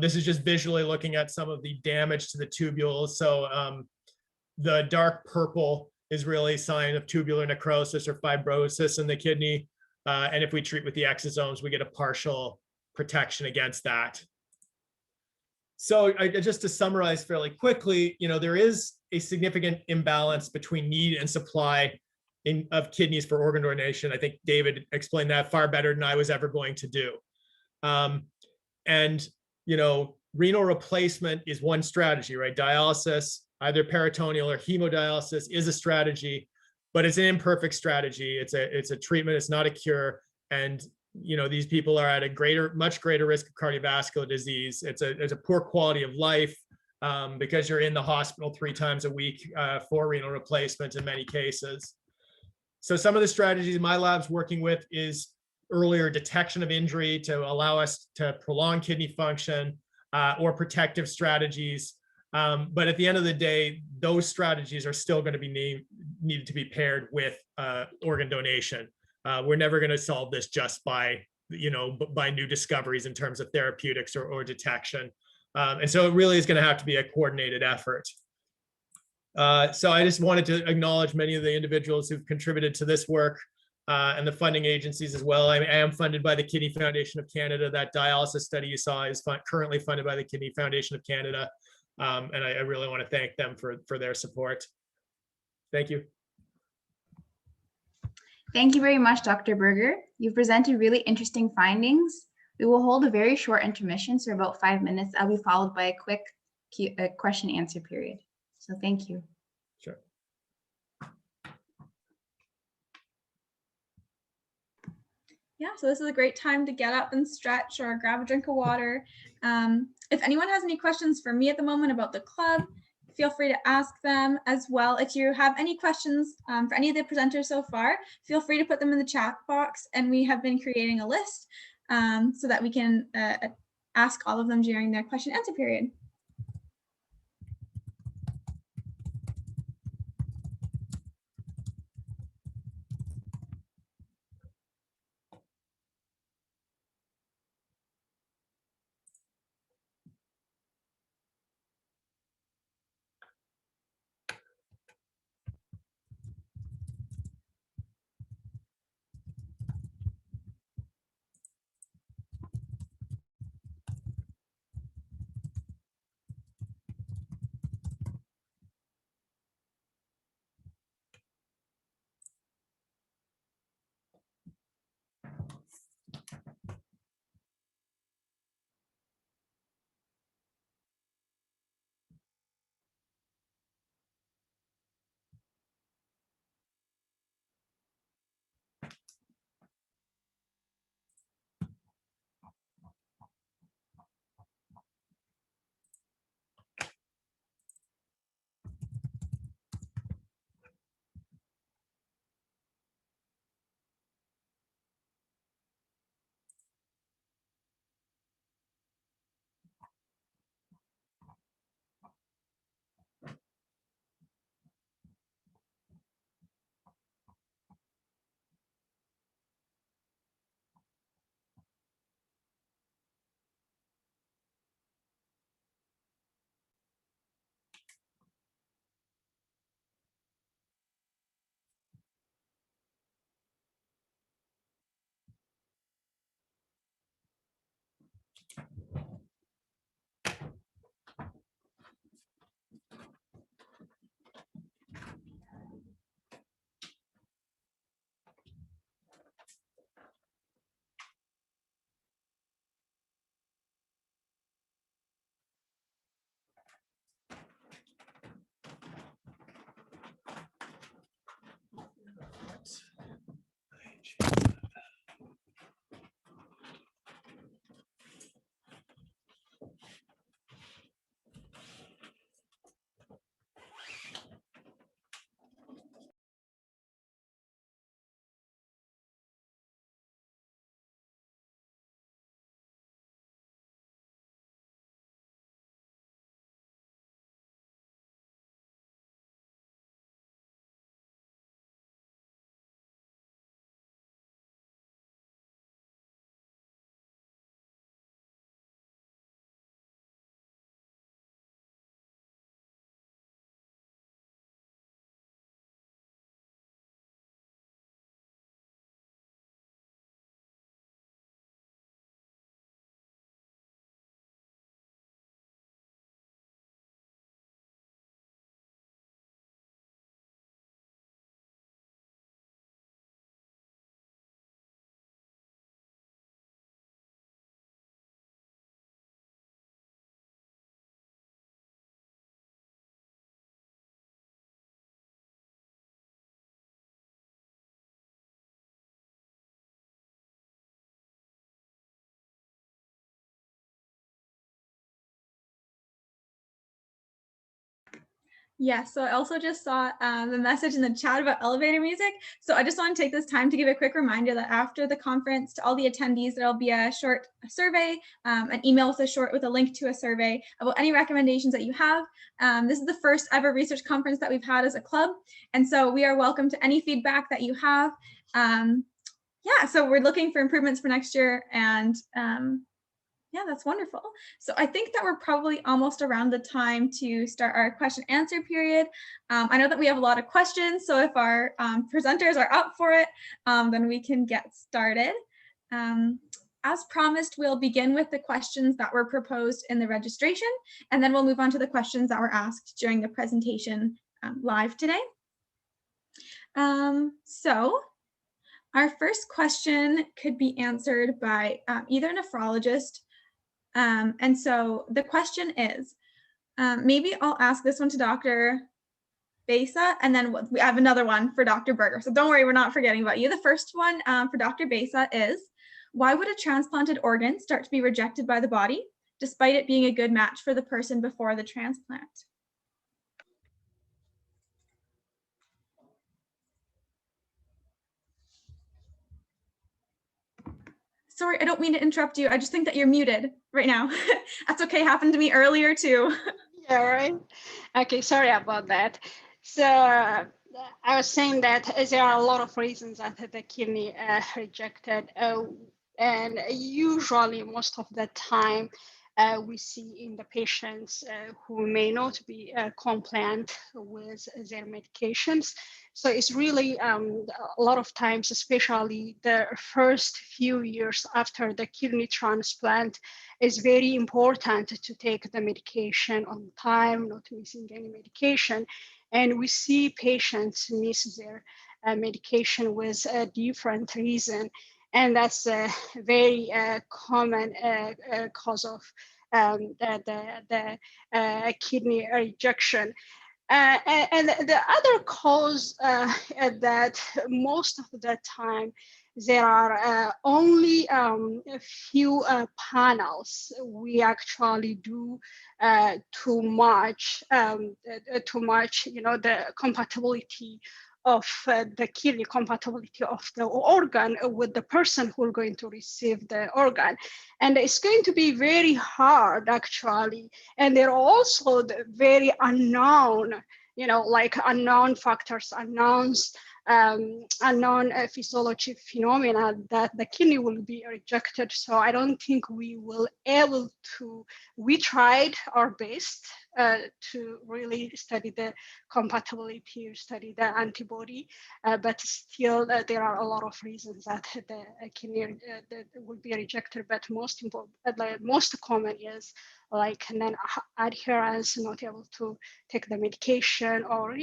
This is just visually looking at some of the damage to the tubules. So the dark purple is really a sign of tubular necrosis or fibrosis in the kidney. And if we treat with the exosomes, we get a partial protection against that. So just to summarize fairly quickly, there is a significant imbalance between need and supply of kidneys for organ donation. I think David explained that far better than I was ever going to do. And renal replacement is one strategy, right? Dialysis, either peritoneal or hemodialysis, is a strategy, but it's an imperfect strategy. It's a treatment. It's not a cure. And these people are at a much greater risk of cardiovascular disease. It's a poor quality of life because you're in the hospital 3 times a week for renal replacement in many cases. So some of the strategies my lab's working with is earlier detection of injury to allow us to prolong kidney function, or protective strategies. But at the end of the day, those strategies are still going to be needed to be paired with organ donation. We're never going to solve this just by new discoveries in terms of therapeutics or detection. And so it really is going to have to be a coordinated effort. So I just wanted to acknowledge many of the individuals who've contributed to this work and the funding agencies as well. I am funded by the Kidney Foundation of Canada. That dialysis study you saw is currently funded by the Kidney Foundation of Canada. And I really want to thank them for their support. Thank you. Thank you very much, Dr. Berger. You've presented really interesting findings. We will hold a very short intermission, so about 5 minutes. That'll be followed by a quick question and answer period. So thank you. Sure. Yeah, so this is a great time to get up and stretch or grab a drink of water. If anyone has any questions for me at the moment about the club, feel free to ask them as well. If you have any questions for any of the presenters so far, feel free to put them in the chat box, and we have been creating a list so that we can ask all of them during their question and answer period. Yeah, so I also just saw the message in the chat about elevator music. So I just want to take this time to give a quick reminder that after the conference, to all the attendees, there'll be a short survey, an email with a link to a survey about any recommendations that you have. This is the first ever research conference that we've had as a club. And so we are welcome to any feedback that you have. Yeah, so we're looking for improvements for next year, and yeah, that's wonderful. So I think that we're probably almost around the time to start our question answer period. I know that we have a lot of questions, so if our presenters are up for it, then we can get started. As promised, we'll begin with the questions that were proposed in the registration, and then we'll move on to the questions that were asked during the presentation live today. So our first question could be answered by either a nephrologist. And so the question is, maybe I'll ask this one to Dr. Besa, and then we have another one for Dr. Berger. So don't worry, we're not forgetting about you. The first one for Dr. Besa is, why would a transplanted organ start to be rejected by the body, despite it being a good match for the person before the transplant? Sorry, I don't mean to interrupt you. I just think that you're muted right now. That's okay, happened to me earlier too. Yeah, right. Okay, sorry about that. So I was saying that there are a lot of reasons that the kidney rejected, and usually most of the time we see in the patients who may not be compliant with their medications. So it's really a lot of times, especially the first few years after the kidney transplant, is very important to take the medication on time, not missing any medication. And we see patients miss their medication with a different reason. And that's a very common cause of the kidney rejection. And the other cause that most of the time there are only a few panels. We actually do too much, the compatibility of the kidney, compatibility of the organ with the person who are going to receive the organ. And it's going to be very hard actually. And they're also the very unknown, like unknown factors, unknown physiology phenomena that the kidney will be rejected. So I don't think we will able to, we tried our best to really study the compatibility, study the antibody, but still there are a lot of reasons that the kidney that will be rejected. But most important, the most common is like non-adherence, not able to take the medication, or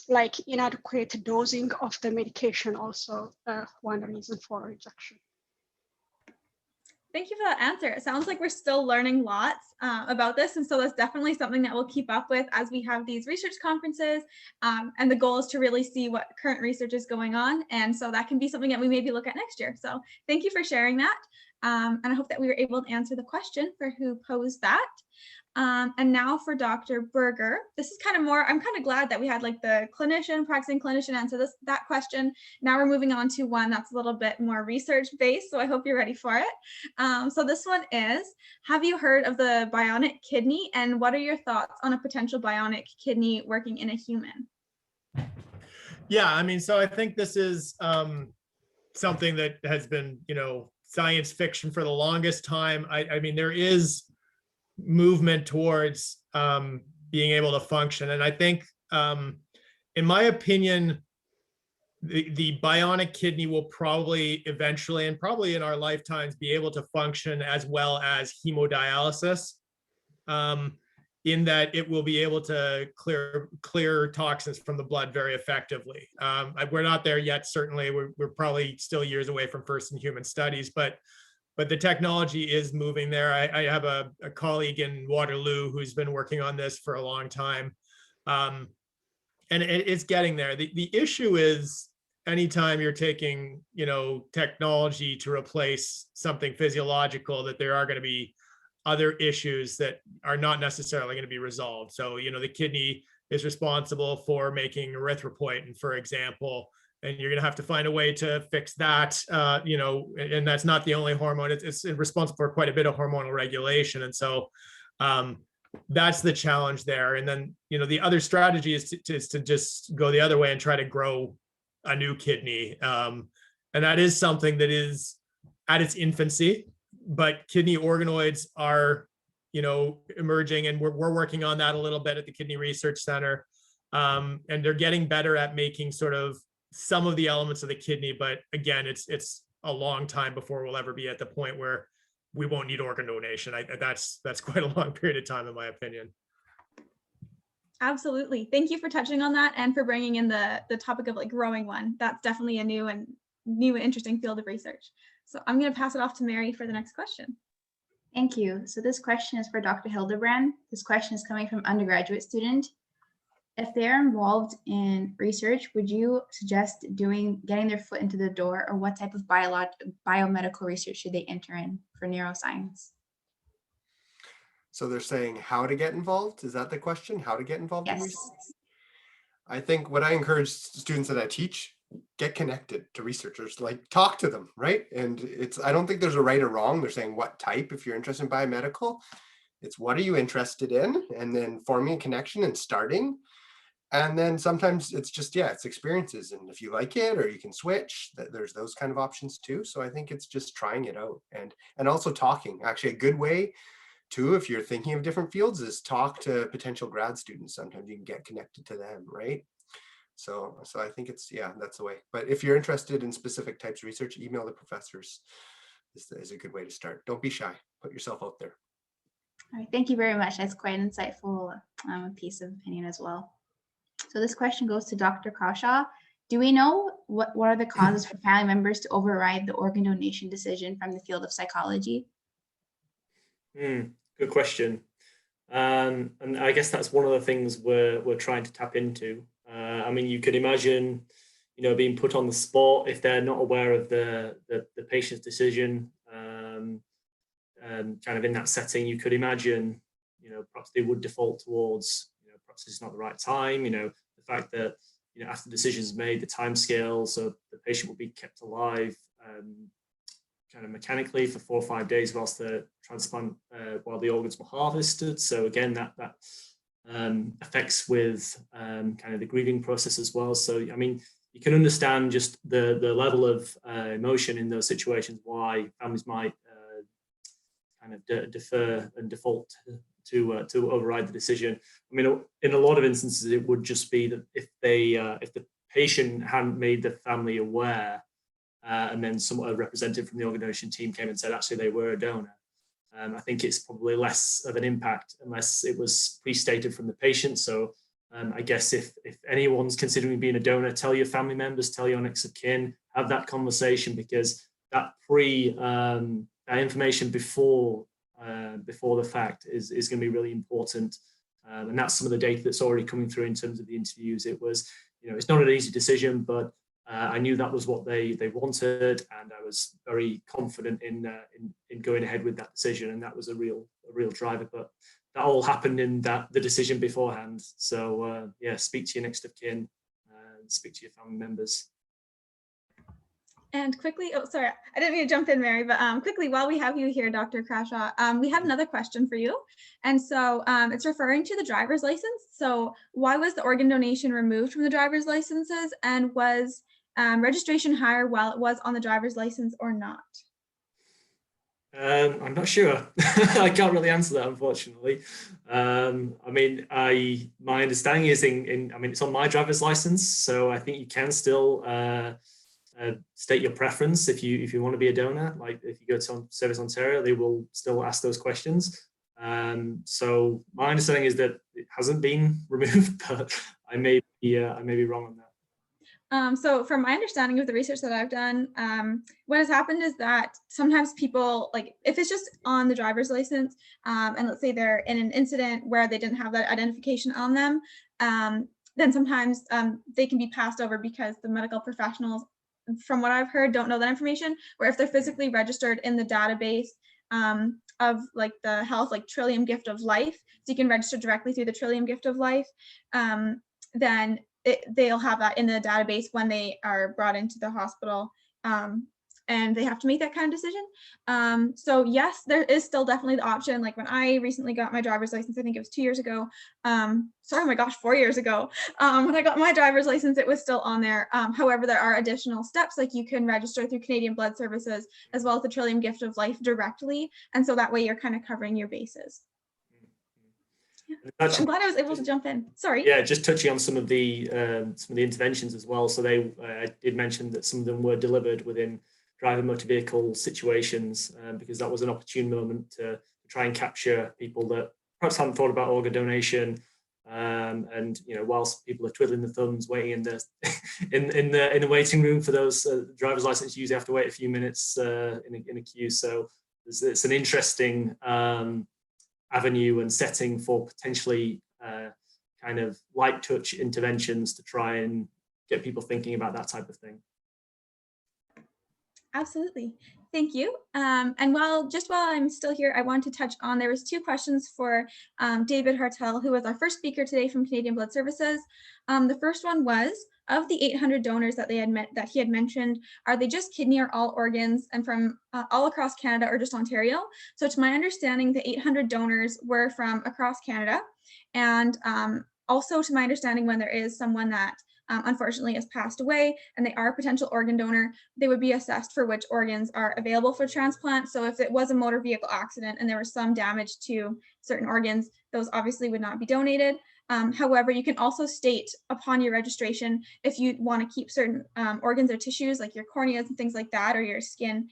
like inadequate dosing of the medication, also one reason for rejection. Thank you for that answer. It sounds like we're still learning lots about this. And so that's definitely something that we'll keep up with as we have these research conferences. And the goal is to really see what current research is going on. And so that can be something that we maybe look at next year. So thank you for sharing that. And I hope that we were able to answer the question for who posed that. And now for Dr. Berger, this is kind of more, I'm kind of glad that we had like the practicing clinician answer that question. Now we're moving on to one that's a little bit more research based. So I hope you're ready for it. So this one is, have you heard of the bionic kidney, and what are your thoughts on a potential bionic kidney working in a human? Yeah, I mean, so I think this is something that has been, science fiction for the longest time. I mean, there is movement towards being able to function. And I think, in my opinion, the bionic kidney will probably eventually, and probably in our lifetimes, be able to function as well as hemodialysis, in that it will be able to clear toxins from the blood very effectively. We're not there yet, certainly. We're probably still years away from first in human studies, but the technology is moving there. I have a colleague in Waterloo who's been working on this for a long time. And it's getting there. The issue is, anytime you're taking, technology to replace something physiological, that there are going to be other issues that are not necessarily going to be resolved. So, the kidney is responsible for making erythropoietin, for example, and you're going to have to find a way to fix that, and that's not the only hormone. It's responsible for quite a bit of hormonal regulation. And so that's the challenge there. And then, the other strategy is to just go the other way and try to grow a new kidney. And that is something that is at its infancy, but kidney organoids are, emerging, and we're working on that a little bit at the Kidney Research Center. And they're getting better at making sort of some of the elements of the kidney, but again, it's a long time before we'll ever be at the point where we won't need organ donation. That's quite a long period of time, in my opinion. Absolutely. Thank you for touching on that and for bringing in the topic of growing one. That's definitely a new and interesting field of research. So I'm going to pass it off to Mary for the next question. Thank you. So this question is for Dr. Hildebrand. This question is coming from undergraduate student. If they're involved in research, would you suggest getting their foot into the door, or what type of biomedical research should they enter in for neuroscience? So they're saying how to get involved? Is that the question? How to get involved in research? I think what I encourage students that I teach, get connected to researchers, talk to them, right? And I don't think there's a right or wrong. They're saying what type, if you're interested in biomedical, it's what are you interested in, and then forming a connection and starting. And then sometimes it's just, it's experiences. And if you like it, or you can switch, there's those kind of options too. So I think it's just trying it out and also talking. Actually, a good way too, if you're thinking of different fields, is talk to potential grad students. Sometimes you can get connected to them, right? So I think it's, that's the way. But if you're interested in specific types of research, email the professors is a good way to start. Don't be shy. Put yourself out there. All right, thank you very much. That's quite an insightful piece of opinion as well. So this question goes to Dr. Crawshaw. Do we know what are the causes for family members to override the organ donation decision from the field of psychology? Good question. And I guess that's one of the things we're trying to tap into. You could imagine, being put on the spot if they're not aware of the patient's decision, kind of in that setting. You could imagine, perhaps they would default towards, perhaps it's not the right time. The fact that, after the decision is made, the time scale, so the patient will be kept alive, kind of mechanically for 4 or 5 days whilst the transplant, while the organs were harvested. So again, that affects with kind of the grieving process as well. So, you can understand just the level of emotion in those situations, why families might kind of defer and default to override the decision. In a lot of instances, it would just be that if the patient hadn't made the family aware, and then a representative from the organ donation team came and said actually they were a donor, I think it's probably less of an impact unless it was pre-stated from the patient. So I guess if anyone's considering being a donor, tell your family members, tell your next of kin, have that conversation, because that that information before the fact is going to be really important. And that's some of the data that's already coming through in terms of the interviews. It was, it's not an easy decision, but I knew that was what they wanted, and I was very confident in going ahead with that decision, and that was a real driver. But that all happened in the decision beforehand. So speak to your next of kin, speak to your family members. And quickly, sorry, I didn't mean to jump in, Mary, but quickly, while we have you here, Dr. Crawshaw, we have another question for you. And so it's referring to the driver's license. So why was the organ donation removed from the driver's licenses, and was registration higher while it was on the driver's license or not? I'm not sure. I can't really answer that, unfortunately. My understanding is it's on my driver's license, so I think you can still state your preference if you want to be a donor. Like if you go to Service Ontario, they will still ask those questions. So my understanding is that it hasn't been removed, but I may be wrong on that. So from my understanding of the research that I've done, what has happened is that sometimes people, if it's just on the driver's license, and let's say they're in an incident where they didn't have that identification on them, then sometimes they can be passed over because the medical professionals, from what I've heard, don't know that information, where if they're physically registered in the database of like the health, like Trillium Gift of Life, so you can register directly through the Trillium Gift of Life, then they'll have that in the database when they are brought into the hospital, and they have to make that kind of decision. So yes, there is still definitely the option. Like when I recently got my driver's license, I think it was 2 years ago. Sorry, oh my gosh, 4 years ago. When I got my driver's license, it was still on there. However, there are additional steps, like you can register through Canadian Blood Services as well as the Trillium Gift of Life directly. And so that way you're kind of covering your bases. I'm glad I was able to jump in. Sorry. Yeah, just touching on some of the interventions as well. So I did mention that some of them were delivered within driver motor vehicle situations, because that was an opportune moment to try and capture people that perhaps hadn't thought about organ donation. And whilst people are twiddling the thumbs, waiting in the in the waiting room for those driver's license, you usually have to wait a few minutes in a queue. So it's an interesting avenue and setting for potentially kind of light touch interventions to try and get people thinking about that type of thing. Absolutely. Thank you. And while I'm still here, I want to touch on, there was 2 questions for David Hartel, who was our first speaker today from Canadian Blood Services. The first one was, of the 800 donors that he had mentioned, are they just kidney or all organs, and from all across Canada or just Ontario? So to my understanding, the 800 donors were from across Canada. And also to my understanding, when there is someone that unfortunately has passed away and they are a potential organ donor, they would be assessed for which organs are available for transplant. So if it was a motor vehicle accident and there was some damage to certain organs, those obviously would not be donated. However, you can also state upon your registration if you want to keep certain organs or tissues like your corneas and things like that, or your skin.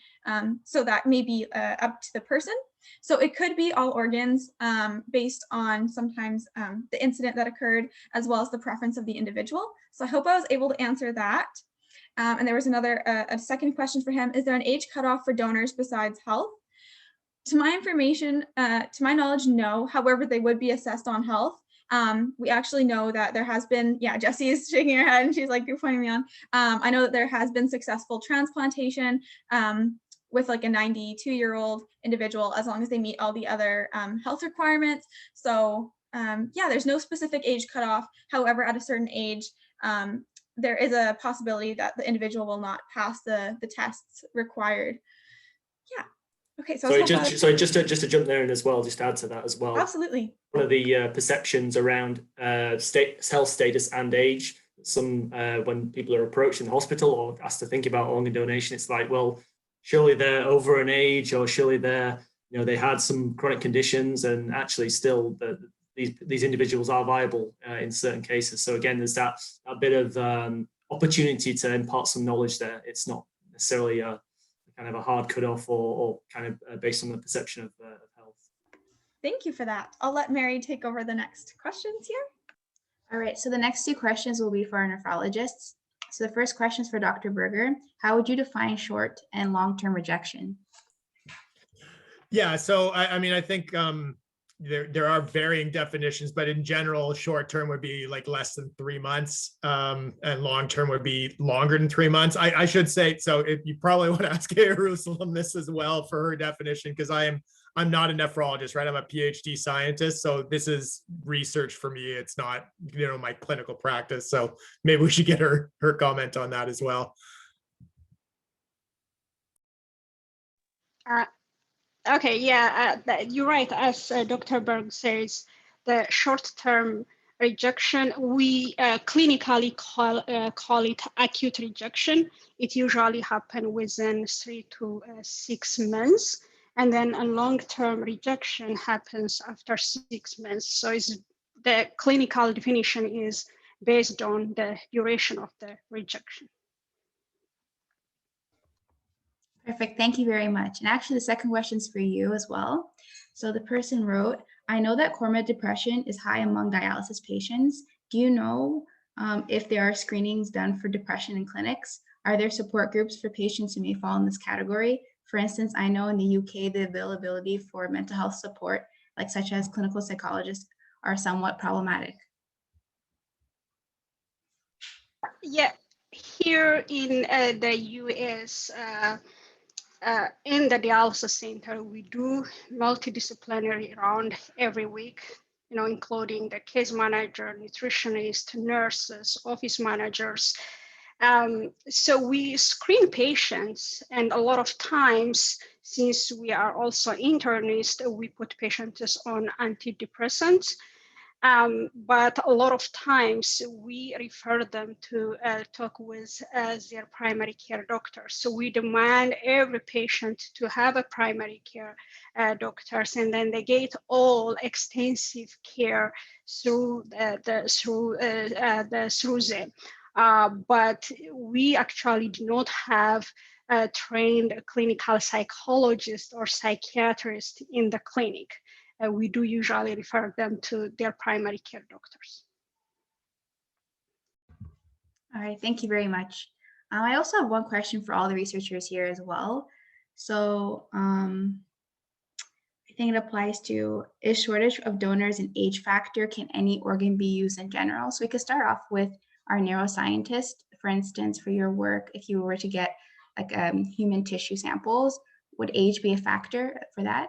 So that may be up to the person. So it could be all organs based on sometimes the incident that occurred, as well as the preference of the individual. So I hope I was able to answer that. And there was a second question for him. Is there an age cutoff for donors besides health? To my information, to my knowledge, no. However, they would be assessed on health. We actually know that there has been, Jessie is shaking her head and she's like, you're pointing me on. I know that there has been successful transplantation with like a 92-year-old individual, as long as they meet all the other health requirements. So there's no specific age cutoff. However, at a certain age, there is a possibility that the individual will not pass the tests required. Yeah. Okay. So just to jump there in as well, just to add to that as well. Absolutely. One of the perceptions around health status and age, when people are approached in the hospital or asked to think about organ donation, it's like, well, surely they're over an age, or surely they had some chronic conditions, and actually still these individuals are viable in certain cases. So again, there's that bit of opportunity to impart some knowledge there. It's not necessarily a kind of a hard cutoff or kind of based on the perception of health. Thank you for that. I'll let Mary take over the next questions here. All right, so the next 2 questions will be for our nephrologists. So the first question is for Dr. Berger. How would you define short and long-term rejection? Yeah, so I think there are varying definitions, but in general, short term would be like less than 3 months, and long term would be longer than 3 months. I should say, so if you probably want to ask Jerusalem this as well for her definition, because I'm not a nephrologist, right? I'm a PhD scientist, so this is research for me. It's not my clinical practice. So maybe we should get her comment on that as well. Okay, you're right. As Dr. Berg says, the short-term rejection, we clinically call it acute rejection. It usually happens within 3 to 6 months. And then a long-term rejection happens after 6 months. So the clinical definition is based on the duration of the rejection. Perfect. Thank you very much. And actually, the second question is for you as well. So the person wrote, I know that core med depression is high among dialysis patients. Do you know if there are screenings done for depression in clinics? Are there support groups for patients who may fall in this category? For instance, I know in the UK, the availability for mental health support, like such as clinical psychologists, are somewhat problematic. Yeah, here in the US, in the dialysis center, we do multidisciplinary round every week, including the case manager, nutritionist, nurses, office managers. So we screen patients, and a lot of times, since we are also internists, we put patients on antidepressants. But a lot of times we refer them to talk with their primary care doctor. So we demand every patient to have a primary care doctors, and then they get all extensive care through them. But we actually do not have a trained clinical psychologist or psychiatrist in the clinic. We do usually refer them to their primary care doctors. All right, thank you very much. I also have one question for all the researchers here as well. So I think it applies to, is shortage of donors an age factor? Can any organ be used in general? So we could start off with our neuroscientist. For instance, for your work, if you were to get like human tissue samples, would age be a factor for that?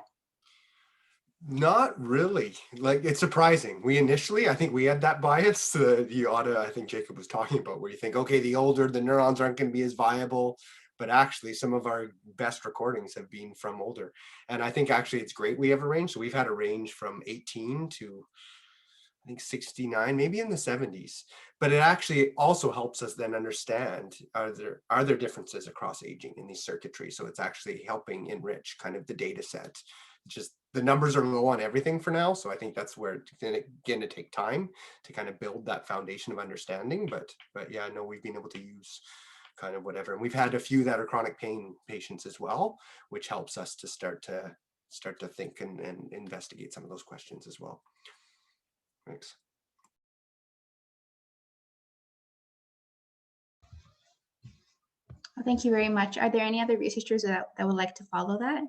Not really. Like, it's surprising. I think we had that bias, the AUDA, I think Jacob was talking about, where you think, okay, the older the neurons aren't going to be as viable, but actually some of our best recordings have been from older. And I think actually it's great we have a range. So we've had a range from 18 to I think 69, maybe in the 70s. But it actually also helps us then understand, are there differences across aging in these circuitry? So it's actually helping enrich kind of the data set. Just the numbers are low on everything for now. So I think that's where it's going to take time to kind of build that foundation of understanding. But yeah, no, we've been able to use kind of whatever. And we've had a few that are chronic pain patients as well, which helps us to start to think and investigate some of those questions as well. Thanks. Well, thank you very much. Are there any other researchers that would like to follow that?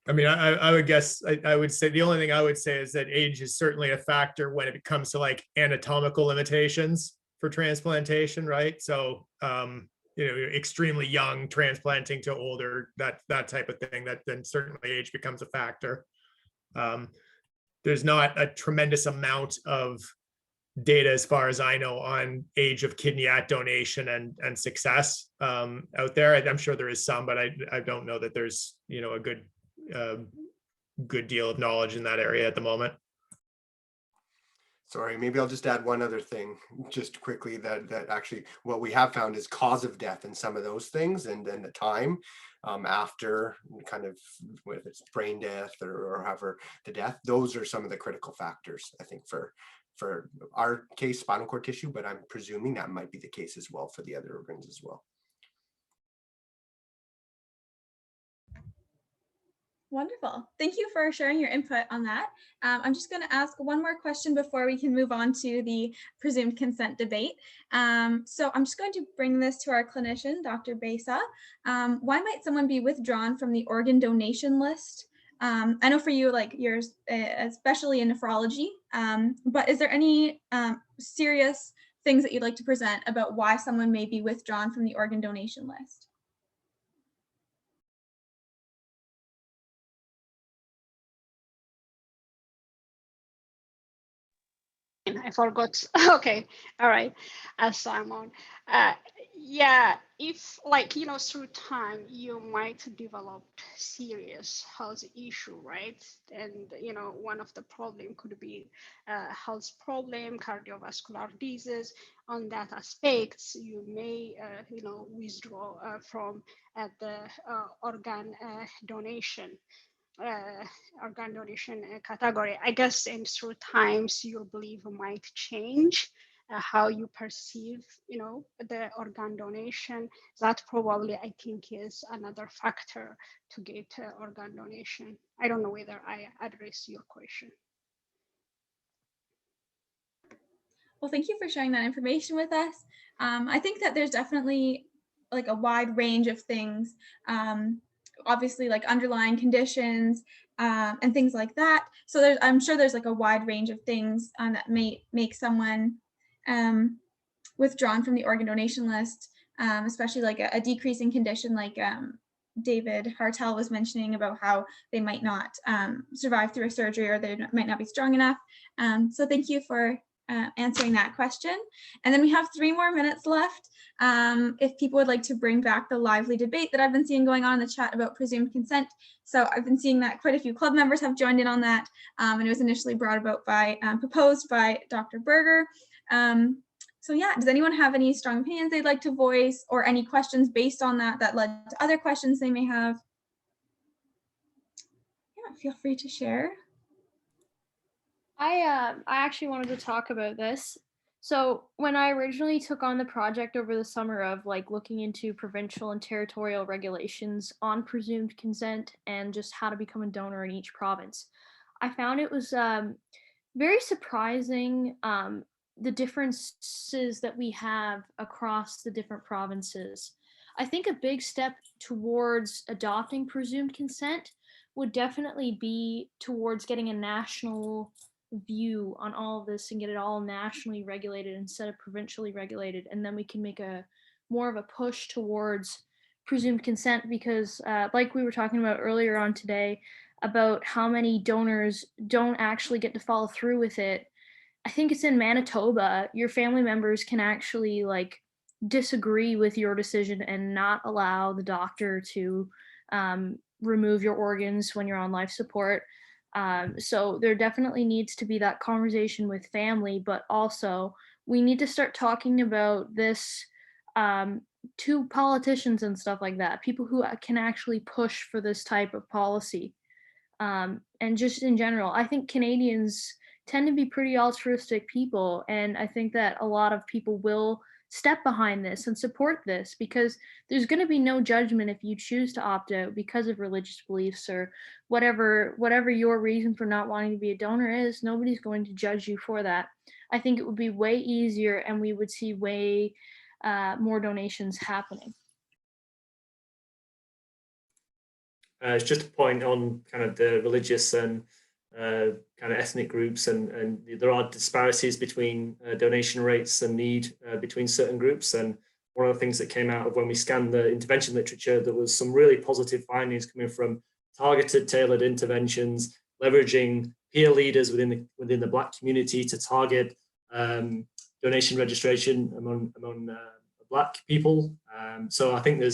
I mean, I would guess, I would say the only thing I would say is that age is certainly a factor when it comes to like anatomical limitations for transplantation, right? So, extremely young transplanting to older, that type of thing, that then certainly age becomes a factor. There's not a tremendous amount of data, as far as I know, on age of kidney at donation and success out there. I'm sure there is some, but I don't know that there's a good deal of knowledge in that area at the moment. Sorry, maybe I'll just add one other thing just quickly, that actually what we have found is cause of death in some of those things, and then the time after, kind of whether it's brain death or however the death, those are some of the critical factors, I think, for our case, spinal cord tissue, but I'm presuming that might be the case as well for the other organs as well. Wonderful. Thank you for sharing your input on that. I'm just going to ask one more question before we can move on to the presumed consent debate. So I'm just going to bring this to our clinician, Dr. Besa. Why might someone be withdrawn from the organ donation list? I know for you, like yours, especially in nephrology, but is there any serious things that you'd like to present about why someone may be withdrawn from the organ donation list? I forgot. Okay, all right. As I'm on, yeah. If through time you might develop serious health issue, right? And one of the problem could be health problem, cardiovascular disease. On that aspects, you may withdraw from the organ donation. Organ donation category, I guess, and through times your belief might change, how you perceive, the organ donation. That probably, I think, is another factor to get organ donation. I don't know whether I address your question. Well, thank you for sharing that information with us. I think that there's definitely like a wide range of things. Obviously, like underlying conditions and things like that. So I'm sure there's like a wide range of things that may make someone withdrawn from the organ donation list. especially like a decreasing condition like David Hartel was mentioning about how they might not survive through a surgery, or they might not be strong enough. So thank you for answering that question. And then we have 3 more minutes left. If people would like to bring back the lively debate that I've been seeing going on in the chat about presumed consent. So I've been seeing that quite a few club members have joined in on that. And it was initially brought about by, proposed by Dr. Berger. So yeah, does anyone have any strong opinions they'd like to voice, or any questions based on that that led to other questions they may have? Yeah, feel free to share. I actually wanted to talk about this. So when I originally took on the project over the summer of like looking into provincial and territorial regulations on presumed consent and just how to become a donor in each province, I found it was very surprising the differences that we have across the different provinces. I think a big step towards adopting presumed consent would definitely be towards getting a national view on all of this and get it all nationally regulated instead of provincially regulated. And then we can make a more of a push towards presumed consent, because like we were talking about earlier on today about how many donors don't actually get to follow through with it. I think it's in Manitoba, your family members can actually like disagree with your decision and not allow the doctor to remove your organs when you're on life support. So there definitely needs to be that conversation with family, but also we need to start talking about this to politicians and stuff like that, people who can actually push for this type of policy. And just in general, I think Canadians tend to be pretty altruistic people, and I think that a lot of people will step behind this and support this, because there's going to be no judgment if you choose to opt out because of religious beliefs or whatever your reason for not wanting to be a donor is. Nobody's going to judge you for that. I think it would be way easier, and we would see way more donations happening. It's just a point on kind of the religious and kind of ethnic groups, and there are disparities between donation rates and need between certain groups. And one of the things that came out of when we scanned the intervention literature, there was some really positive findings coming from targeted, tailored interventions, leveraging peer leaders within the Black community to target donation registration among Black people. So I think there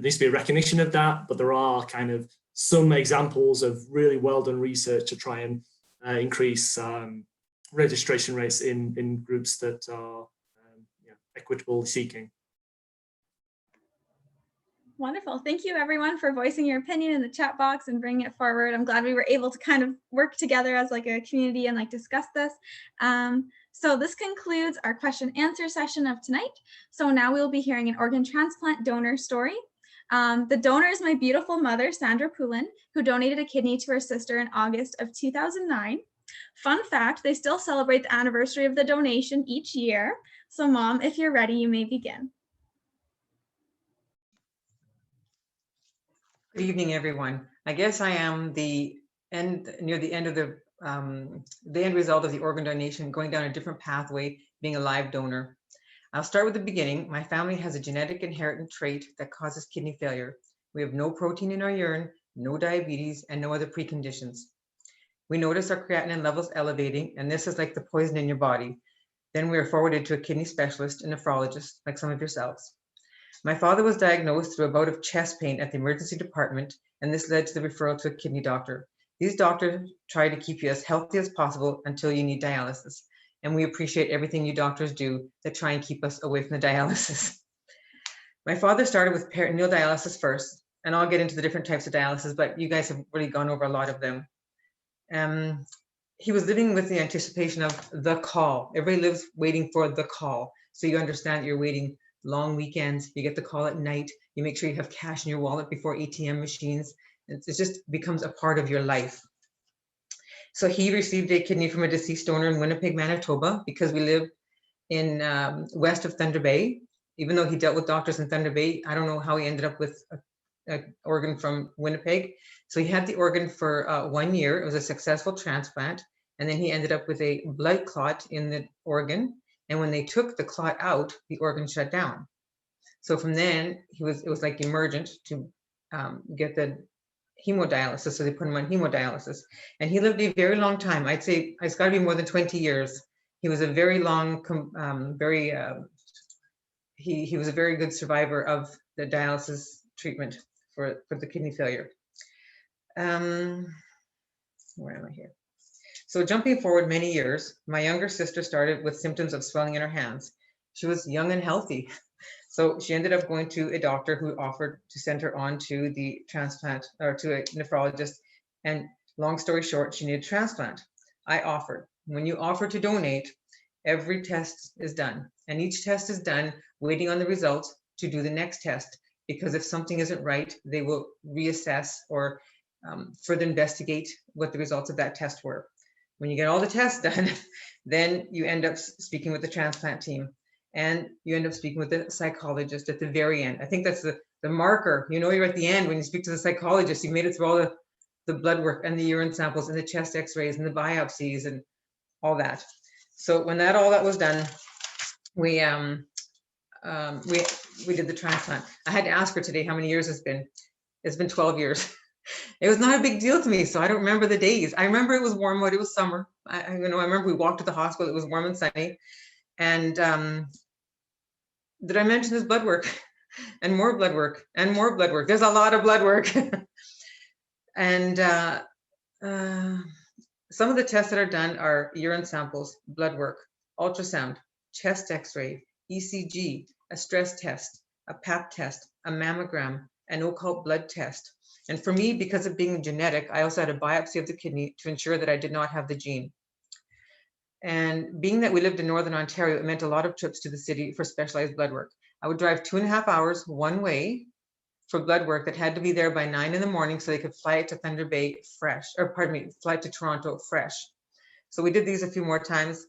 needs to be a recognition of that, but there are kind of some examples of really well done research to try and increase registration rates in groups that are equitable seeking. Wonderful. Thank you everyone for voicing your opinion in the chat box and bringing it forward. I'm glad we were able to kind of work together as like a community and like discuss this. So this concludes our question and answer session of tonight. So now we'll be hearing an organ transplant donor story. The donor is my beautiful mother, Sandra Poulin, who donated a kidney to her sister in August of 2009. Fun fact, they still celebrate the anniversary of the donation each year. So Mom, if you're ready, you may begin. Good evening, everyone. I guess I am near the end of the end result of the organ donation, going down a different pathway, being a live donor. I'll start with the beginning. My family has a genetic inherited trait that causes kidney failure. We have no protein in our urine, no diabetes, and no other preconditions. We notice our creatinine levels elevating, and this is like the poison in your body. Then we are forwarded to a kidney specialist, a nephrologist, like some of yourselves. My father was diagnosed through a bout of chest pain at the emergency department, and this led to the referral to a kidney doctor. These doctors try to keep you as healthy as possible until you need dialysis. And we appreciate everything you doctors do that try and keep us away from the dialysis. My father started with peritoneal dialysis first, and I'll get into the different types of dialysis, but you guys have really gone over a lot of them. He was living with the anticipation of the call. Everybody lives waiting for the call. So you understand you're waiting long weekends, you get the call at night, you make sure you have cash in your wallet before ATM machines. It just becomes a part of your life. So he received a kidney from a deceased donor in Winnipeg, Manitoba, because we live in west of Thunder Bay. Even though he dealt with doctors in Thunder Bay, I don't know how he ended up with an organ from Winnipeg. So he had the organ for 1 year. It was a successful transplant. And then he ended up with a blood clot in the organ. And when they took the clot out, the organ shut down. So from then it was like emergent to get the hemodialysis. So they put him on hemodialysis, and he lived a very long time. I'd say it's got to be more than 20 years. He was a very long, he was a very good survivor of the dialysis treatment for the kidney failure. Where am I here? So jumping forward many years, my younger sister started with symptoms of swelling in her hands. She was young and healthy. So she ended up going to a doctor who offered to send her on to the transplant, or to a nephrologist. And long story short, she needed transplant. I offered. When you offer to donate, every test is done. And each test is done waiting on the results to do the next test. Because if something isn't right, they will reassess or further investigate what the results of that test were. When you get all the tests done, then you end up speaking with the transplant team, and you end up speaking with the psychologist at the very end. I think that's the marker. You know, you're at the end when you speak to the psychologist. You've made it through all the blood work and the urine samples and the chest x-rays and the biopsies and all that. So when all that was done, we did the transplant. I had to ask her today how many years it's been. It's been 12 years. It was not a big deal to me, so I don't remember the days. I remember it was warm out. It was summer. I remember we walked to the hospital. It was warm and sunny. And did I mention this blood work? And more blood work and more blood work. There's a lot of blood work. And some of the tests that are done are urine samples, blood work, ultrasound, chest x-ray, ECG, a stress test, a pap test, a mammogram, an occult blood test. And for me, because of being genetic, I also had a biopsy of the kidney to ensure that I did not have the gene. And being that we lived in Northern Ontario, it meant a lot of trips to the city for specialized blood work. I would drive 2.5 hours one way for blood work that had to be there by 9 in the morning so they could fly it to Thunder Bay fresh, or pardon me, fly it to Toronto fresh. So we did these a few more times.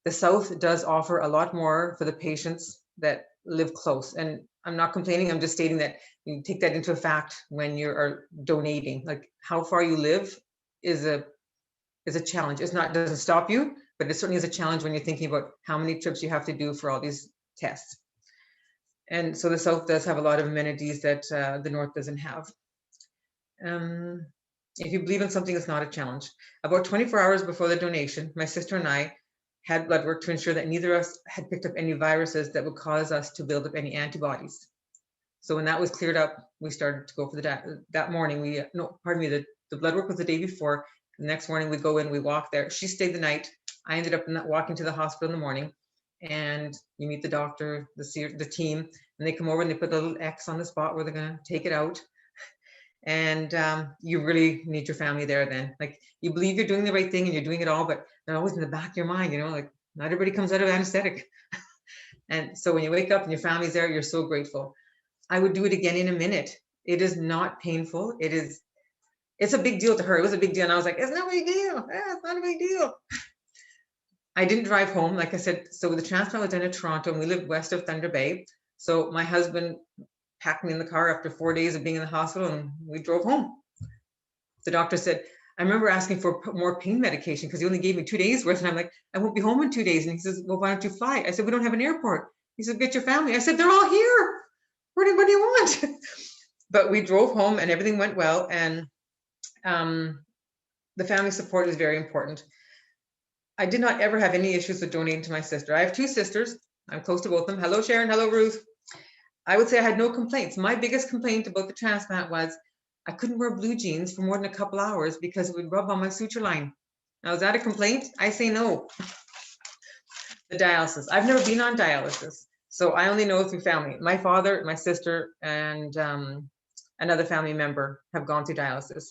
The South does offer a lot more for the patients that live close. And I'm not complaining, I'm just stating that you take that into a fact when you are donating. Like how far you live is a challenge. Doesn't stop you, but it certainly is a challenge when you're thinking about how many trips you have to do for all these tests. And so the South does have a lot of amenities that the North doesn't have. If you believe in something, it's not a challenge. About 24 hours before the donation, my sister and I had blood work to ensure that neither of us had picked up any viruses that would cause us to build up any antibodies. So when that was cleared up, we started to go for that morning. The blood work was the day before. The next morning we go in, we walk there. She stayed the night. I ended up walking to the hospital in the morning, and you meet the doctor, the team, and they come over and they put a little X on the spot where they're gonna take it out. And you really need your family there then. Like you believe you're doing the right thing and you're doing it all, but they're always in the back of your mind, like not everybody comes out of anesthetic. And so when you wake up and your family's there, you're so grateful. I would do it again in a minute. It is not painful. It's a big deal to her. It was a big deal. And I was like, it's no big deal. It's not a big deal. I didn't drive home. Like I said, so the transplant was done in Toronto and we lived west of Thunder Bay. So my husband packed me in the car after 4 days of being in the hospital and we drove home. The doctor said, I remember asking for more pain medication because he only gave me 2 days worth. And I'm like, I won't be home in 2 days. And he says, well, why don't you fly? I said, we don't have an airport. He said, get your family. I said, they're all here. What do you want? But we drove home and everything went well. And the family support is very important. I did not ever have any issues with donating to my sister. I have 2 sisters. I'm close to both of them. Hello, Sharon. Hello, Ruth. I would say I had no complaints. My biggest complaint about the transplant was I couldn't wear blue jeans for more than a couple hours because it would rub on my suture line. Now, is that a complaint? I say no. The dialysis. I've never been on dialysis, so I only know through family. My father, my sister, and another family member have gone through dialysis.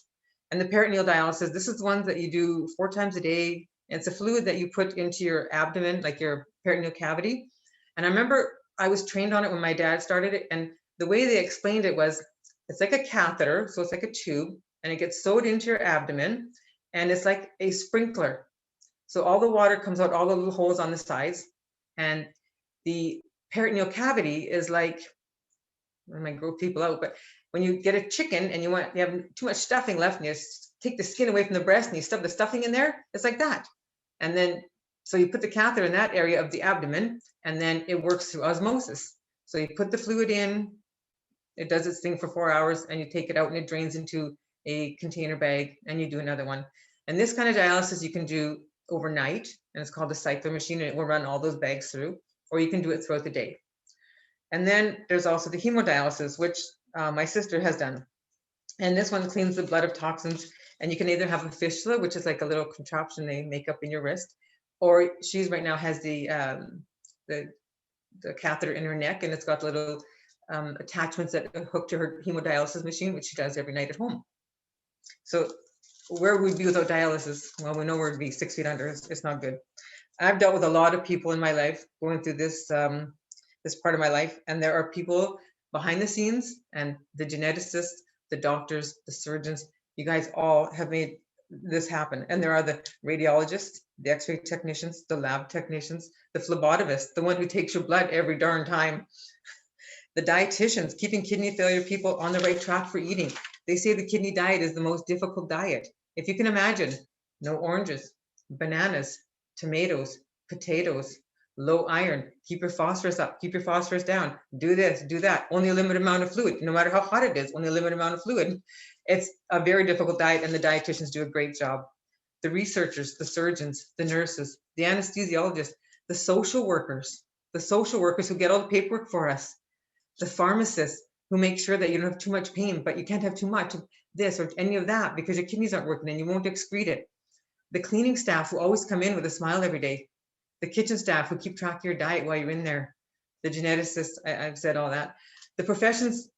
And the peritoneal dialysis, this is the one that you do 4 times a day. It's a fluid that you put into your abdomen, like your peritoneal cavity. And I remember I was trained on it when my dad started it. And the way they explained it was, it's like a catheter. So it's like a tube and it gets sewed into your abdomen and it's like a sprinkler. So all the water comes out, all the little holes on the sides. And the peritoneal cavity is like, I might grow people out, but when you get a chicken and you have too much stuffing left and you take the skin away from the breast and you stuff the stuffing in there, it's like that. And then, so you put the catheter in that area of the abdomen and then it works through osmosis. So you put the fluid in, it does its thing for 4 hours, and you take it out and it drains into a container bag, and you do another one. And this kind of dialysis you can do overnight, and it's called the cycler machine, and it will run all those bags through, or you can do it throughout the day. And then there's also the hemodialysis, which my sister has done. And this one cleans the blood of toxins, and you can either have a fistula, which is like a little contraption they make up in your wrist, or she's right now has the catheter in her neck, and it's got little attachments that hook to her hemodialysis machine, which she does every night at home. So where would we be without dialysis? Well, we know where we'd be, 6 feet under. It's not good. I've dealt with a lot of people in my life going through this this part of my life, and there are people behind the scenes, and the geneticists, the doctors, the surgeons, you guys all have made this happen. And there are the radiologists, the x-ray technicians, the lab technicians, the phlebotomist, the one who takes your blood every darn time, the dietitians, keeping kidney failure people on the right track for eating. They say the kidney diet is the most difficult diet. If you can imagine, no oranges, bananas, tomatoes, potatoes, low iron, keep your phosphorus up, keep your phosphorus down, do this, do that, only a limited amount of fluid, no matter how hot it is, only a limited amount of fluid. It's a very difficult diet, and the dietitians do a great job. The researchers, the surgeons, the nurses, the anesthesiologists, the social workers who get all the paperwork for us, the pharmacists who make sure that you don't have too much pain, but you can't have too much of this or any of that because your kidneys aren't working and you won't excrete it. The cleaning staff who always come in with a smile every day. The kitchen staff who keep track of your diet while you're in there. The geneticists, I've said all that. The professions,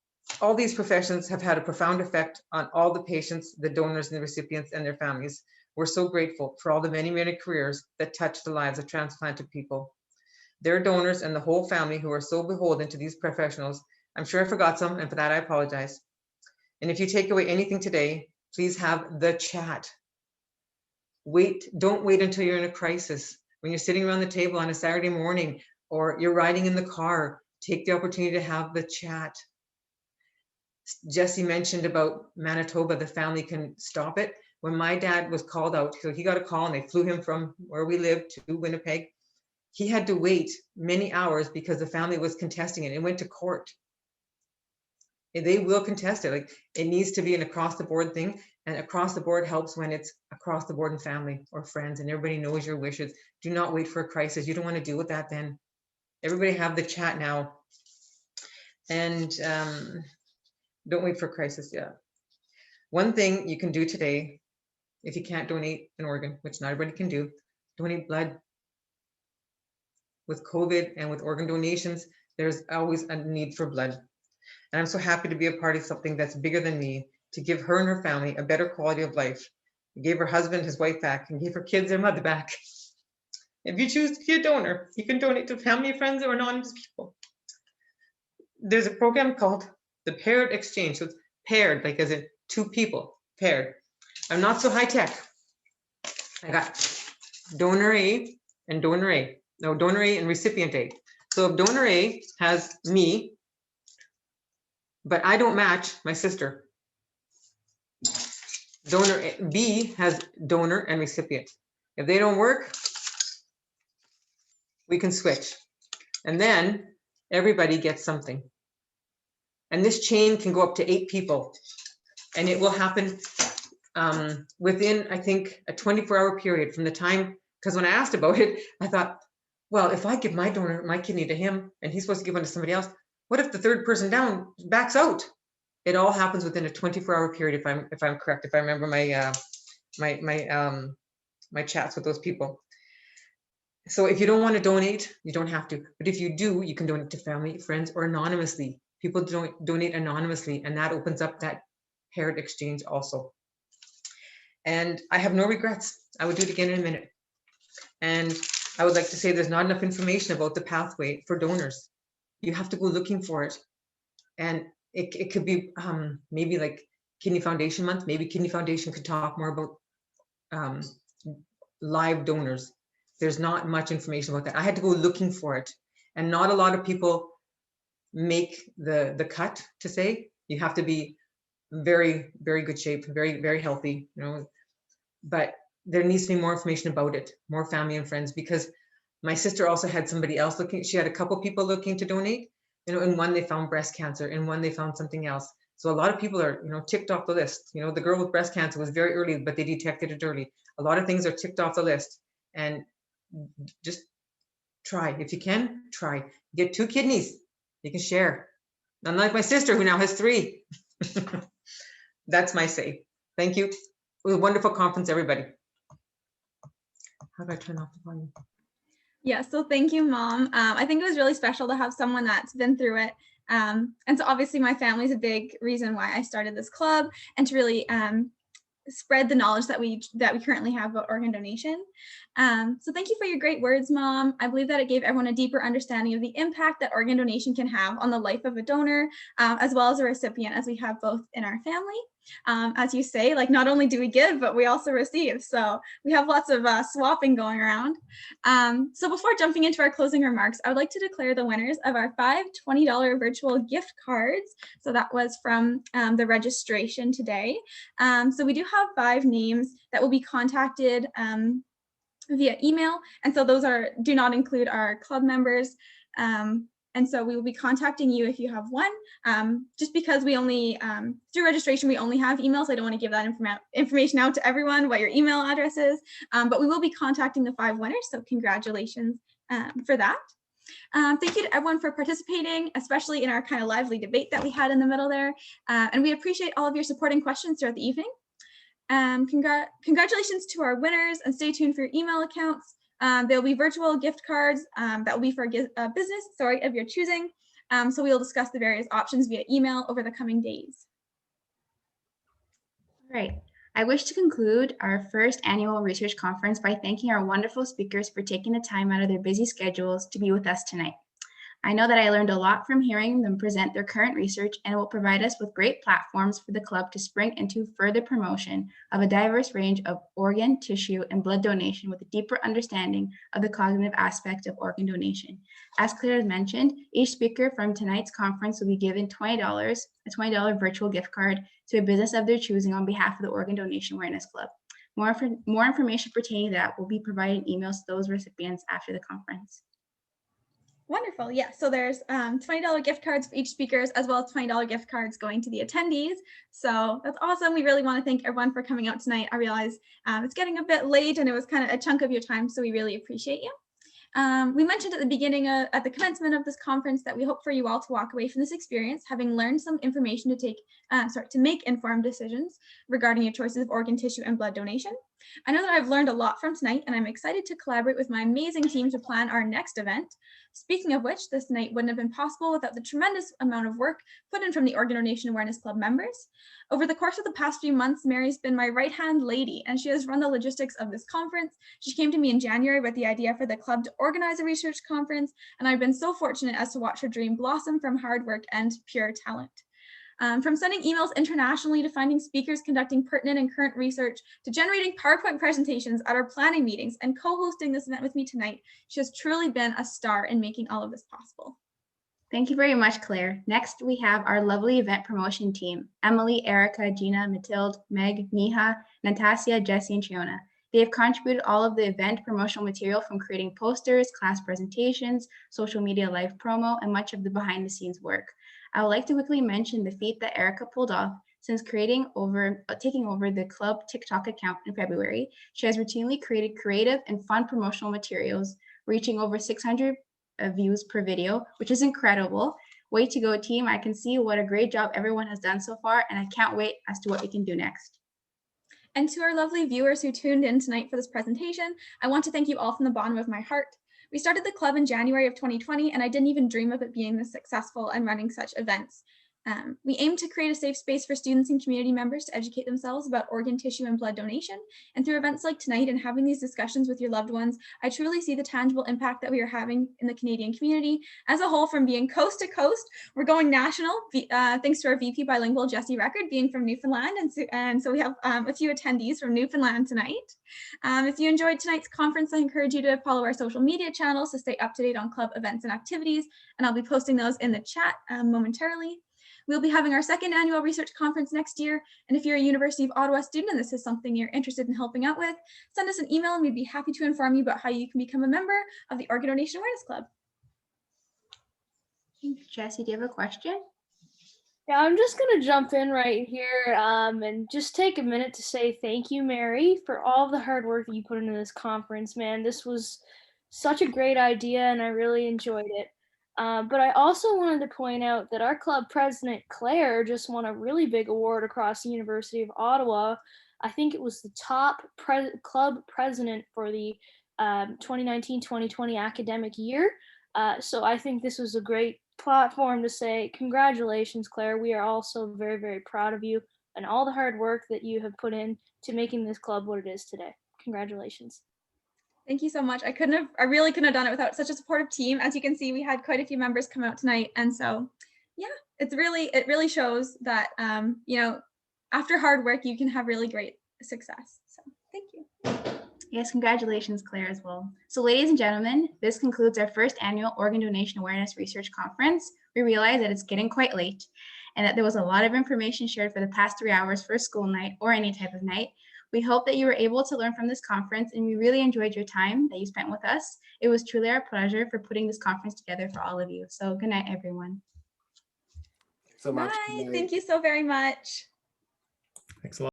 all these professions have had a profound effect on all the patients, the donors and the recipients and their families. We're so grateful for all the many, many careers that touch the lives of transplanted people. Their donors and the whole family who are so beholden to these professionals. I'm sure I forgot some, and for that I apologize. And if you take away anything today, please have the chat. Don't wait until you're in a crisis. When you're sitting around the table on a Saturday morning or you're riding in the car, take the opportunity to have the chat. Jesse mentioned about Manitoba, the family can stop it. When my dad was called out, so he got a call and they flew him from where we lived to Winnipeg. He had to wait many hours because the family was contesting it. It went to court. They will contest it. Like, it needs to be an across the board thing, and across the board helps when it's across the board in family or friends and everybody knows your wishes. Do not wait for a crisis. You don't want to deal with that then. Everybody have the chat now. And don't wait for a crisis. Yeah. One thing you can do today, if you can't donate an organ, which not everybody can do, donate blood. With COVID and with organ donations, there's always a need for blood. And I'm so happy to be a part of something that's bigger than me, to give her and her family a better quality of life. I gave her husband his wife back and gave her kids their mother back. If you choose to be a donor, you can donate to family, friends, or anonymous people. There's a program called the Paired Exchange. So it's paired, like as in two people, paired. I'm not so high tech. I got donor A and donor A. No, donor A and recipient A. So if donor A has me, but I don't match my sister. Donor B has donor and recipient. If they don't work, we can switch. And then everybody gets something. And this chain can go up to 8 people. And it will happen within, I think, a 24-hour period from the time, because when I asked about it, I thought, well, if I give my donor, my kidney to him, and he's supposed to give one to somebody else, what if the third person down backs out? It all happens within a 24-hour period, if I'm correct, if I remember my my chats with those people. So if you don't want to donate, you don't have to. But if you do, you can donate to family, friends, or anonymously. People donate anonymously, and that opens up that paired exchange also. And I have no regrets. I would do it again in a minute. And I would like to say there's not enough information about the pathway for donors. You have to go looking for it. And it could be maybe like Kidney Foundation Month. Maybe Kidney Foundation could talk more about live donors. There's not much information about that. I had to go looking for it. And not a lot of people make the cut to say. You have to be very, very good shape, very, very healthy, you know. But there needs to be more information about it, more family and friends, because my sister also had somebody else looking. She had a couple people looking to donate, You know, in one they found breast cancer, in one they found something else. So a lot of people are, you know, ticked off the list. You know, the girl with breast cancer was very early, but they detected it early. A lot of things are ticked off the list. And just try. If you can, try. Get 2 kidneys. You can share. Unlike my sister who now has 3. That's my say. Thank you. It was a wonderful conference, everybody. How do I turn off the volume? Yeah, so thank you, Mom. I think it was really special to have someone that's been through it. And so obviously my family is a big reason why I started this club, and to really spread the knowledge that we currently have about organ donation. So thank you for your great words, Mom. I believe that it gave everyone a deeper understanding of the impact that organ donation can have on the life of a donor, as well as a recipient, as we have both in our family. As you say, like, not only do we give, but we also receive. So we have lots of swapping going around. So before jumping into our closing remarks, I would like to declare the winners of our 5 $20 virtual gift cards. So that was from the registration today. So we do have 5 names that will be contacted via email. And so those do not include our club members. And so we will be contacting you if you have one, just because we only, through registration, we only have emails. I don't want to give that information out to everyone, what your email address is, but we will be contacting the 5 winners. So congratulations for that. Thank you to everyone for participating, especially in our kind of lively debate that we had in the middle there. And we appreciate all of your supporting questions throughout the evening. Congratulations to our winners, and stay tuned for your email accounts. There'll be virtual gift cards that will be for a business, of your choosing. So we'll discuss the various options via email over the coming days. All right. I wish to conclude our first annual research conference by thanking our wonderful speakers for taking the time out of their busy schedules to be with us tonight. I know that I learned a lot from hearing them present their current research, and it will provide us with great platforms for the club to spring into further promotion of a diverse range of organ, tissue, and blood donation with a deeper understanding of the cognitive aspects of organ donation. As Claire has mentioned, each speaker from tonight's conference will be given $20, a $20 virtual gift card to a business of their choosing on behalf of the Organ Donation Awareness Club. More information pertaining to that will be provided in emails to those recipients after the conference. Wonderful. Yeah, so there's $20 gift cards for each speakers, as well as $20 gift cards going to the attendees. So that's awesome. We really want to thank everyone for coming out tonight. I realize it's getting a bit late and it was kind of a chunk of your time, so we really appreciate you. We mentioned at the beginning, at the commencement of this conference, that we hope for you all to walk away from this experience having learned some information to make informed decisions regarding your choices of organ, tissue, and blood donation. I know that I've learned a lot from tonight, and I'm excited to collaborate with my amazing team to plan our next event. Speaking of which, this night wouldn't have been possible without the tremendous amount of work put in from the Organ Donation Awareness Club members. Over the course of the past few months, Mary's been my right-hand lady, and she has run the logistics of this conference. She came to me in January with the idea for the club to organize a research conference, and I've been so fortunate as to watch her dream blossom from hard work and pure talent. From sending emails internationally to finding speakers conducting pertinent and current research to generating PowerPoint presentations at our planning meetings and co-hosting this event with me tonight, she has truly been a star in making all of this possible. Thank you very much, Claire. Next, we have our lovely event promotion team: Emily, Erica, Gina, Mathilde, Meg, Neha, Natasha, Jesse, and Triona. They have contributed all of the event promotional material, from creating posters, class presentations, social media live promo, and much of the behind the scenes work. I would like to quickly mention the feat that Erica pulled off. Since taking over the club TikTok account in February, she has routinely created creative and fun promotional materials, reaching over 600 views per video, which is incredible. Way to go, team. I can see what a great job everyone has done so far, and I can't wait as to what we can do next. And to our lovely viewers who tuned in tonight for this presentation, I want to thank you all from the bottom of my heart. We started the club in January of 2020, and I didn't even dream of it being this successful and running such events. We aim to create a safe space for students and community members to educate themselves about organ, tissue, and blood donation. And through events like tonight and having these discussions with your loved ones, I truly see the tangible impact that we are having in the Canadian community as a whole. From being coast to coast, we're going national, thanks to our VP Bilingual, Jesse Record, being from Newfoundland. And so we have a few attendees from Newfoundland tonight. If you enjoyed tonight's conference, I encourage you to follow our social media channels to stay up to date on club events and activities, and I'll be posting those in the chat momentarily. We'll be having our second annual research conference next year, and if you're a University of Ottawa student and this is something you're interested in helping out with, send us an email and we'd be happy to inform you about how you can become a member of the Organ Donation Awareness Club. Jesse, do you have a question? Yeah, I'm just gonna jump in right here and just take a minute to say thank you, Mary, for all the hard work that you put into this conference, man. This was such a great idea and I really enjoyed it. But I also wanted to point out that our club president, Claire, just won a really big award across the University of Ottawa. I think it was the top club president for the 2019-2020 academic year. So I think this was a great platform to say congratulations, Claire. We are also very, very proud of you and all the hard work that you have put in to making this club what it is today. Congratulations. Thank you so much. I really couldn't have done it without such a supportive team. As you can see, we had quite a few members come out tonight. And so, yeah, it really shows that, you know, after hard work, you can have really great success. So thank you. Yes, congratulations, Claire, as well. So ladies and gentlemen, this concludes our first annual Organ Donation Awareness Research Conference. We realize that it's getting quite late and that there was a lot of information shared for the past 3 hours for a school night or any type of night. We hope that you were able to learn from this conference and we really enjoyed your time that you spent with us. It was truly our pleasure for putting this conference together for all of you. So good night, everyone. So much. Bye. Thank you so very much. Thanks a lot.